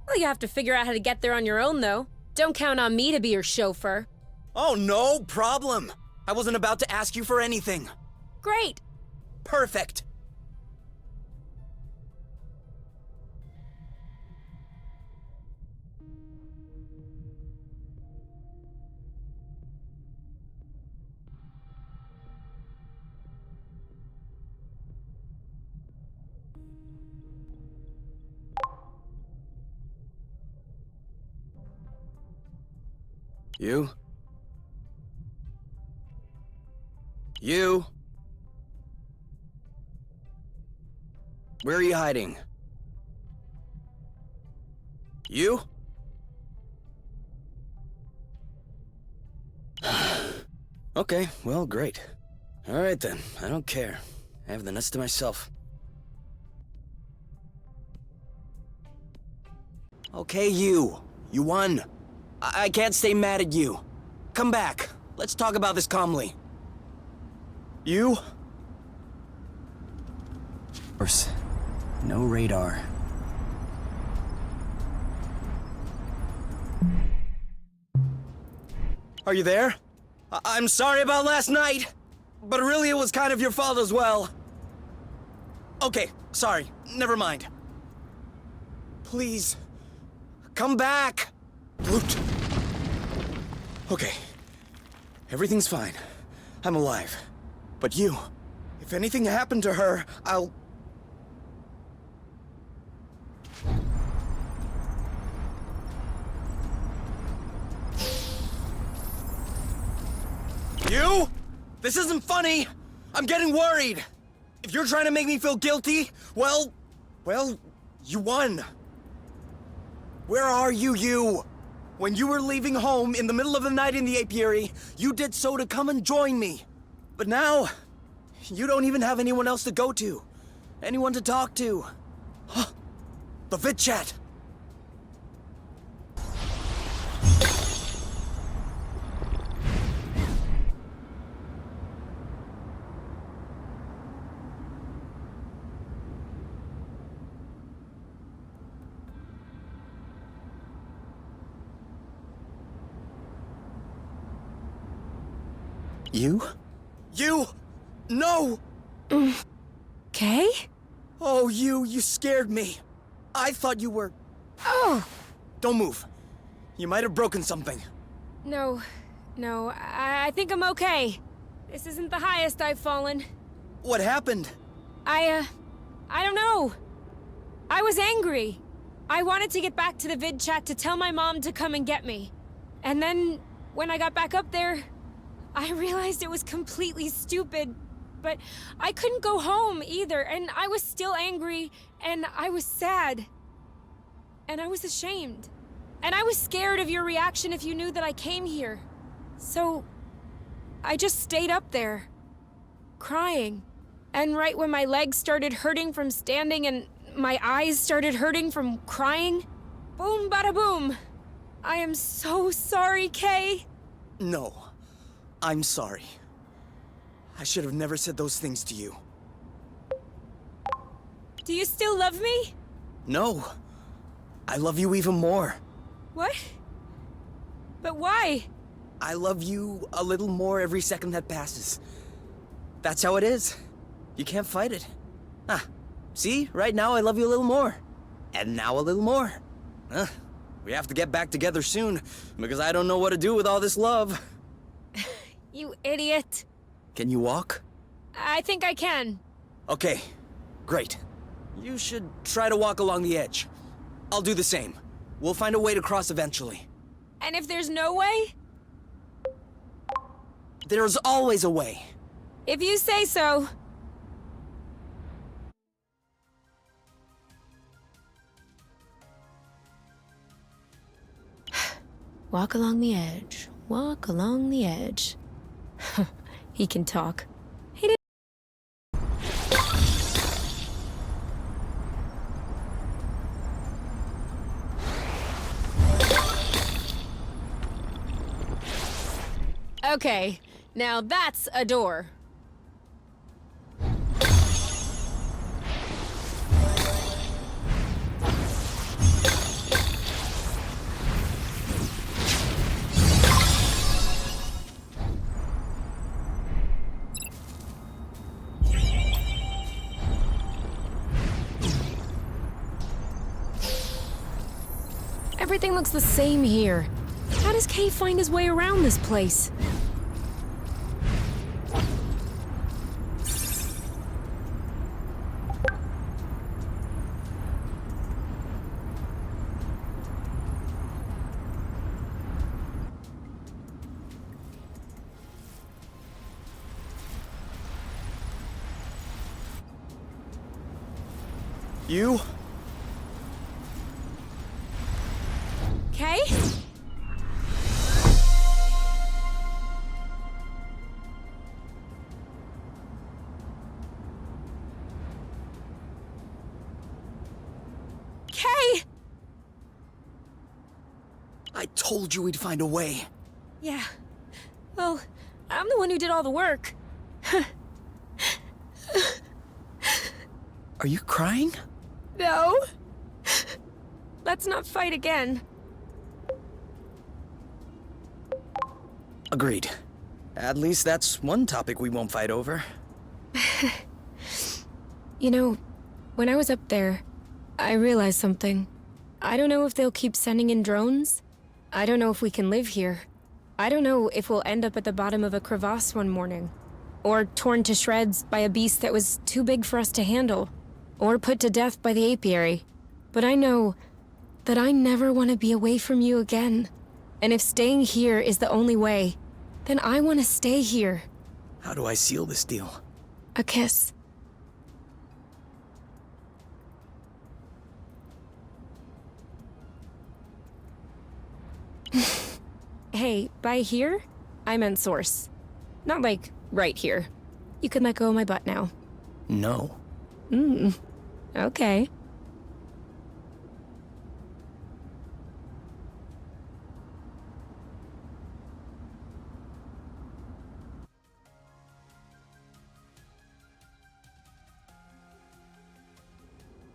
Well, you have to figure out how to get there on your own, though. Don't count on me to be your chauffeur. Oh, no problem. I wasn't about to ask you for anything. Great. Perfect. You? You? Where are you hiding? You? Okay, well, great. Alright then, I don't care. I have the nest to myself. Okay, you. You won. I can't stay mad at you. Come back. Let's talk about this calmly. You? Of course. No radar. Are you there? I'm sorry about last night, but really it was kind of your fault as well. Okay, sorry. Never mind. Please, come back. Brute. Okay. Everything's fine. I'm alive. But you, if anything happened to her, I'll... You? This isn't funny! I'm getting worried! If you're trying to make me feel guilty, well, you won. Where are you? When you were leaving home in the middle of the night in the apiary, you did so to come and join me. But now, you don't even have anyone else to go to. Anyone to talk to. The vid chat. You? You! No! Kay? Oh, you scared me. I thought you were... Oh! Don't move. You might have broken something. No, I think I'm okay. This isn't the highest I've fallen. What happened? I don't know. I was angry. I wanted to get back to the vid chat to tell my mom to come and get me. And then, when I got back up there, I realized it was completely stupid, but I couldn't go home either, and I was still angry, and I was sad. And I was ashamed. And I was scared of your reaction if you knew that I came here. So, I just stayed up there, crying. And right when my legs started hurting from standing and my eyes started hurting from crying, boom bada boom. I am so sorry, Kay. No. I'm sorry. I should have never said those things to you. Do you still love me? No. I love you even more. What? But why? I love you a little more every second that passes. That's how it is. You can't fight it. See? Right now I love you a little more. And now a little more. We have to get back together soon, because I don't know what to do with all this love. You idiot. Can you walk? I think I can. Okay, great. You should try to walk along the edge. I'll do the same. We'll find a way to cross eventually. And if there's no way? There's always a way. If you say so. Walk along the edge. Walk along the edge. He can talk. He didn't. Okay, now that's a door. Everything looks the same here. How does Kay find his way around this place? You? Kay? Kay! I told you we'd find a way. Yeah. Well, I'm the one who did all the work. Are you crying? No. Let's not fight again. Agreed. At least that's one topic we won't fight over. You know, when I was up there, I realized something. I don't know if they'll keep sending in drones. I don't know if we can live here. I don't know if we'll end up at the bottom of a crevasse one morning. Or torn to shreds by a beast that was too big for us to handle. Or put to death by the apiary. But I know that I never want to be away from you again. And if staying here is the only way, then I want to stay here. How do I seal this deal? A kiss. Hey, by here, I meant source. Not like right here. You can let go of my butt now. No. Okay.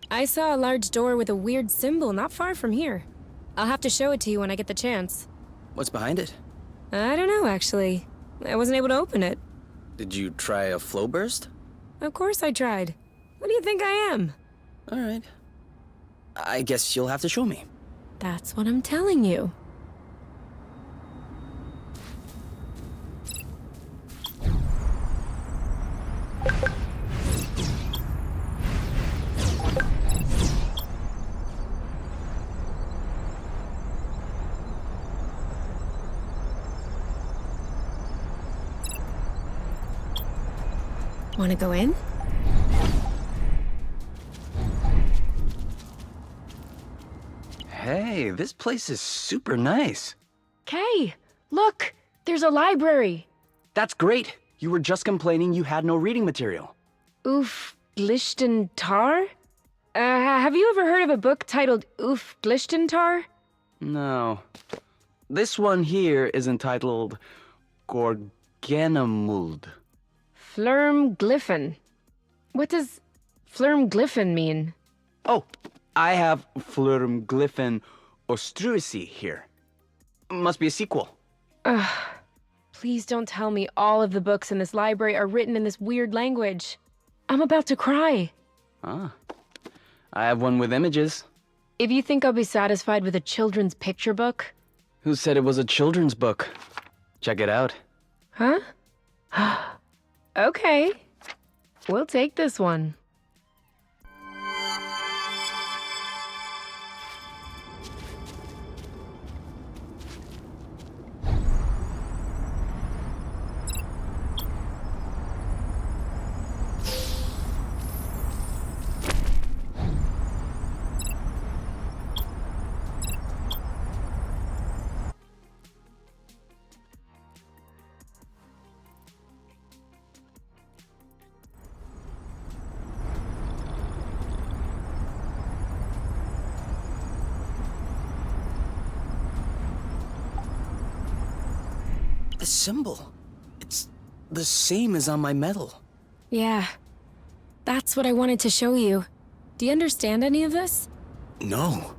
I saw a large door with a weird symbol not far from here. I'll have to show it to you when I get the chance. What's behind it? I don't know, actually. I wasn't able to open it. Did you try a flow burst? Of course I tried. What do you think I am? Alright. I guess you'll have to show me. That's what I'm telling you. Want to go in? Hey, this place is super nice. Kay, look! There's a library! That's great. You were just complaining you had no reading material. Oof Glishtentar? Have you ever heard of a book titled Oof Glishtentar? No. This one here is entitled Gorganamuld. Flurmglyphin. What does Flurmglyphin mean? Oh, I have Flurmglyphin Ostruisi here. Must be a sequel. Please don't tell me all of the books in this library are written in this weird language. I'm about to cry. Ah. I have one with images. If you think I'll be satisfied with a children's picture book... Who said it was a children's book? Check it out. Huh? Okay. We'll take this one. the symbol. It's the same as on my medal. Yeah. That's what I wanted to show you. Do you understand any of this? No.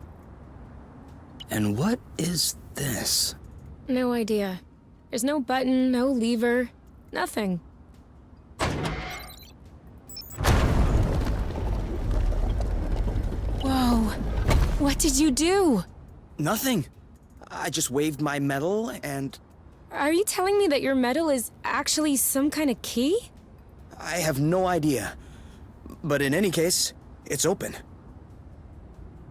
And what is this? No idea. There's no button, no lever, nothing. Whoa. What did you do? Nothing. I just waved my medal and Are you telling me that your medal is actually some kind of key? I have no idea. But in any case, it's open.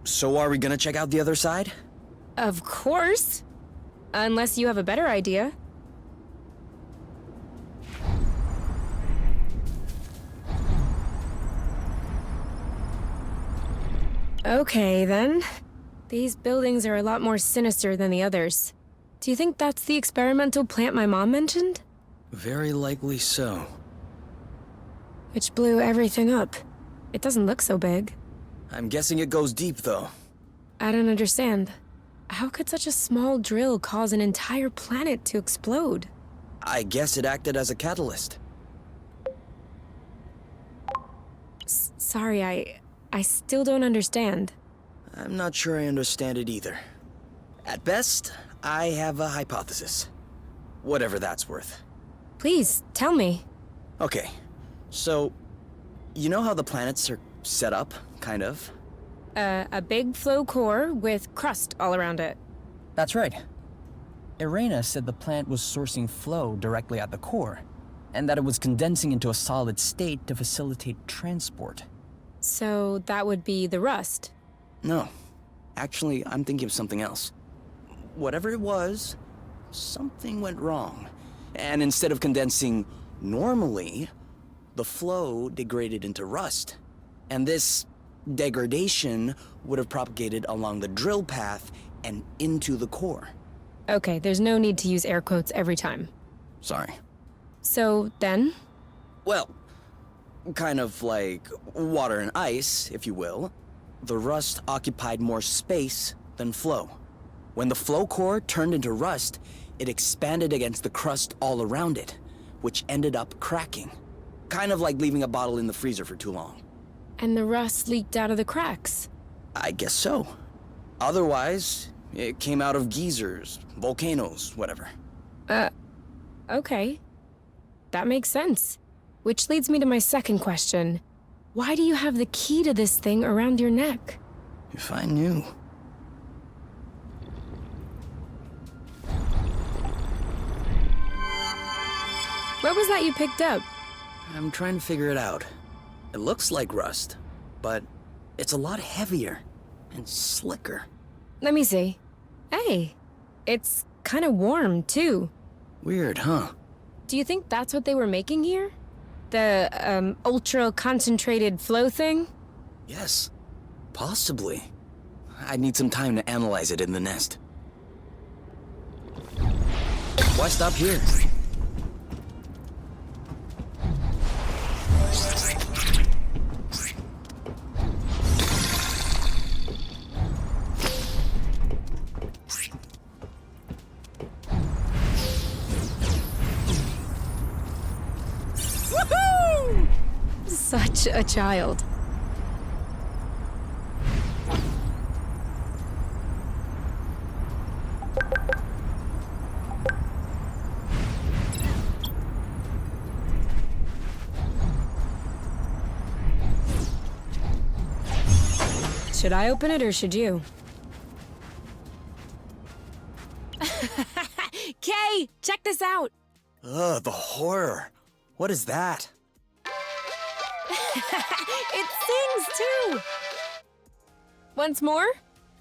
So are we gonna check out the other side? Of course. Unless you have a better idea. Okay, then. These buildings are a lot more sinister than the others. Do you think that's the experimental plant my mom mentioned? Very likely so. Which blew everything up. It doesn't look so big. I'm guessing it goes deep, though. I don't understand. How could such a small drill cause an entire planet to explode? I guess it acted as a catalyst. Sorry, I still don't understand. I'm not sure I understand it either. At best, I have a hypothesis. Whatever that's worth. Please, tell me. Okay, so, you know how the planets are set up, kind of? A big flow core with crust all around it. That's right. Irena said the plant was sourcing flow directly at the core, and that it was condensing into a solid state to facilitate transport. So that would be the rust. No. Actually, I'm thinking of something else. Whatever it was, something went wrong. And instead of condensing normally, the flow degraded into rust. And this degradation would have propagated along the drill path and into the core. Okay, there's no need to use air quotes every time. Sorry. So then? Well, kind of like water and ice, if you will. The rust occupied more space than flow. When the flow core turned into rust, it expanded against the crust all around it, which ended up cracking. Kind of like leaving a bottle in the freezer for too long. And the rust leaked out of the cracks. I guess so. Otherwise, it came out of geysers, volcanoes, whatever. Okay. That makes sense. Which leads me to my second question. Why do you have the key to this thing around your neck? If I knew. What was that you picked up? I'm trying to figure it out. It looks like rust, but it's a lot heavier and slicker. Let me see. Hey, it's kind of warm, too. Weird, huh? Do you think that's what they were making here? The, ultra-concentrated flow thing? Yes, possibly. I'd need some time to analyze it in the nest. Why stop here? Such a child. Should I open it or should you? Kay, check this out. Ugh, the horror. What is that? It sings too. Once more?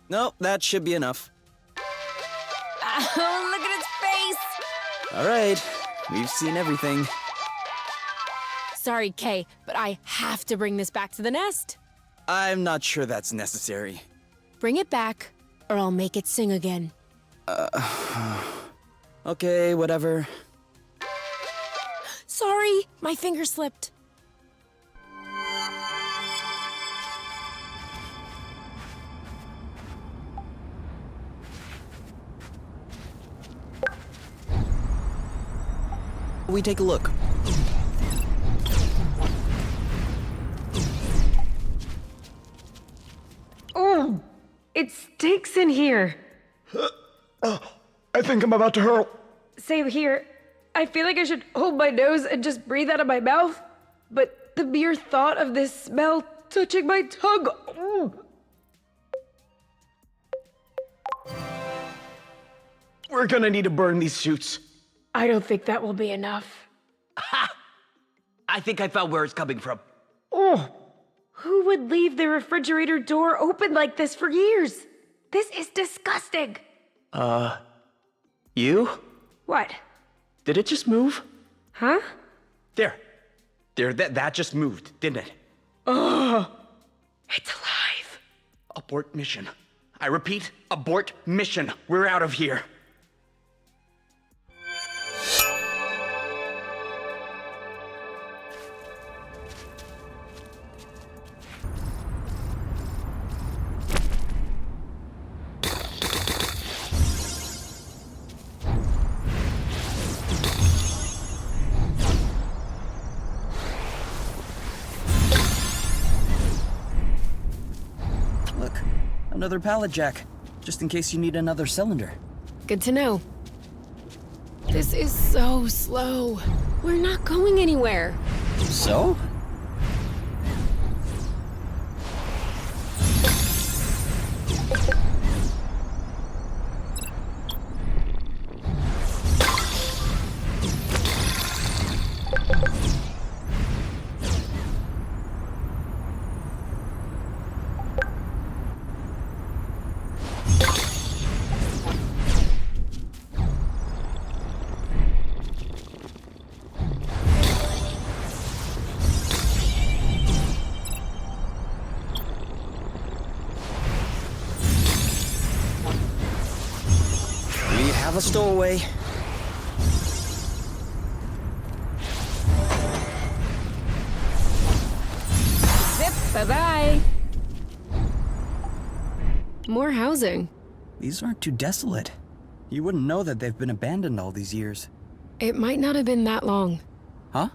Nope, that should be enough. Oh, look at its face. All right, we've seen everything. Sorry, Kay, but I have to bring this back to the nest. I'm not sure that's necessary. Bring it back, or I'll make it sing again. Okay, whatever. Sorry, my finger slipped. we take a look? Oh, it stinks in here. I think I'm about to hurl. Same here. I feel like I should hold my nose and just breathe out of my mouth, but the mere thought of this smell touching my tongue. We're gonna need to burn these suits. I don't think that will be enough. I think I found where it's coming from. Oh, who would leave the refrigerator door open like this for years? This is disgusting. You? What? Did it just move? Huh? There, that just moved, didn't it? It's alive. Abort mission. I repeat, abort mission. We're out of here. Look, another pallet jack, just in case you need another cylinder. Good to know. This is so slow. We're not going anywhere. So? We have a stowaway. Zip, bye-bye. More housing. These aren't too desolate. You wouldn't know that they've been abandoned all these years. It might not have been that long. Huh?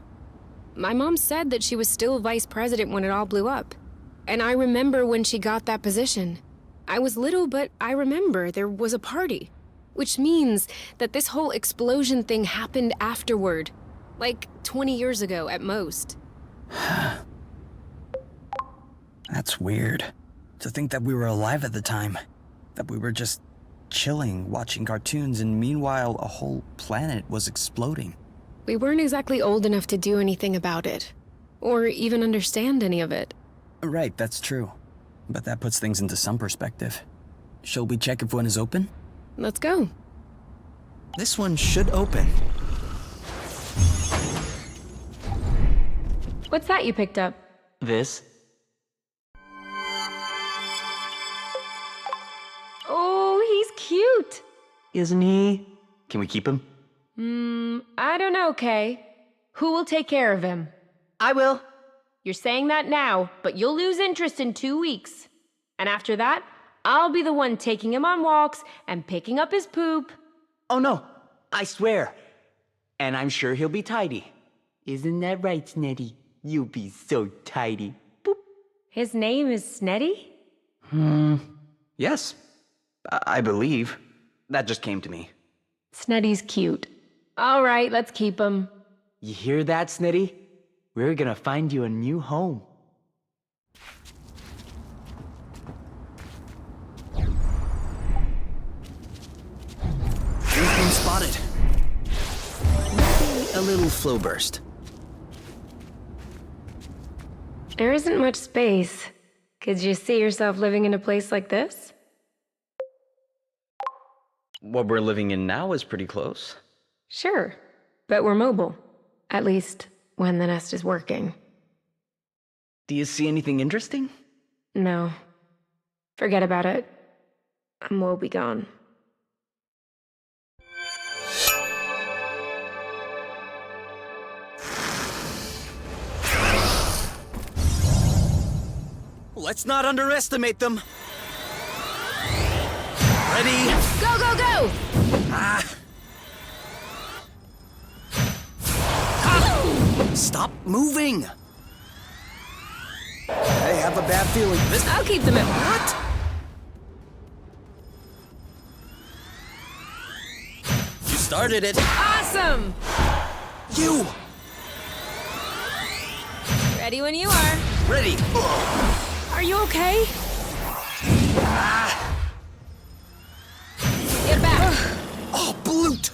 My mom said that she was still vice president when it all blew up. And I remember when she got that position. I was little, but I remember there was a party. Which means that this whole explosion thing happened afterward. Like 20 years ago at most. That's weird. To think that we were alive at the time. That we were just chilling, watching cartoons, and meanwhile a whole planet was exploding. We weren't exactly old enough to do anything about it. Or even understand any of it. Right, that's true. But that puts things into some perspective. Shall we check if one is open? Let's go. This one should open. What's that you picked up? This? Oh, he's cute. Isn't he? Can we keep him? I don't know, Kay. Who will take care of him? I will. You're saying that now, but you'll lose interest in 2 weeks. And after that, I'll be the one taking him on walks and picking up his poop. Oh no, I swear. And I'm sure he'll be tidy. Isn't that right, Snetty? You'll be so tidy. Boop. His name is Snetty? Yes, I believe. That just came to me. Snetty's cute. All right, let's keep him. You hear that, Snetty? We're gonna find you a new home. We've been spotted. Maybe a little flow burst. There isn't much space. Could you see yourself living in a place like this? What we're living in now is pretty close. Sure, but we're mobile. At least, when the nest is working. Do you see anything interesting? No. Forget about it. I'm woebegone. Let's not underestimate them. Ready? Go, go, go! Stop moving! I have a bad feeling this. I'll keep them in. What? You started it. Awesome! You! Ready when you are. Ready! Are you okay? Get back. Oh, Bloot!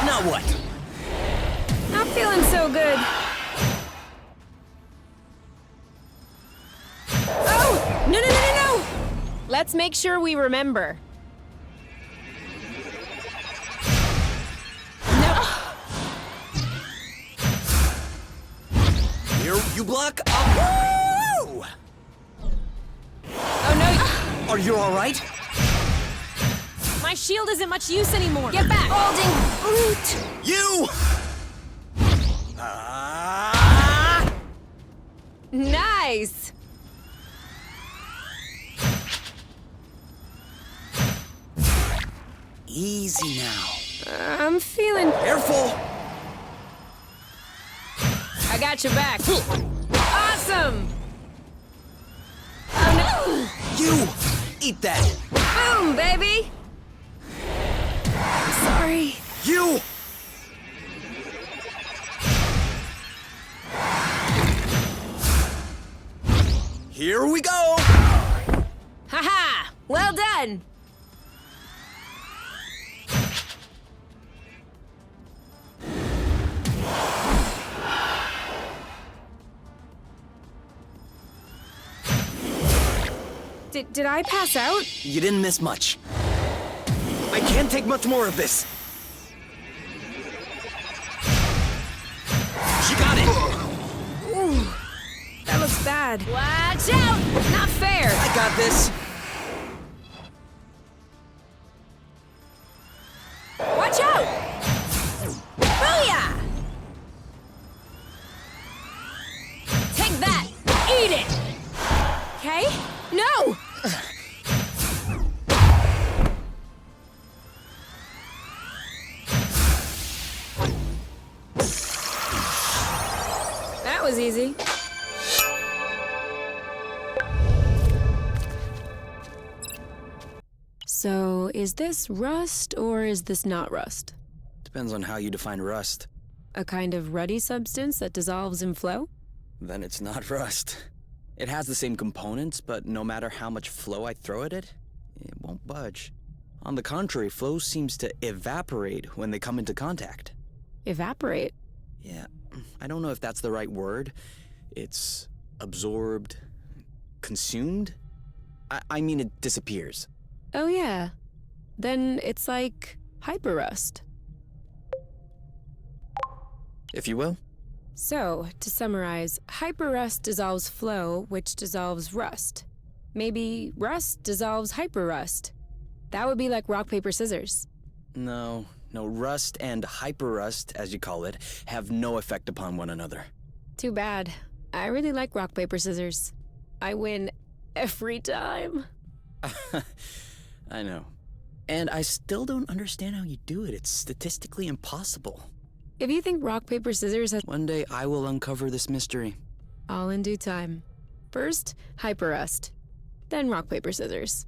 Now what? Not feeling so good. Oh! No, no, no, no, no! Let's make sure we remember. No. Here, you block up. Woo! Oh, no. Are you alright? My shield isn't much use anymore. Get back. Holding Brute. You! Nice. Easy now. I'm feeling. Careful! I got your back. Awesome. Oh no. You! Eat that! Boom, baby. I'm sorry. You! Here we go! Haha! Well done. Did I pass out? You didn't miss much. I can't take much more of this. She got it! Ooh, that looks bad. Watch out! Not fair. I got this. Watch out! Booyah! Take that! Eat it! Okay? No! That was easy. So, is this rust or is this not rust? Depends on how you define rust. A kind of ruddy substance that dissolves in flow? Then it's not rust. It has the same components, but no matter how much flow I throw at it, it won't budge. On the contrary, flow seems to evaporate when they come into contact. Evaporate? Yeah, I don't know if that's the right word. It's absorbed, consumed? I mean, it disappears. Oh yeah. Then it's like hyperrust. If you will. So, to summarize, hyperrust dissolves flow, which dissolves rust. Maybe rust dissolves hyperrust. That would be like rock, paper, scissors. No, rust and hyperrust, as you call it, have no effect upon one another. Too bad. I really like rock, paper, scissors. I win every time. I know. And I still don't understand how you do it. It's statistically impossible. If you think rock, paper, scissors has— One day I will uncover this mystery. all in due time. First, hyperrust. Then rock, paper, scissors.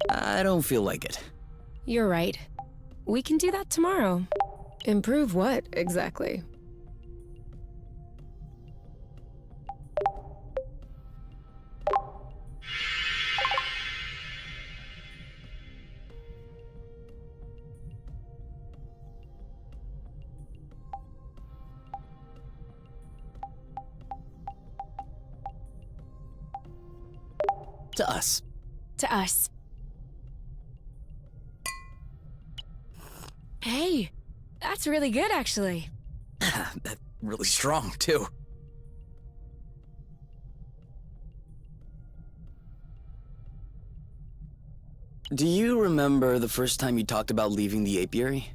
I don't feel like it. You're right. We can do that tomorrow. Improve what, exactly? To us. To us. Hey, that's really good, actually. That's really strong, too. Do you remember the first time you talked about leaving the apiary?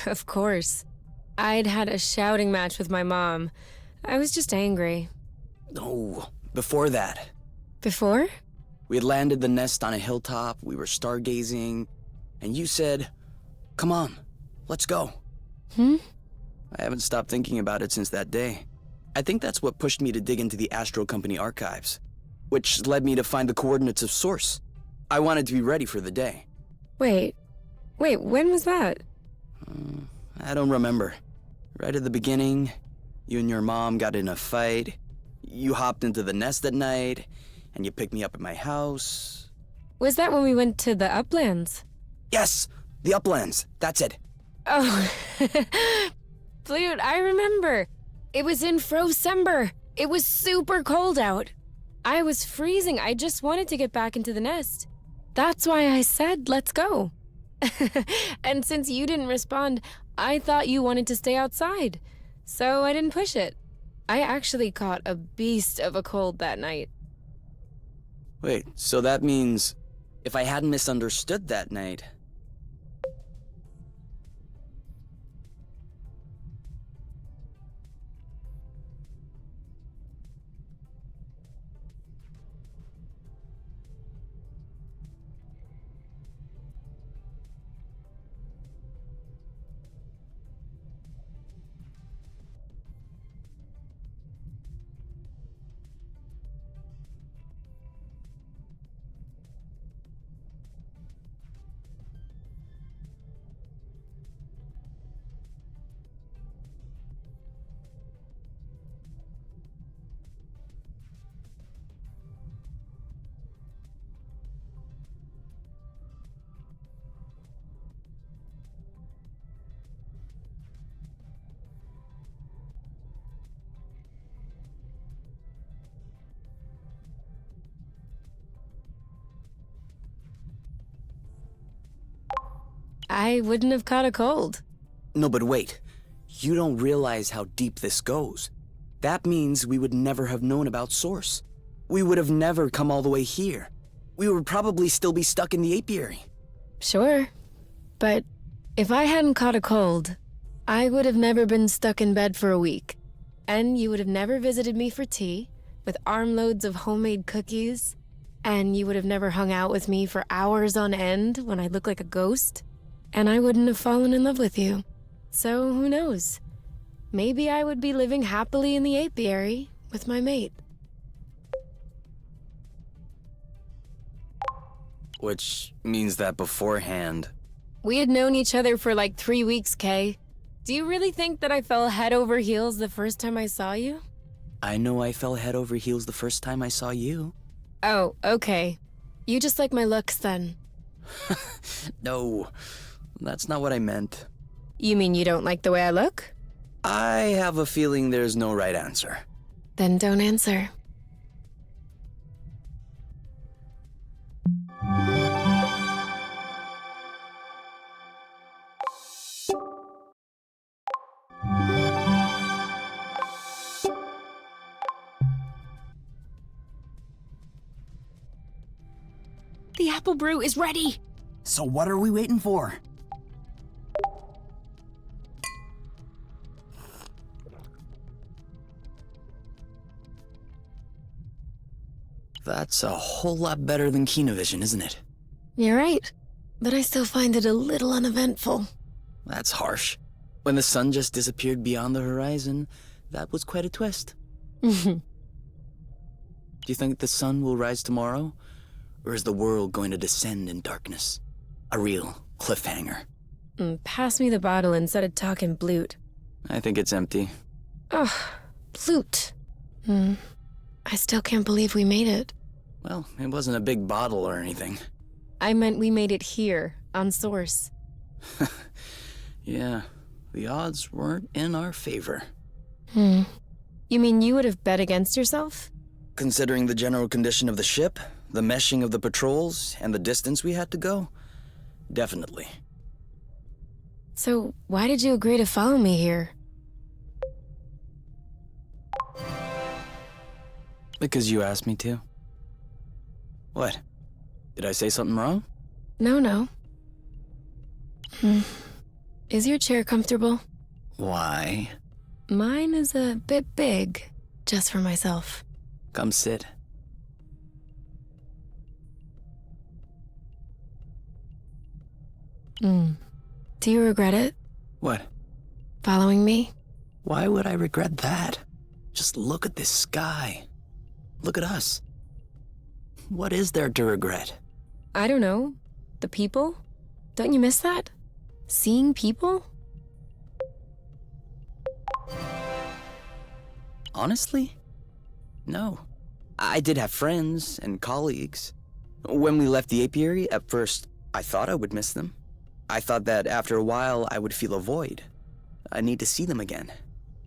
Of course. I'd had a shouting match with my mom. I was just angry. No, before that. Before? We had landed the nest on a hilltop, we were stargazing, and you said, "Come on, let's go." Hmm? I haven't stopped thinking about it since that day. I think that's what pushed me to dig into the Astro Company archives, which led me to find the coordinates of Source. I wanted to be ready for the day. Wait, when was that? I don't remember. Right at the beginning, you and your mom got in a fight. You hopped into the nest at night, and you picked me up at my house. Was that when we went to the Uplands? Yes, the Uplands. That's it. Oh, Flute, I remember. It was in Frocember. It was super cold out. I was freezing. I just wanted to get back into the nest. That's why I said, let's go. And since you didn't respond, I thought you wanted to stay outside. So I didn't push it. I actually caught a beast of a cold that night. Wait, so that means if I hadn't misunderstood that night... I wouldn't have caught a cold. No, but wait. You don't realize how deep this goes. That means we would never have known about Source. We would have never come all the way here. We would probably still be stuck in the apiary. Sure. But if I hadn't caught a cold, I would have never been stuck in bed for a week. And you would have never visited me for tea, with armloads of homemade cookies. And you would have never hung out with me for hours on end when I look like a ghost. And I wouldn't have fallen in love with you. So who knows? Maybe I would be living happily in the apiary with my mate. Which means that beforehand... We had known each other for like 3 weeks, Kay. Do you really think that I fell head over heels the first time I saw you? I know I fell head over heels the first time I saw you. Oh, okay. You just like my looks then. No, that's not what I meant. You mean you don't like the way I look? I have a feeling there's no right answer. Then don't answer. The apple brew is ready! So what are we waiting for? That's a whole lot better than Kinovision, isn't it? You're right, but I still find it a little uneventful. That's harsh. When the sun just disappeared beyond the horizon, that was quite a twist. Do you think the sun will rise tomorrow? Or is the world going to descend in darkness? A real cliffhanger. Pass me the bottle instead of talking blute. I think it's empty. Ugh, blute. I still can't believe we made it. Well, it wasn't a big bottle or anything. I meant we made it here, on Source. Yeah, the odds weren't in our favor. You mean you would have bet against yourself? Considering the general condition of the ship, the meshing of the patrols, and the distance we had to go, definitely. So why did you agree to follow me here? Because you asked me to. What? Did I say something wrong? No. Is your chair comfortable? Why? Mine is a bit big, just for myself. Come sit. Do you regret it? What? Following me? Why would I regret that? Just look at this sky. Look at us. What is there to regret? I don't know. The people? Don't you miss that? Seeing people? Honestly? No. I did have friends and colleagues. When we left the apiary, at first, I thought I would miss them. I thought that after a while, I would feel a void. I need to see them again.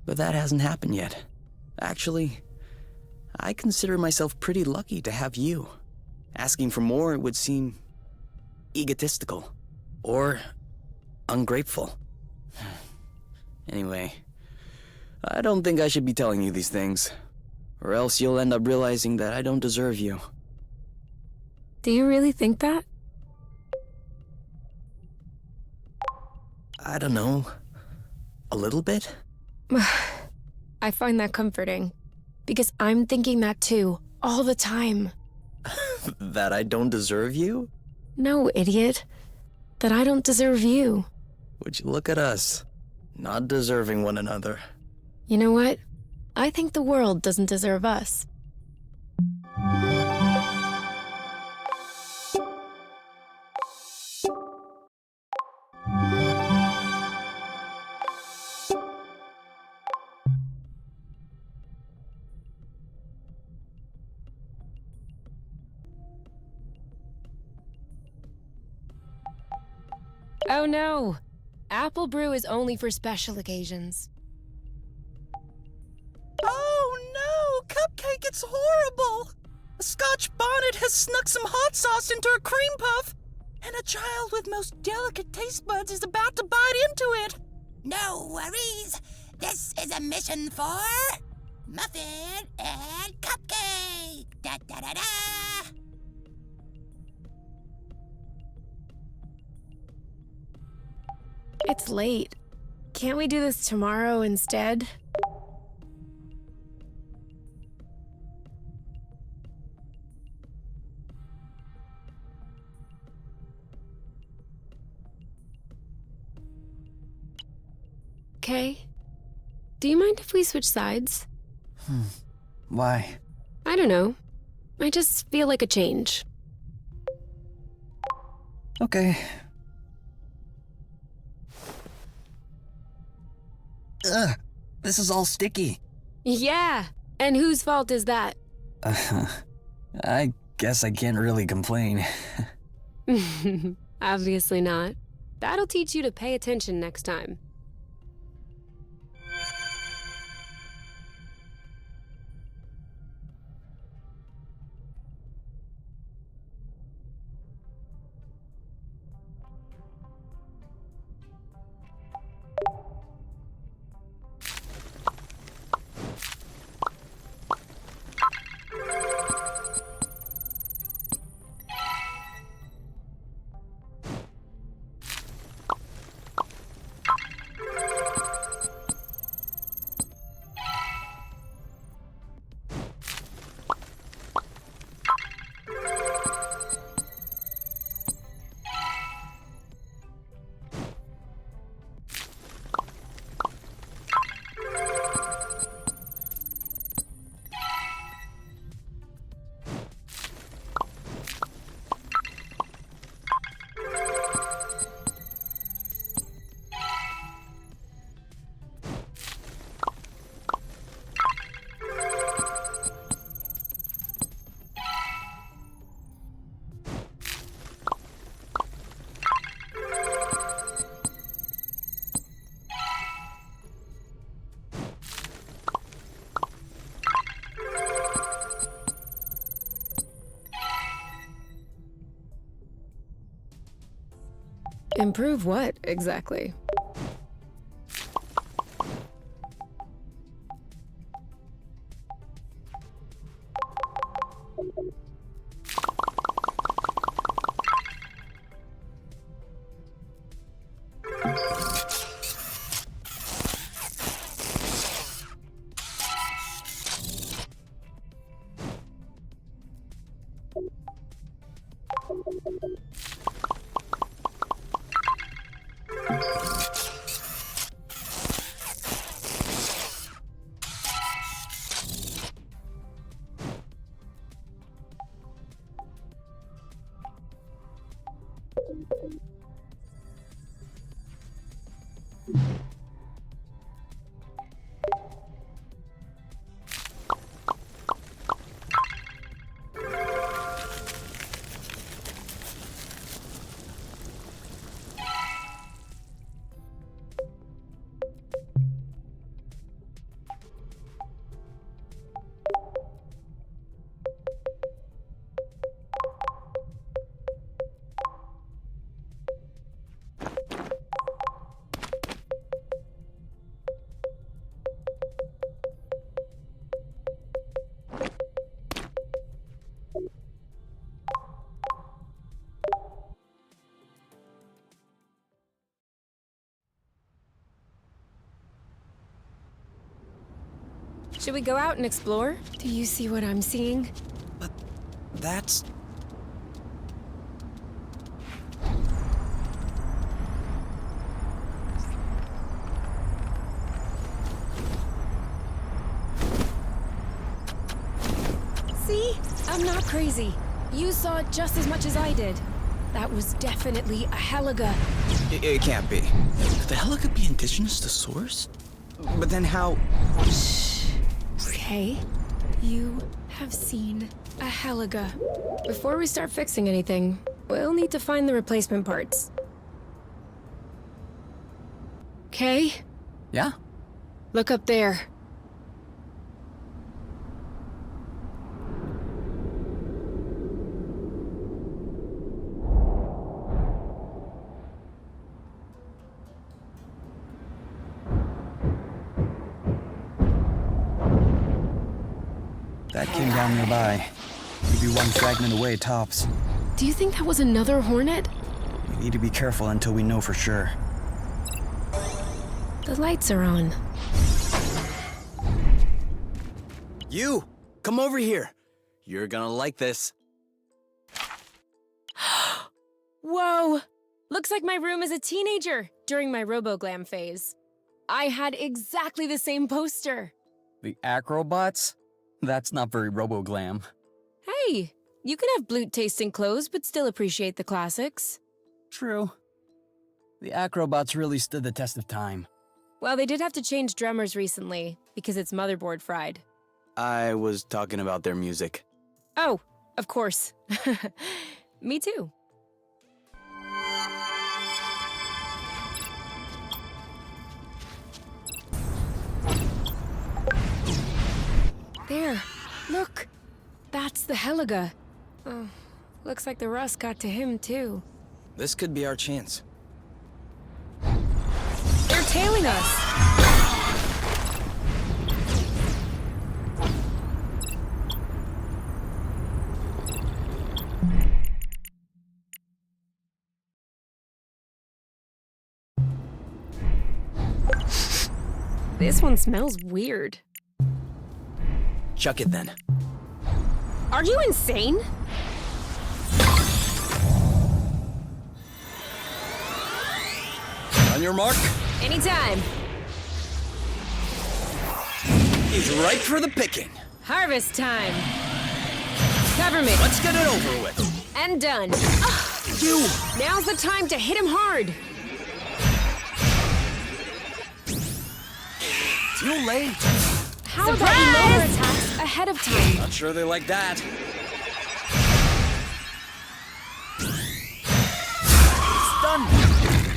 But that hasn't happened yet. Actually, I consider myself pretty lucky to have you. Asking for more would seem egotistical or ungrateful. Anyway, I don't think I should be telling you these things, or else you'll end up realizing that I don't deserve you. Do you really think that? I don't know. A little bit? I find that comforting. Because I'm thinking that too, all the time. That I don't deserve you? No, idiot. That I don't deserve you. Would you look at us, not deserving one another? You know what? I think the world doesn't deserve us. Oh no! Apple brew is only for special occasions. Oh no! Cupcake, it's horrible! A Scotch bonnet has snuck some hot sauce into a cream puff, and a child with most delicate taste buds is about to bite into it. No worries. This is a mission for Muffin and Cupcake. Da da da da. It's late. Can't we do this tomorrow instead? Okay. Do you mind if we switch sides? Why? I don't know. I just feel like a change. Okay. Ugh, this is all sticky. Yeah! And whose fault is that? I guess I can't really complain. Obviously not. That'll teach you to pay attention next time. Improve what, exactly? Should we go out and explore? Do you see what I'm seeing? That's... See? I'm not crazy. You saw it just as much as I did. That was definitely a Heliga. It can't be. Could the Heliga be indigenous to Source? But then how... Okay. You have seen a Heliga. Before we start fixing anything, we'll need to find the replacement parts. Okay? Yeah? Look up there. That came down nearby. Maybe one fragment away, tops. Do you think that was another Hornet? We need to be careful until we know for sure. The lights are on. You! Come over here! You're gonna like this. Whoa! Looks like my room as a teenager during my RoboGlam phase. I had exactly the same poster. The Acrobots? That's not very RoboGlam. Hey, you can have blute-tasting clothes but still appreciate the classics. True. The Acrobots really stood the test of time. Well, they did have to change drummers recently because its motherboard fried. I was talking about their music. Oh, of course. Me too. There, look. That's the Heliga. Oh, looks like the rust got to him too. This could be our chance. They're tailing us. This one smells weird. Chuck it then. Are you insane? On your mark. Anytime. He's ripe for the picking. Harvest time. Cover me. Let's get it over with. And done. You! Now's the time to hit him hard. Too late. How about we lower attacks ahead of time? Not sure they like that. It's done.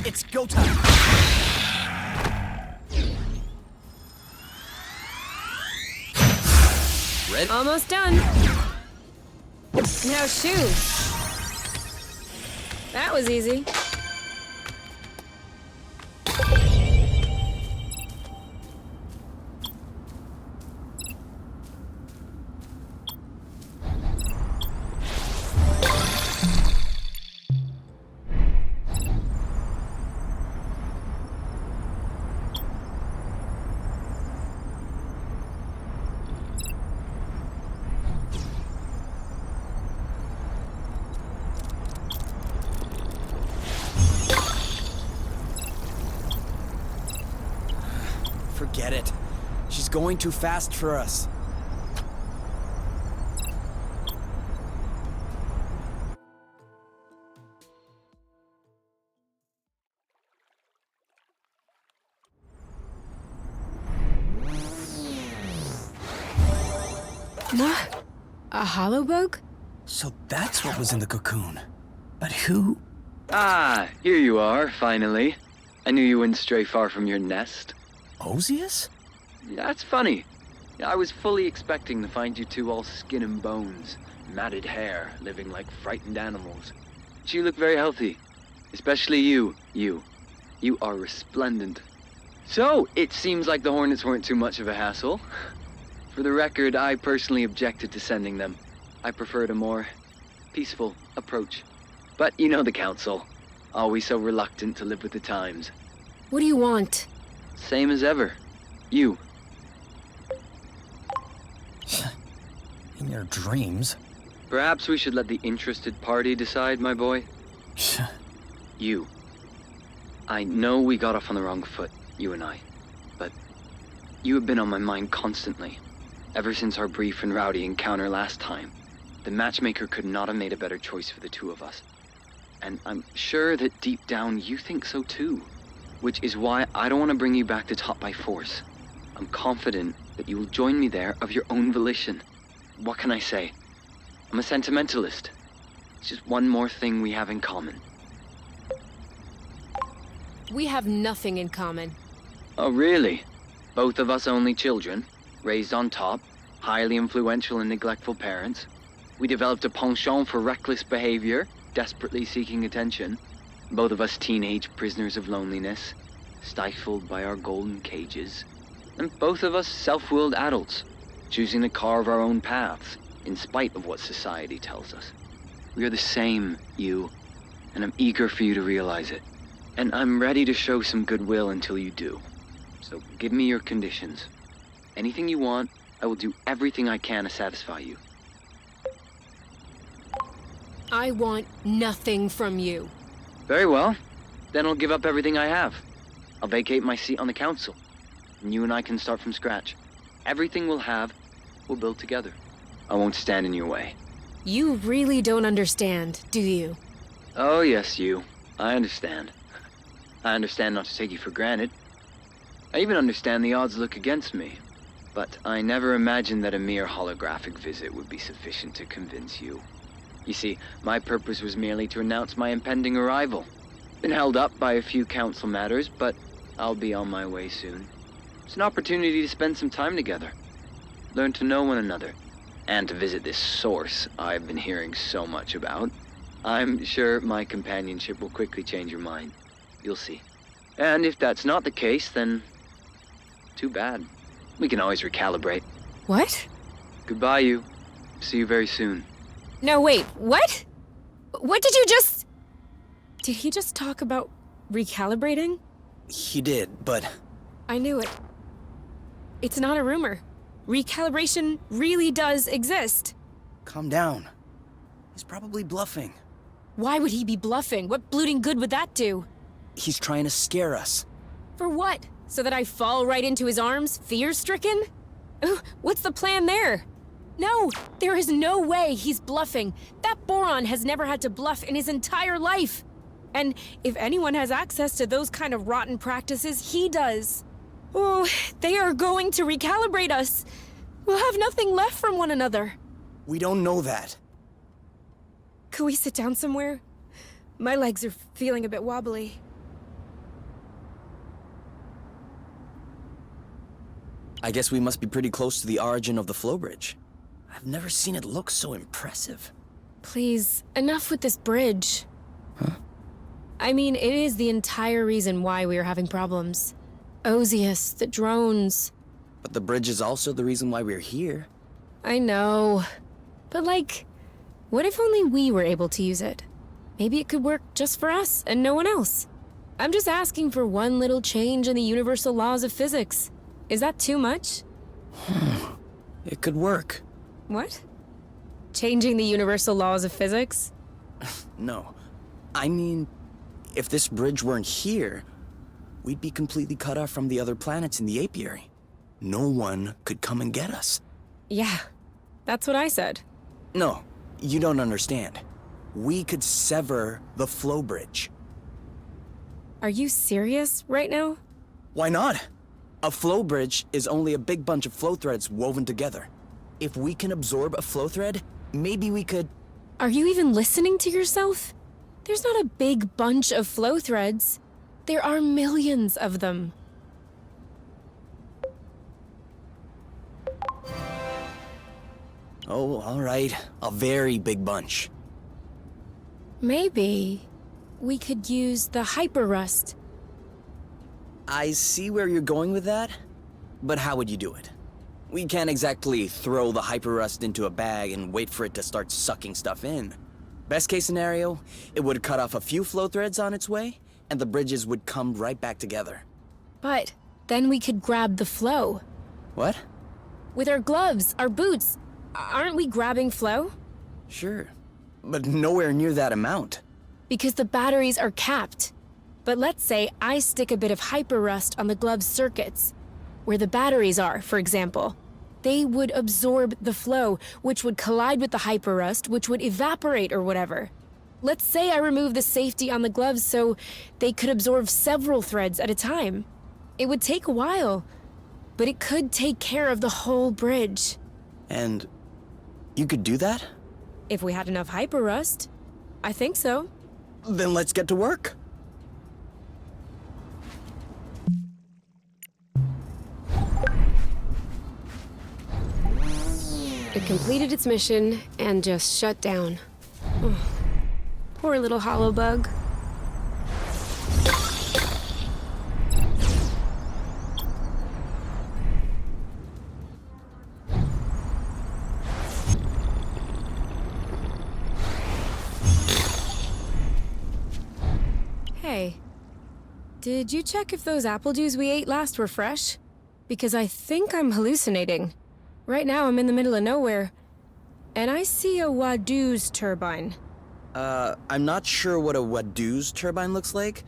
It's go time. Red? Almost done. Now shoot. That was easy. Forget it. She's going too fast for us. A holobug? So that's what was in the cocoon. But who? Ah, here you are, finally. I knew you wouldn't stray far from your nest. Osius? That's funny. I was fully expecting to find you two all skin and bones, matted hair, living like frightened animals. But you look very healthy. Especially you. You are resplendent. So, it seems like the Hornets weren't too much of a hassle. For the record, I personally objected to sending them. I preferred a more peaceful approach. But you know the Council. Always so reluctant to live with the times. What do you want? Same as ever. You. In your dreams? Perhaps we should let the interested party decide, my boy. You. I know we got off on the wrong foot, you and I. But you have been on my mind constantly. Ever since our brief and rowdy encounter last time. The matchmaker could not have made a better choice for the two of us. And I'm sure that deep down you think so too. Which is why I don't want to bring you back to top by force. I'm confident that you will join me there of your own volition. What can I say? I'm a sentimentalist. It's just one more thing we have in common. We have nothing in common. Oh, really? Both of us only children, raised on top, highly influential and neglectful parents. We developed a penchant for reckless behavior, desperately seeking attention. Both of us teenage prisoners of loneliness, stifled by our golden cages. And both of us self-willed adults, choosing to carve our own paths, in spite of what society tells us. We are the same, you, and I'm eager for you to realize it. And I'm ready to show some goodwill until you do. So give me your conditions. Anything you want, I will do everything I can to satisfy you. I want nothing from you. Very well. Then I'll give up everything I have. I'll vacate my seat on the council. And you and I can start from scratch. Everything we'll have, we'll build together. I won't stand in your way. You really don't understand, do you? Oh, yes, you. I understand. I understand not to take you for granted. I even understand the odds look against me. But I never imagined that a mere holographic visit would be sufficient to convince you. You see, my purpose was merely to announce my impending arrival. Been held up by a few council matters, but I'll be on my way soon. It's an opportunity to spend some time together. Learn to know one another. And to visit this source I've been hearing so much about. I'm sure my companionship will quickly change your mind. You'll see. And if that's not the case, then too bad. We can always recalibrate. What? Goodbye, you. See you very soon. No, wait, what? What did you just... Did he just talk about recalibrating? He did, but... I knew it. It's not a rumor. Recalibration really does exist. Calm down. He's probably bluffing. Why would he be bluffing? What blooting good would that do? He's trying to scare us. For what? So that I fall right into his arms, fear-stricken? What's the plan there? No, there is no way he's bluffing. That Boron has never had to bluff in his entire life. And if anyone has access to those kind of rotten practices, he does. Oh, they are going to recalibrate us. We'll have nothing left from one another. We don't know that. Could we sit down somewhere? My legs are feeling a bit wobbly. I guess we must be pretty close to the origin of the flow bridge. I've never seen it look so impressive. Please, enough with this bridge. Huh? I mean, it is the entire reason why we are having problems. Ozius, the drones. But the bridge is also the reason why we're here. I know. But like, what if only we were able to use it? Maybe it could work just for us and no one else. I'm just asking for one little change in the universal laws of physics. Is that too much? It could work. What? Changing the universal laws of physics? No. I mean, if this bridge weren't here, we'd be completely cut off from the other planets in the apiary. No one could come and get us. Yeah, that's what I said. No, you don't understand. We could sever the flow bridge. Are you serious right now? Why not? A flow bridge is only a big bunch of flow threads woven together. If we can absorb a flow thread, maybe we could... Are you even listening to yourself? There's not a big bunch of flow threads. There are millions of them. Oh, all right. A very big bunch. Maybe we could use the hyper-rust. I see where you're going with that, but how would you do it? We can't exactly throw the hyper-rust into a bag and wait for it to start sucking stuff in. Best case scenario, it would cut off a few flow threads on its way, and the bridges would come right back together. But then we could grab the flow. What? With our gloves, our boots, aren't we grabbing flow? Sure, but nowhere near that amount. Because the batteries are capped. But let's say I stick a bit of hyperrust on the glove's circuits, where the batteries are, for example. They would absorb the flow, which would collide with the hyperrust, which would evaporate or whatever. Let's say I remove the safety on the gloves so they could absorb several threads at a time. It would take a while, but it could take care of the whole bridge. And you could do that? If we had enough hyperrust. I think so. Then let's get to work. It completed its mission and just shut down. Oh, poor little hollow bug. Hey, did you check if those apple juice we ate last were fresh? Because I think I'm hallucinating. Right now I'm in the middle of nowhere, and I see a Wadoo's turbine. I'm not sure what a Wadoo's turbine looks like,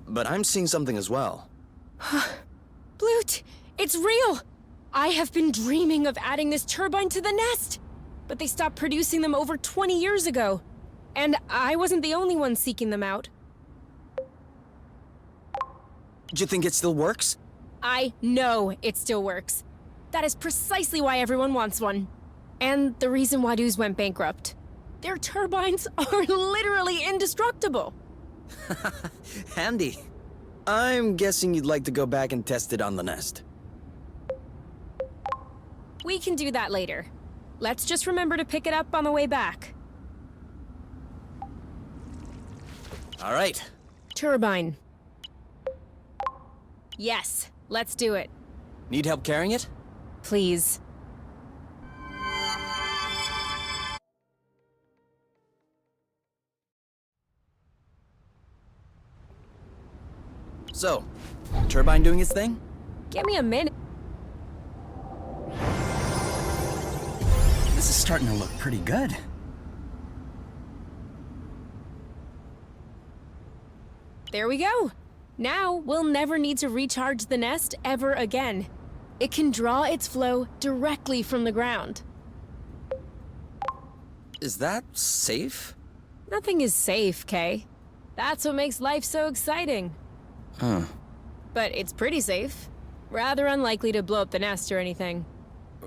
but I'm seeing something as well. Blute, it's real! I have been dreaming of adding this turbine to the nest, but they stopped producing them over 20 years ago, and I wasn't the only one seeking them out. Do you think it still works? I know it still works. That is precisely why everyone wants one. And the reason Wadoo's went bankrupt. Their turbines are literally indestructible. Handy. I'm guessing you'd like to go back and test it on the nest. We can do that later. Let's just remember to pick it up on the way back. All right. Turbine. Yes, let's do it. Need help carrying it? Please. So, turbine doing its thing? Give me a minute. This is starting to look pretty good. There we go. Now we'll never need to recharge the nest ever again. It can draw its flow directly from the ground. Is that safe? Nothing is safe, Kay. That's what makes life so exciting. Huh. But it's pretty safe. Rather unlikely to blow up the nest or anything.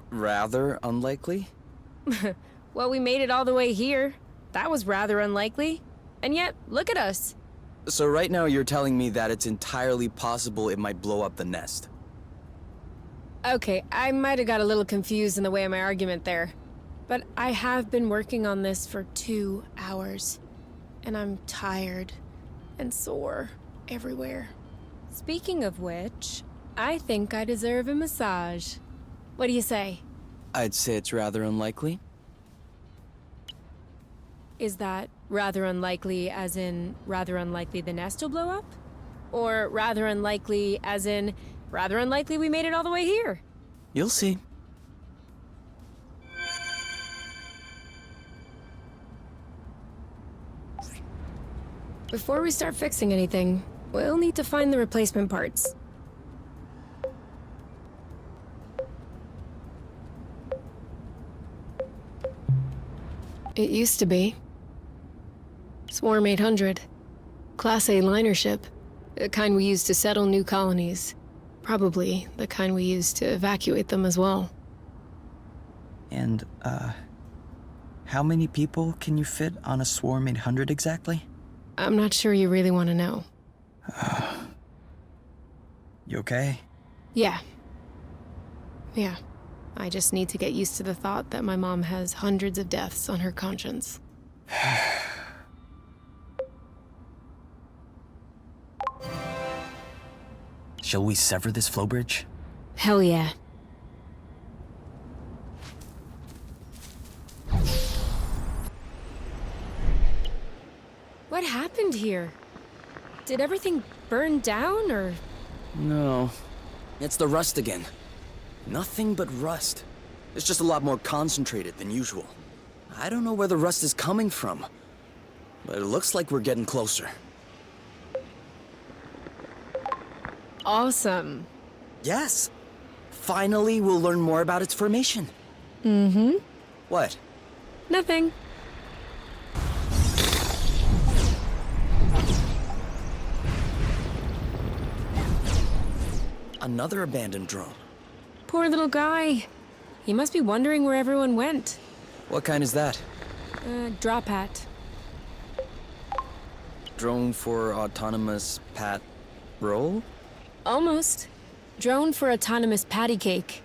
Rather unlikely? Well, we made it all the way here. That was rather unlikely. And yet, look at us. So right now you're telling me that it's entirely possible it might blow up the nest. Okay, I might have got a little confused in the way of my argument there. But I have been working on this for 2 hours. And I'm tired and sore everywhere. Speaking of which, I think I deserve a massage. What do you say? I'd say it's rather unlikely. Is that rather unlikely as in rather unlikely the nest will blow up? Or rather unlikely as in rather unlikely we made it all the way here? You'll see. Before we start fixing anything, we'll need to find the replacement parts. It used to be. Swarm 800. Class A liner ship. The kind we used to settle new colonies. Probably the kind we used to evacuate them as well. And, how many people can you fit on a Swarm 800 exactly? I'm not sure you really want to know. You okay? Yeah. Yeah. I just need to get used to the thought that my mom has hundreds of deaths on her conscience. Shall we sever this flow bridge? Hell yeah. What happened here? Did everything burn down, or...? No. It's the rust again. Nothing but rust. It's just a lot more concentrated than usual. I don't know where the rust is coming from, but it looks like we're getting closer. Awesome. Yes. Finally, we'll learn more about its formation. Mm-hmm. What? Nothing. Another abandoned drone. Poor little guy. He must be wondering where everyone went. What kind is that? Drop hat. Drone for autonomous patrol? Almost. Drone for autonomous patty cake.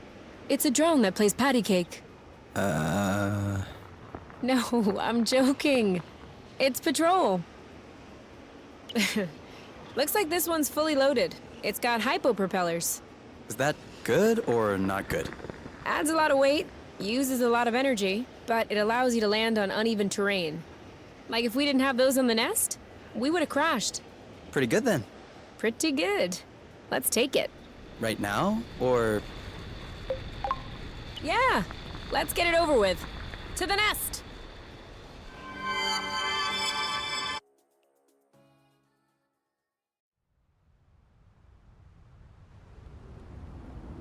It's a drone that plays patty cake. No, I'm joking. It's patrol. Looks like this one's fully loaded. It's got hypo propellers. Is that good or not good? Adds a lot of weight, uses a lot of energy, but it allows you to land on uneven terrain. Like if we didn't have those on the nest, we would have crashed. Pretty good then. Pretty good. Let's take it. Right now, or... Yeah, let's get it over with. To the nest!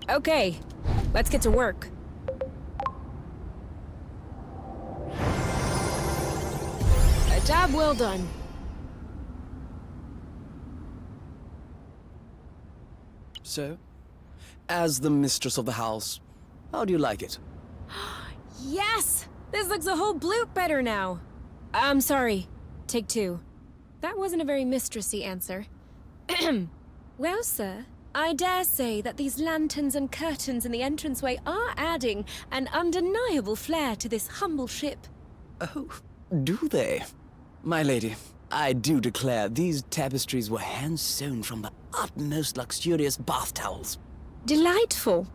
Okay, let's get to work. A job well done. So, as the mistress of the house, how do you like it? Yes! This looks a whole bloop better now. I'm sorry. Take two. That wasn't a very mistressy answer. Well, sir, I dare say that these lanterns and curtains in the entranceway are adding an undeniable flair to this humble ship. Oh, do they? My lady, I do declare these tapestries were hand-sewn from the utmost luxurious bath towels. Delightful.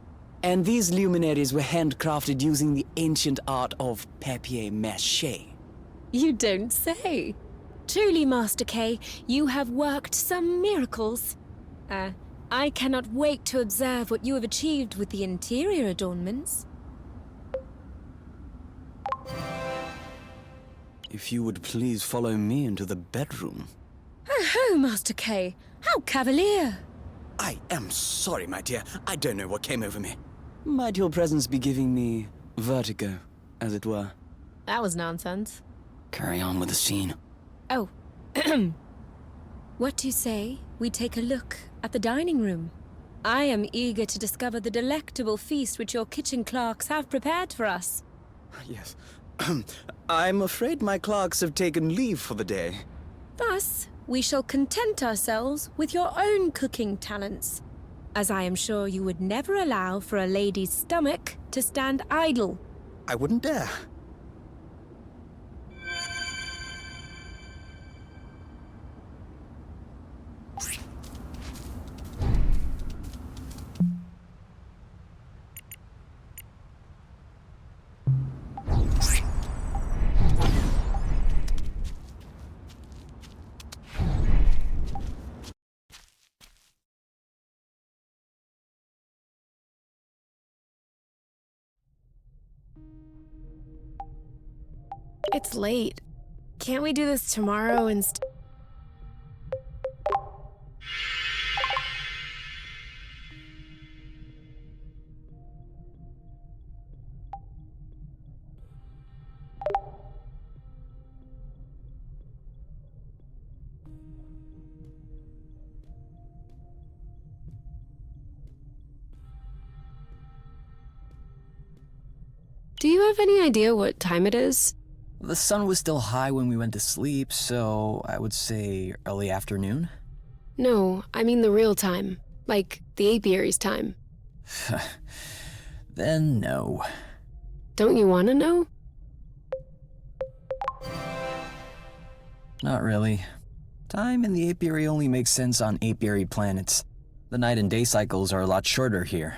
And these luminaries were handcrafted using the ancient art of papier-mâché. You don't say. Truly, Master K, you have worked some miracles. I cannot wait to observe what you have achieved with the interior adornments. If you would please follow me into the bedroom. Oh, Master K, how cavalier! I am sorry, my dear. I don't know what came over me. Might your presence be giving me vertigo, as it were? That was nonsense. Carry on with the scene. Oh, what do you say we take a look at the dining room? I am eager to discover the delectable feast which your kitchen clerks have prepared for us. Yes. I'm afraid my clerks have taken leave for the day. Thus, we shall content ourselves with your own cooking talents, as I am sure you would never allow for a lady's stomach to stand idle. I wouldn't dare. It's late. Can't we do this tomorrow instead? Do you have any idea what time it is? The sun was still high when we went to sleep, so I would say early afternoon. No, I mean the real time. Like, the apiary's time. Then no. Don't you want to know? Not really. Time in the apiary only makes sense on apiary planets. The night and day cycles are a lot shorter here.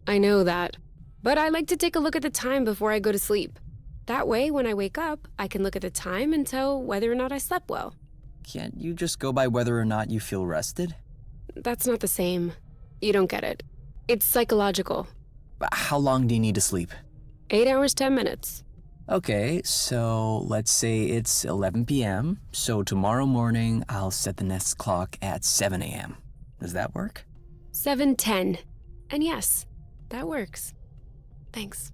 I know that. But I like to take a look at the time before I go to sleep. That way, when I wake up, I can look at the time and tell whether or not I slept well. Can't you just go by whether or not you feel rested? That's not the same. You don't get it. It's psychological. How long do you need to sleep? 8 hours, 10 minutes. Okay, so let's say it's 11 p.m., so tomorrow morning I'll set the nest clock at 7 a.m. Does that work? 7:10. And yes, that works. Thanks.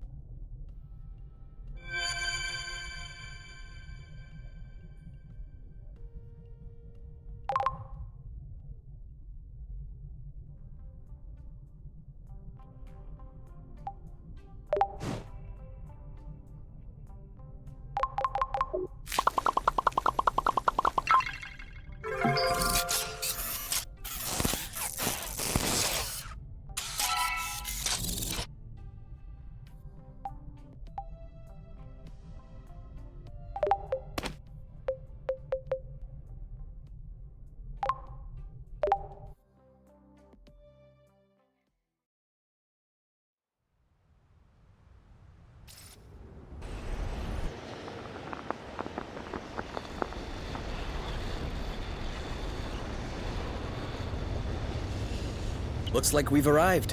Looks like we've arrived.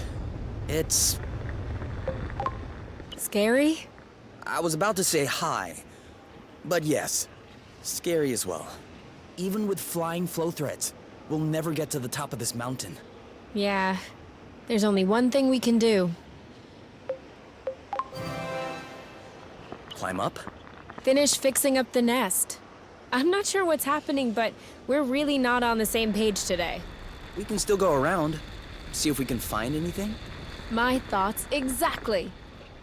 It's... Scary? I was about to say hi, but yes, scary as well. Even with flying flow threads, we'll never get to the top of this mountain. Yeah. There's only one thing we can do. Climb up? Finish fixing up the nest. I'm not sure what's happening, but we're really not on the same page today. We can still go around. See if we can find anything? My thoughts exactly.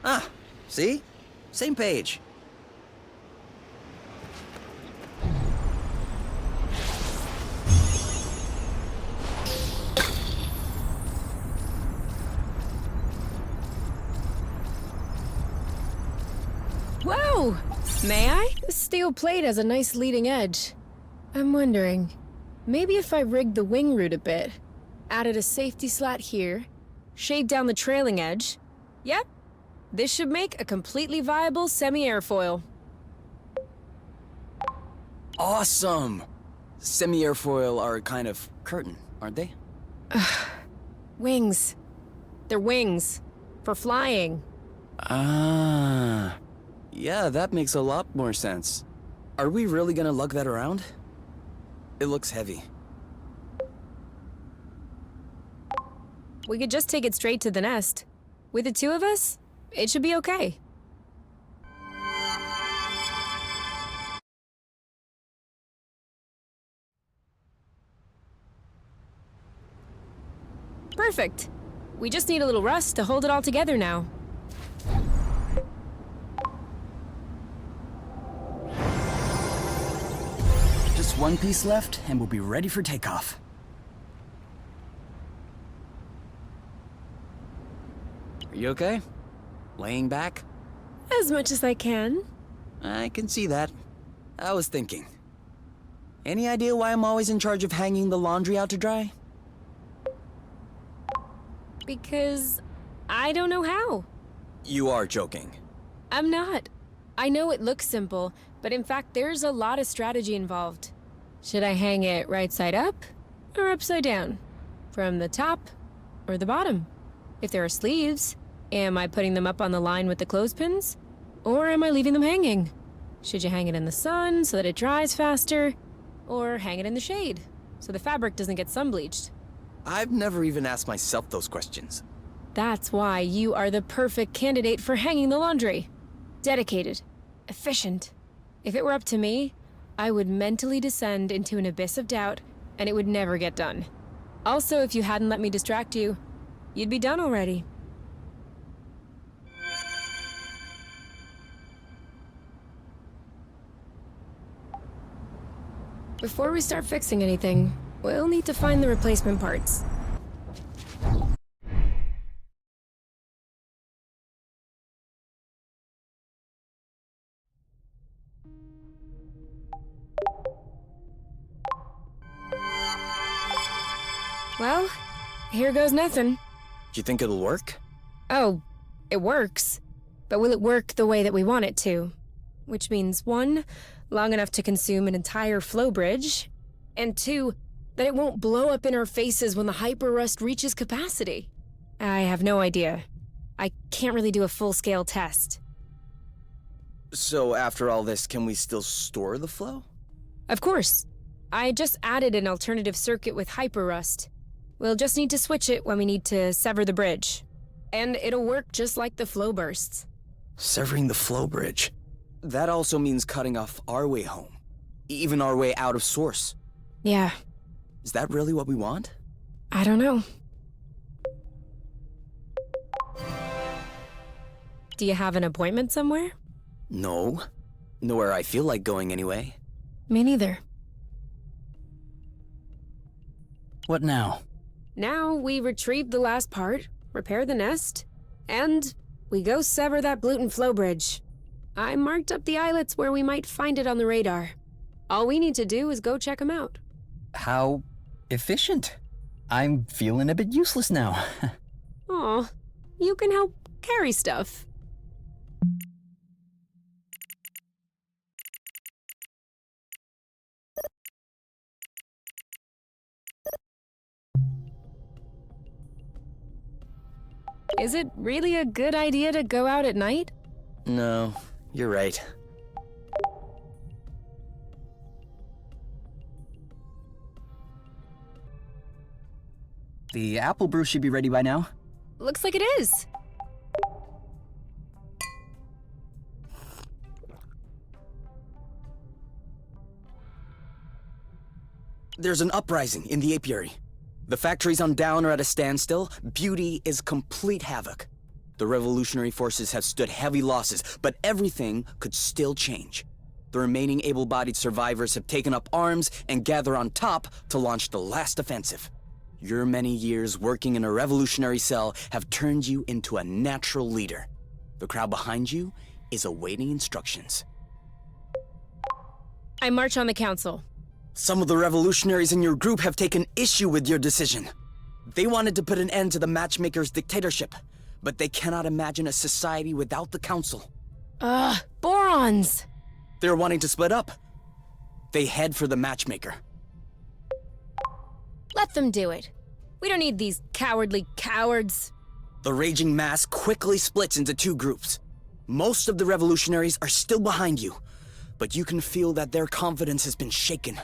Ah, see? Same page. Whoa! May I? This steel plate has a nice leading edge. I'm wondering, maybe if I rigged the wing root a bit, added a safety slat here, shaved down the trailing edge. Yep, this should make a completely viable semi-airfoil. Awesome! Semi-airfoil are a kind of curtain, aren't they? Wings. They're wings. For flying. Ah. Yeah, that makes a lot more sense. Are we really gonna lug that around? It looks heavy. We could just take it straight to the nest. With the two of us, it should be okay. Perfect. We just need a little rust to hold it all together now. Just one piece left, and we'll be ready for takeoff. Are you okay? Laying back? As much as I can. I can see that. I was thinking. Any idea why I'm always in charge of hanging the laundry out to dry? Because I don't know how. You are joking. I'm not. I know it looks simple, but in fact there's a lot of strategy involved. Should I hang it right side up or upside down? From the top or the bottom? If there are sleeves, am I putting them up on the line with the clothespins? Or am I leaving them hanging? Should you hang it in the sun so that it dries faster? Or hang it in the shade so the fabric doesn't get sun-bleached? I've never even asked myself those questions. That's why you are the perfect candidate for hanging the laundry. Dedicated, efficient. If it were up to me, I would mentally descend into an abyss of doubt and it would never get done. Also, if you hadn't let me distract you, you'd be done already. Before we start fixing anything, we'll need to find the replacement parts. Well, here goes nothing. Do you think it'll work? Oh, it works. But will it work the way that we want it to? Which means 1, long enough to consume an entire flow bridge, and 2, that it won't blow up in our faces when the hyper-rust reaches capacity. I have no idea. I can't really do a full-scale test. So after all this, can we still store the flow? Of course. I just added an alternative circuit with Hyperrust. We'll just need to switch it when we need to sever the bridge. And it'll work just like the flow bursts. Severing the flow bridge. That also means cutting off our way home. Even our way out of Source. Yeah, Is that really what we want? I don't know. Do you have an appointment somewhere? No. Nowhere I feel like going anyway. Me neither. What now? Now we retrieve the last part, repair the nest, and we go sever that gluten flow bridge. I marked up the islets where we might find it on the radar. All we need to do is go check them out. How efficient. I'm feeling a bit useless now. Aw, you can help carry stuff. Is it really a good idea to go out at night? No, you're right. The apple brew should be ready by now. Looks like it is. There's an uprising in the apiary. The factories on Down are at a standstill. Beauty is complete havoc. The revolutionary forces have stood heavy losses, but everything could still change. The remaining able-bodied survivors have taken up arms and gather on top to launch the last offensive. Your many years working in a revolutionary cell have turned you into a natural leader. The crowd behind you is awaiting instructions. I march on the council. Some of the revolutionaries in your group have taken issue with your decision. They wanted to put an end to the Matchmaker's dictatorship, but they cannot imagine a society without the council. Borons! They're wanting to split up. They head for the Matchmaker. Let them do it. We don't need these cowardly cowards. The raging mass quickly splits into two groups. Most of the revolutionaries are still behind you, but you can feel that their confidence has been shaken.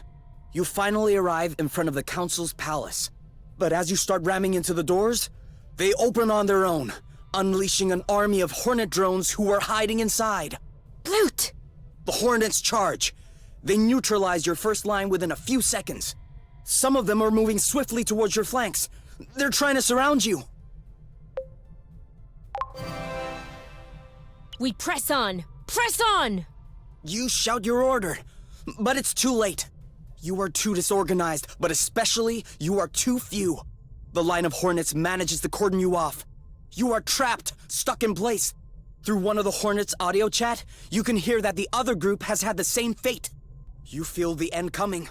You finally arrive in front of the council's palace. But as you start ramming into the doors, they open on their own, unleashing an army of Hornet drones who are hiding inside. Loot! The Hornets charge. They neutralize your first line within a few seconds. Some of them are moving swiftly towards your flanks. They're trying to surround you. We press on! Press on! You shout your order, but it's too late. You are too disorganized, but especially, you are too few. The line of Hornets manages to cordon you off. You are trapped, stuck in place. Through one of the Hornets' audio chat, you can hear that the other group has had the same fate. You feel the end coming.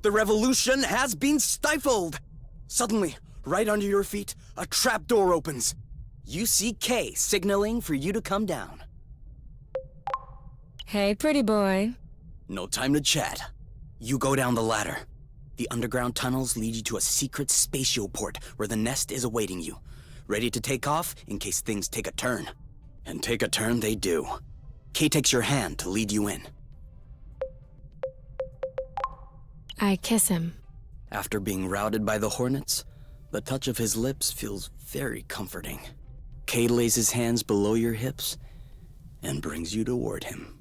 The revolution has been stifled. Suddenly, right under your feet, a trap door opens. You see Kay signaling for you to come down. Hey, pretty boy. No time to chat. You go down the ladder. The underground tunnels lead you to a secret spatioport where the nest is awaiting you, ready to take off in case things take a turn. And take a turn they do. Kay takes your hand to lead you in. I kiss him. After being routed by the Hornets, the touch of his lips feels very comforting. Kay lays his hands below your hips and brings you toward him.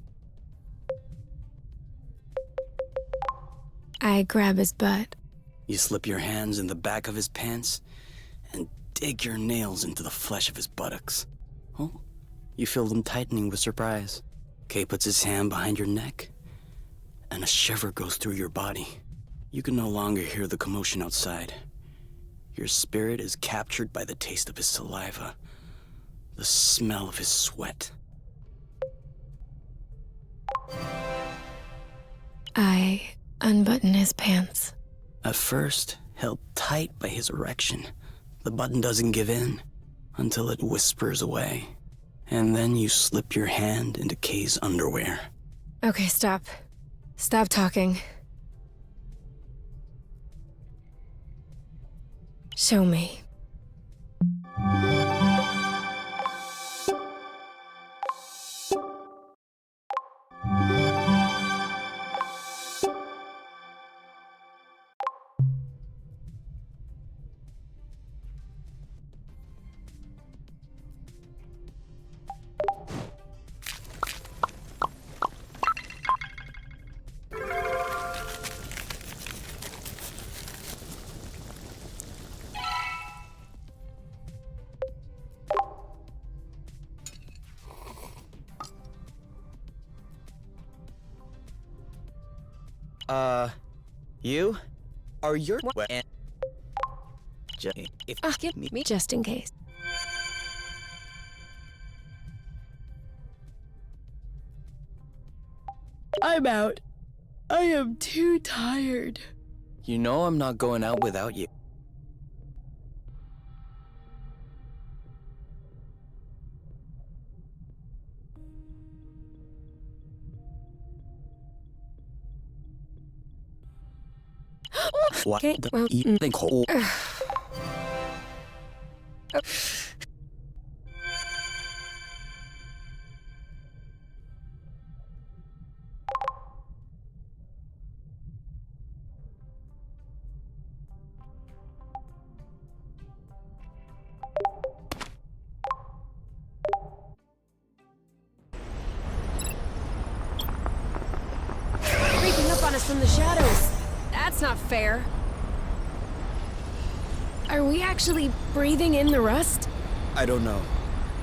I grab his butt. You slip your hands in the back of his pants and dig your nails into the flesh of his buttocks. Oh, you feel them tightening with surprise. Kay puts his hand behind your neck, and a shiver goes through your body. You can no longer hear the commotion outside. Your spirit is captured by the taste of his saliva, the smell of his sweat. I unbutton his pants. At first, held tight by his erection, the button doesn't give in until it whispers away. And then you slip your hand into Kay's underwear. Okay, stop. Stop talking. Show me. You? Are your and if Give me just in case. I'm out. I am too tired. You know I'm not going out without you. What Okay, the well, evening hole? Creeping up on us from the shadows. That's not fair. Are we actually breathing in the rust? I don't know.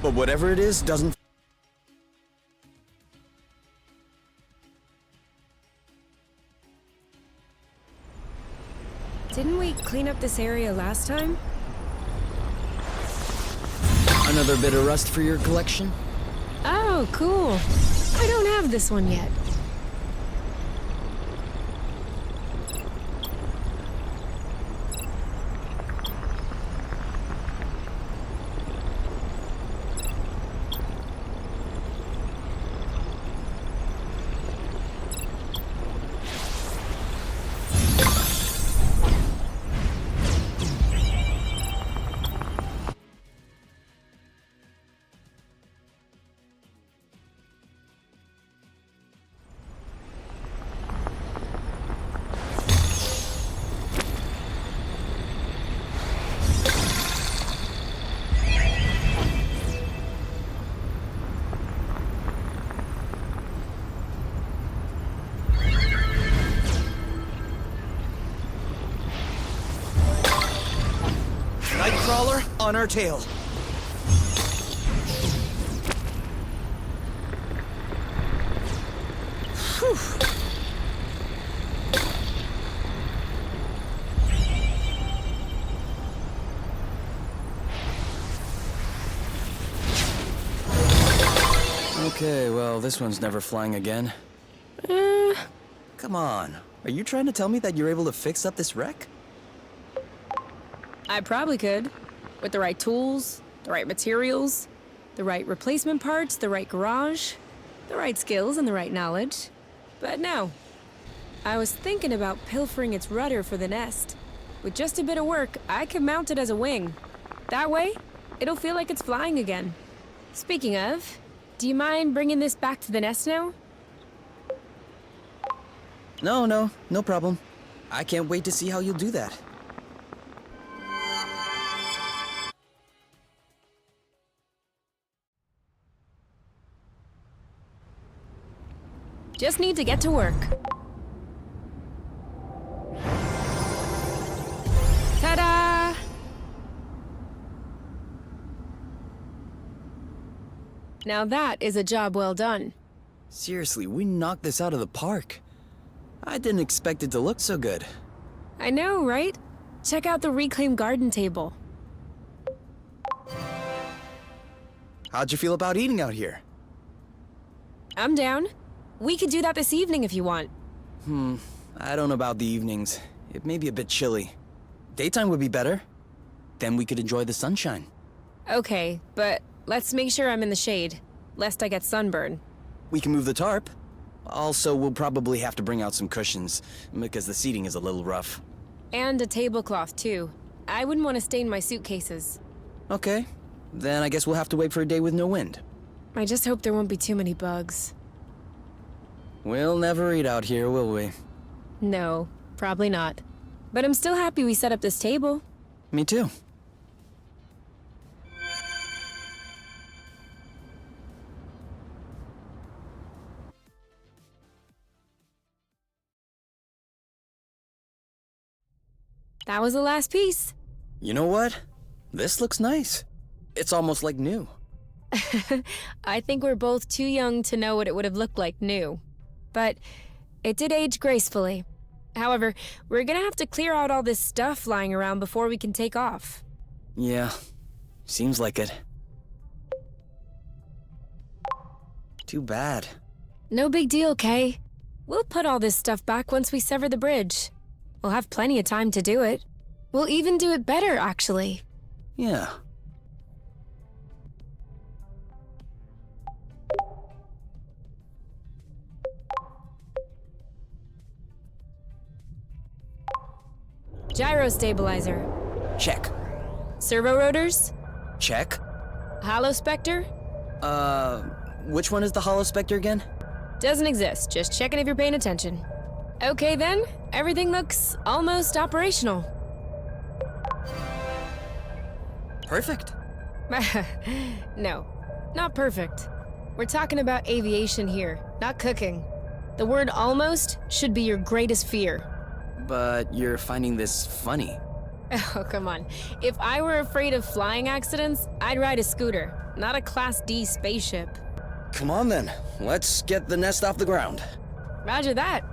But whatever it is, doesn't. Didn't we clean up this area last time? Another bit of rust for your collection? Oh, cool. I don't have this one yet. Nightcrawler on our tail. Whew. Okay, well, this one's never flying again. Come on. Are you trying to tell me that you're able to fix up this wreck? I probably could. With the right tools, the right materials, the right replacement parts, the right garage, the right skills, and the right knowledge. But no. I was thinking about pilfering its rudder for the nest. With just a bit of work, I could mount it as a wing. That way, it'll feel like it's flying again. Speaking of, do you mind bringing this back to the nest now? No problem. I can't wait to see how you'll do that. Just need to get to work. Ta-da! Now that is a job well done. Seriously, we knocked this out of the park. I didn't expect it to look so good. I know, right? Check out the reclaimed garden table. How'd you feel about eating out here? I'm down. We could do that this evening if you want. I don't know about the evenings. It may be a bit chilly. Daytime would be better. Then we could enjoy the sunshine. Okay, but let's make sure I'm in the shade, lest I get sunburn. We can move the tarp. Also, we'll probably have to bring out some cushions, because the seating is a little rough. And a tablecloth, too. I wouldn't want to stain my suitcases. Okay. Then I guess we'll have to wait for a day with no wind. I just hope there won't be too many bugs. We'll never eat out here, will we? No, probably not. But I'm still happy we set up this table. Me too. That was the last piece. You know what? This looks nice. It's almost like new. I think we're both too young to know what it would have looked like new. But it did age gracefully. However, we're gonna have to clear out all this stuff lying around before we can take off. Yeah, seems like it. Too bad. No big deal, Kay. We'll put all this stuff back once we sever the bridge. We'll have plenty of time to do it. We'll even do it better, actually. Yeah. Gyro stabilizer. Check. Servo rotors? Check. Holospector? Which one is the Holospector again? Doesn't exist, just checking if you're paying attention. Okay then, everything looks almost operational. Perfect. No, not perfect. We're talking about aviation here, not cooking. The word almost should be your greatest fear. But you're finding this funny. Oh, come on. If I were afraid of flying accidents, I'd ride a scooter, not a Class D spaceship. Come on then, let's get the nest off the ground. Roger that.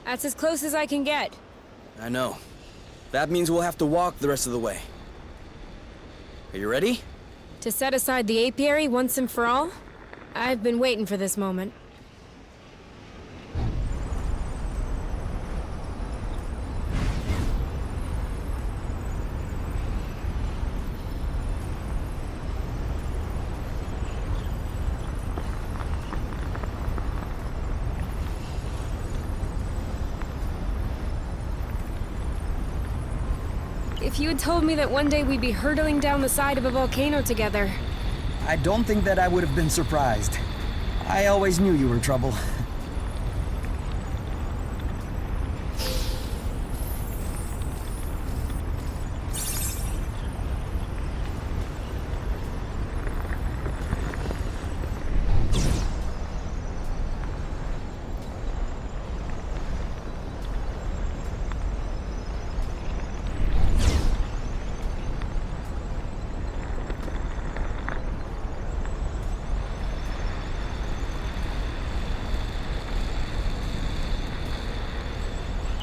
That's as close as I can get. I know. That means we'll have to walk the rest of the way. Are you ready? To set aside the apiary once and for all? I've been waiting for this moment. If you had told me that one day we'd be hurtling down the side of a volcano together. I don't think that I would have been surprised. I always knew you were trouble.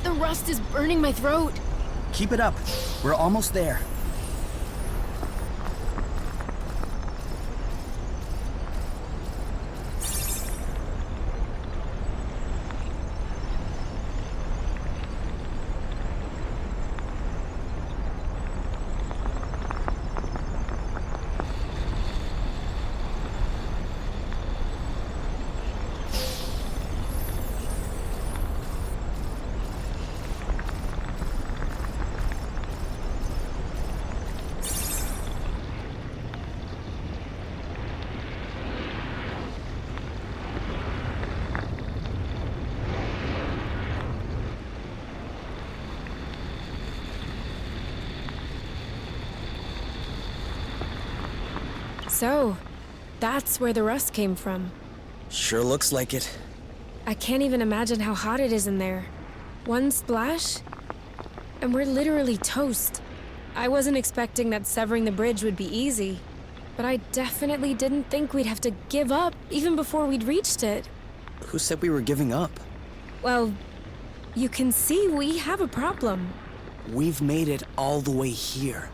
The rust is burning my throat. Keep it up. We're almost there. So, that's where the rust came from. Sure looks like it. I can't even imagine how hot it is in there. One splash, and we're literally toast. I wasn't expecting that severing the bridge would be easy, but I definitely didn't think we'd have to give up even before we'd reached it. Who said we were giving up? Well, you can see we have a problem. We've made it all the way here.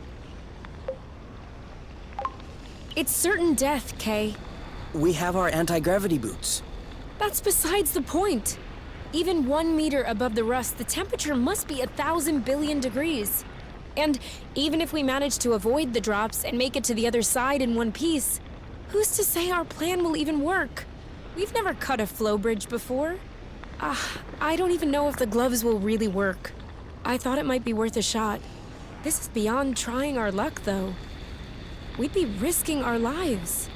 It's certain death, Kay. We have our anti-gravity boots. That's besides the point. Even 1 meter above the rust, the temperature must be 1,000 billion degrees. And even if we manage to avoid the drops and make it to the other side in one piece, who's to say our plan will even work? We've never cut a flow bridge before. I don't even know if the gloves will really work. I thought it might be worth a shot. This is beyond trying our luck, though. We'd be risking our lives.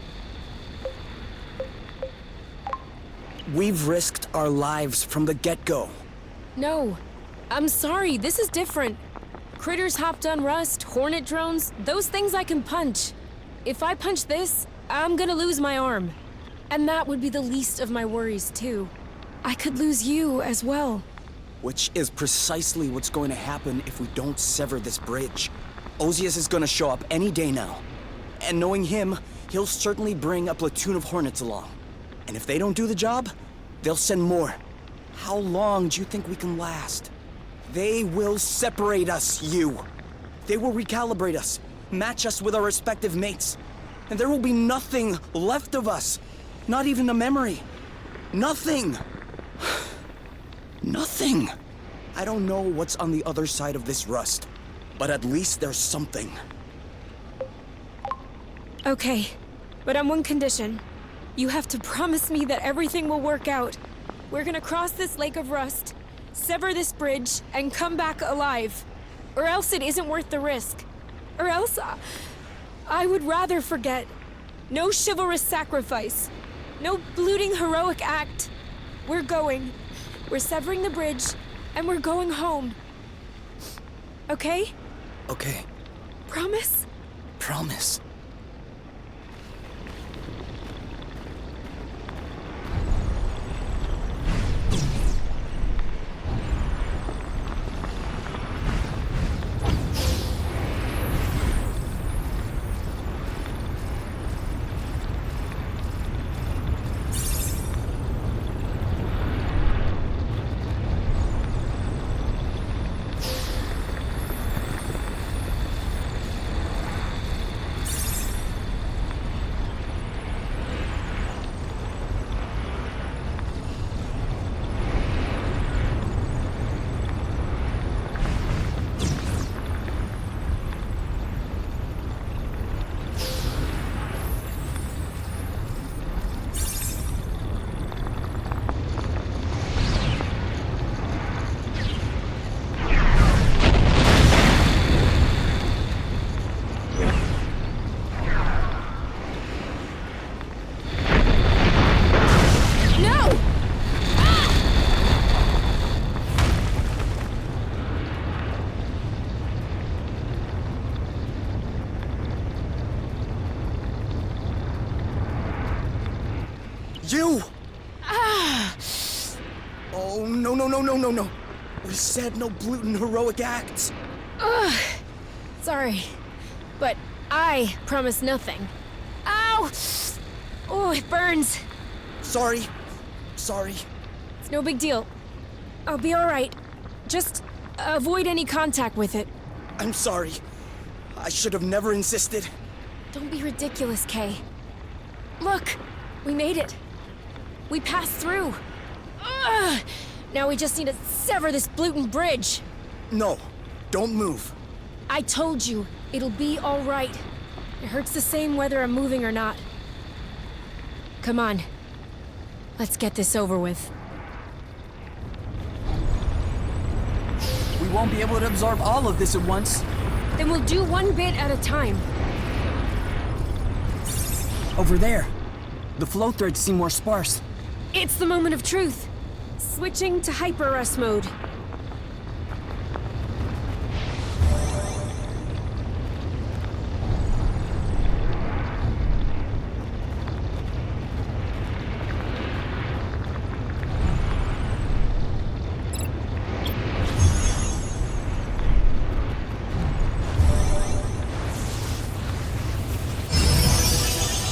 We've risked our lives from the get-go. No, I'm sorry, this is different. Critters hopped on rust, hornet drones, those things I can punch. If I punch this, I'm gonna lose my arm. And that would be the least of my worries, too. I could lose you as well. Which is precisely what's going to happen if we don't sever this bridge. Ozias is gonna show up any day now. And knowing him, he'll certainly bring a platoon of hornets along. And if they don't do the job, they'll send more. How long do you think we can last? They will separate us, you. They will recalibrate us, match us with our respective mates. And there will be nothing left of us. Not even a memory. Nothing. Nothing. I don't know what's on the other side of this rust, but at least there's something. Okay, but on one condition. You have to promise me that everything will work out. We're gonna cross this lake of rust, sever this bridge, and come back alive. Or else it isn't worth the risk. Or else I would rather forget. No chivalrous sacrifice. No bloating heroic act. We're going. We're severing the bridge, and we're going home. Okay? Okay. Promise? Promise. You! Oh, no. We said no gluten heroic acts. Sorry, but I promise nothing. Ow! Oh, it burns. Sorry. It's no big deal. I'll be all right. Just avoid any contact with it. I'm sorry. I should have never insisted. Don't be ridiculous, Kay. Look, we made it. We passed through. Ugh! Now we just need to sever this Bluton bridge. No, don't move. I told you, it'll be all right. It hurts the same whether I'm moving or not. Come on. Let's get this over with. We won't be able to absorb all of this at once. Then we'll do one bit at a time. Over there. The flow threads seem more sparse. It's the moment of truth. Switching to hyper-rust mode.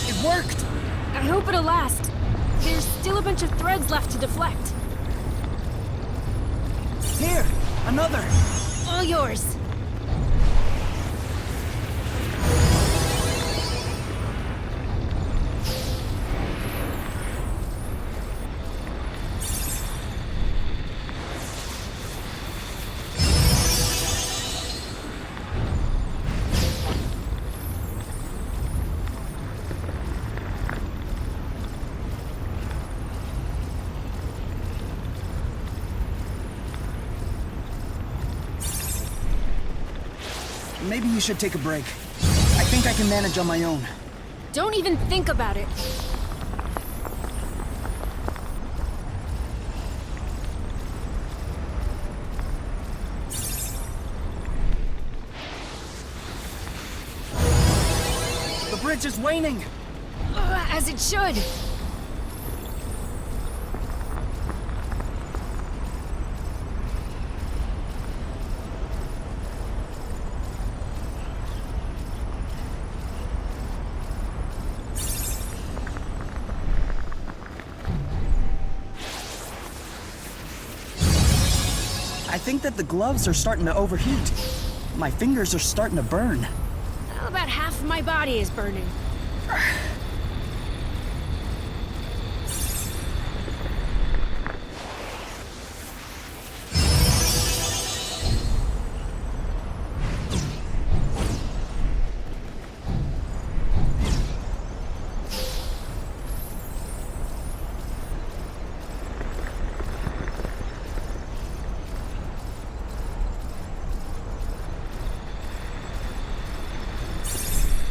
It worked! I hope it'll last. There's still a bunch of threads left to deflect. Here! Another! All yours. Maybe you should take a break. I think I can manage on my own. Don't even think about it. The bridge is waning! As it should. I think that the gloves are starting to overheat. My fingers are starting to burn. Well, about half of my body is burning.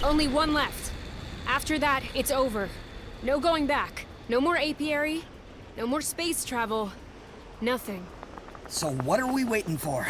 Only one left. After that, it's over. No going back. No more apiary. No more space travel. Nothing. So what are we waiting for?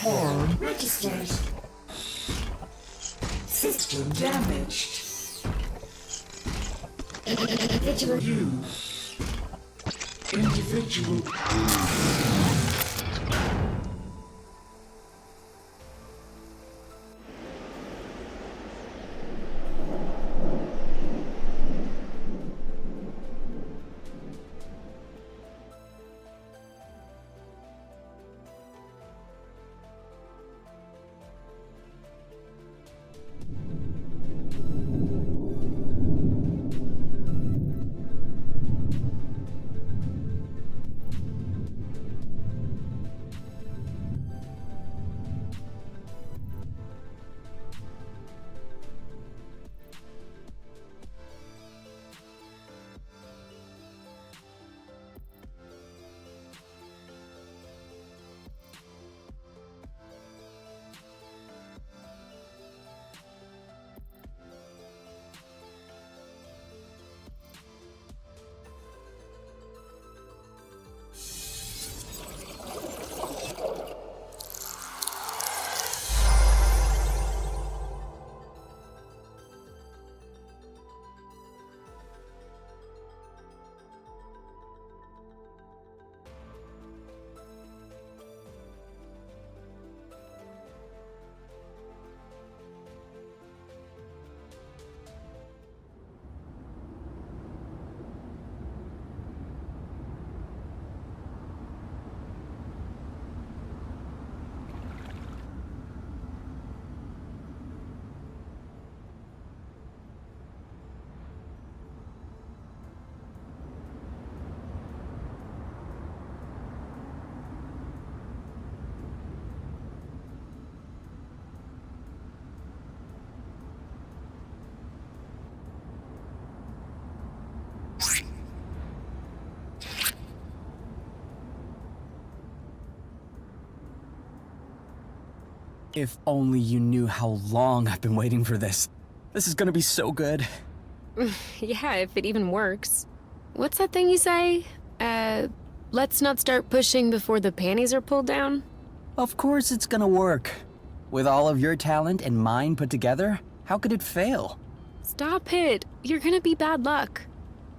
Form registered. System damaged. Individual use. Individual. If only you knew how long I've been waiting for this. This is gonna be so good. Yeah, if it even works. What's that thing you say? let's not start pushing before the panties are pulled down? Of course it's gonna work. With all of your talent and mine put together, how could it fail? Stop it. You're gonna be bad luck.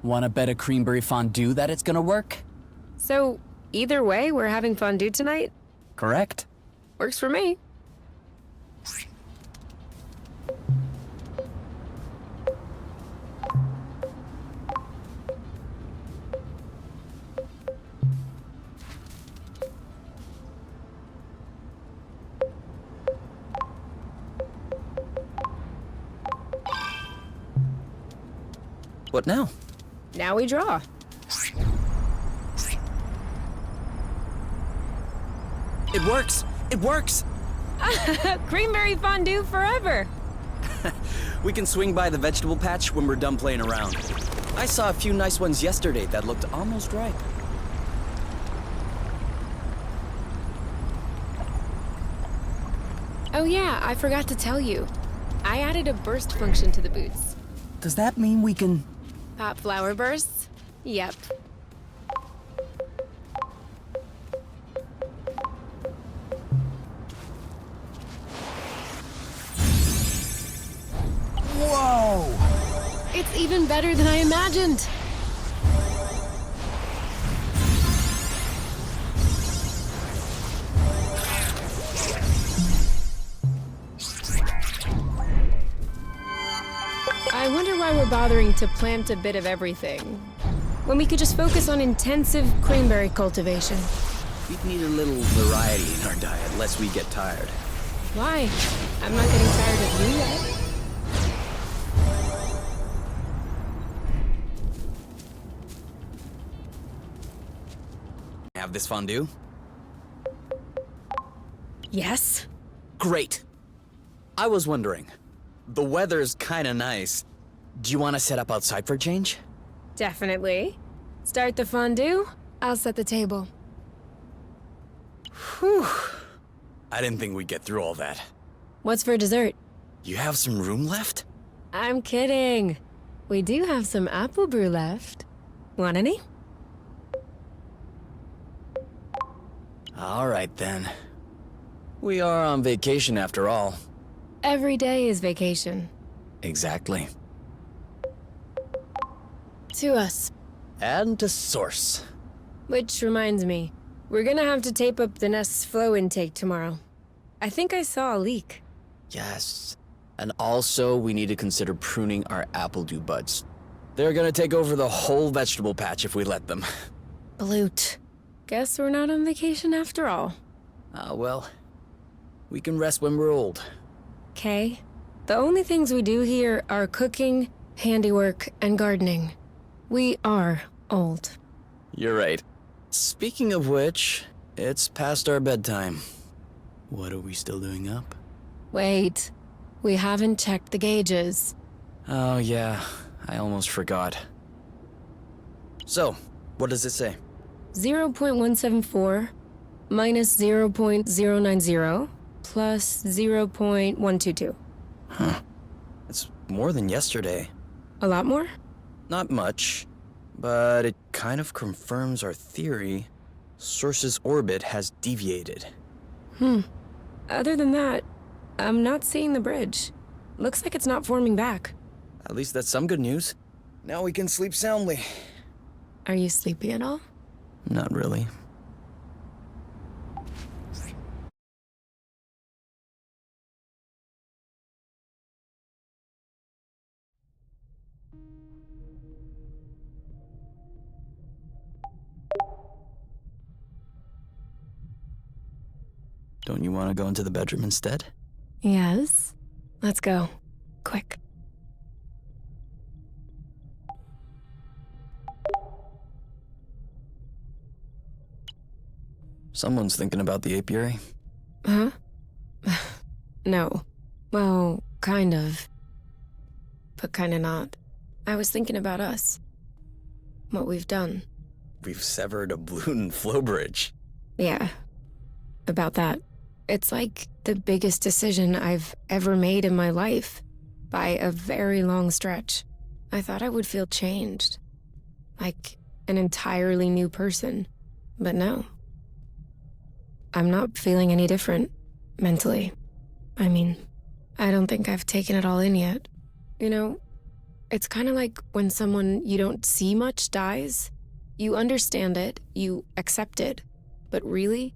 Wanna bet a creamberry fondue that it's gonna work? So, either way, we're having fondue tonight? Correct. Works for me. What now? Now we draw. It works! It works! Creamberry fondue forever! We can swing by the vegetable patch when we're done playing around. I saw a few nice ones yesterday that looked almost ripe. Oh yeah, I forgot to tell you. I added a burst function to the boots. Does that mean we can... Pop flower bursts? Yep. Whoa! It's even better than I imagined. I wonder why we're bothering to plant a bit of everything, when we could just focus on intensive cranberry cultivation. We'd need a little variety in our diet, lest we get tired. Why? I'm not getting tired of you yet. Have this fondue? Yes? Great. I was wondering, the weather's kinda nice. Do you want to set up outside for a change? Definitely. Start the fondue, I'll set the table. Whew. I didn't think we'd get through all that. What's for dessert? You have some room left? I'm kidding. We do have some apple brew left. Want any? All right then. We are on vacation after all. Every day is vacation. Exactly. To us. And to Source. Which reminds me, we're gonna have to tape up the nest's flow intake tomorrow. I think I saw a leak. Yes. And also, we need to consider pruning our apple dew buds. They're gonna take over the whole vegetable patch if we let them. Bloot. Guess we're not on vacation after all. Well, we can rest when we're old. Okay. The only things we do here are cooking, handiwork, and gardening. We are old. You're right. Speaking of which, it's past our bedtime. What are we still doing up? Wait. We haven't checked the gauges. Oh yeah, I almost forgot. So, what does it say? 0.174 minus 0.090 plus 0.122. Huh. It's more than yesterday. A lot more? Not much, but it kind of confirms our theory. Source's orbit has deviated. Other than that, I'm not seeing the bridge. Looks like it's not forming back. At least that's some good news. Now we can sleep soundly. Are you sleepy at all? Not really. Don't you want to go into the bedroom instead? Yes. Let's go. Quick. Someone's thinking about the apiary. Huh? No. Well, kind of. But kinda not. I was thinking about us. What we've done. We've severed a balloon flow bridge. Yeah. About that. It's like the biggest decision I've ever made in my life. By a very long stretch. I thought I would feel changed. Like an entirely new person. But no. I'm not feeling any different, mentally. I mean, I don't think I've taken it all in yet. You know, it's kind of like when someone you don't see much dies. You understand it, you accept it, but really,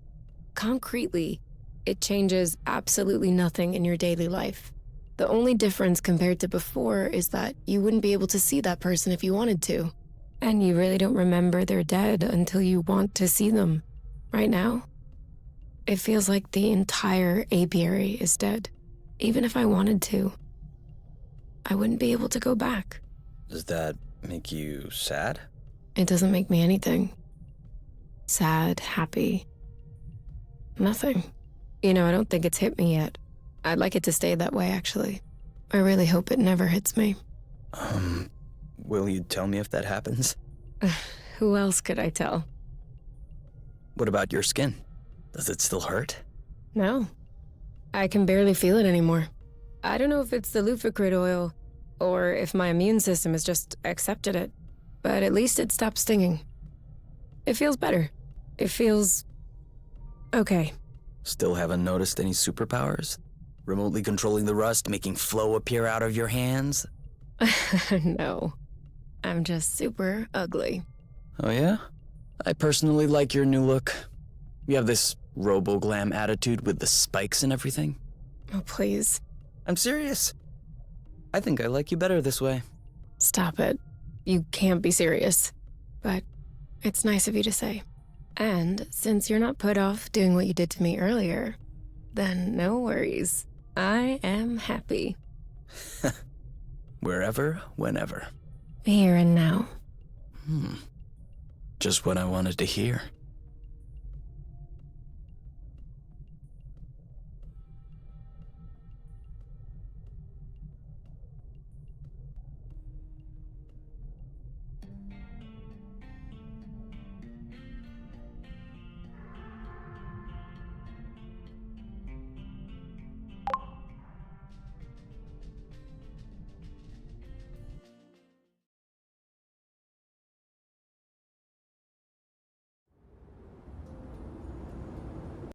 concretely, it changes absolutely nothing in your daily life. The only difference compared to before is that you wouldn't be able to see that person if you wanted to. And you really don't remember they're dead until you want to see them. Right now, it feels like the entire apiary is dead. Even if I wanted to, I wouldn't be able to go back. Does that make you sad? It doesn't make me anything. Sad, happy. Nothing. You know, I don't think it's hit me yet. I'd like it to stay that way, actually. I really hope it never hits me. Will you tell me if that happens? Who else could I tell? What about your skin? Does it still hurt? No. I can barely feel it anymore. I don't know if it's the Lufacrid oil, or if my immune system has just accepted it, but at least it stopped stinging. It feels better. It feels... okay. Still haven't noticed any superpowers? Remotely controlling the rust, making flow appear out of your hands? No. I'm just super ugly. Oh yeah? I personally like your new look. You have this robo-glam attitude with the spikes and everything. Oh, please. I'm serious. I think I like you better this way. Stop it. You can't be serious. But it's nice of you to say. And since you're not put off doing what you did to me earlier, then no worries. I am happy. Wherever, whenever. Here and now. Just what I wanted to hear.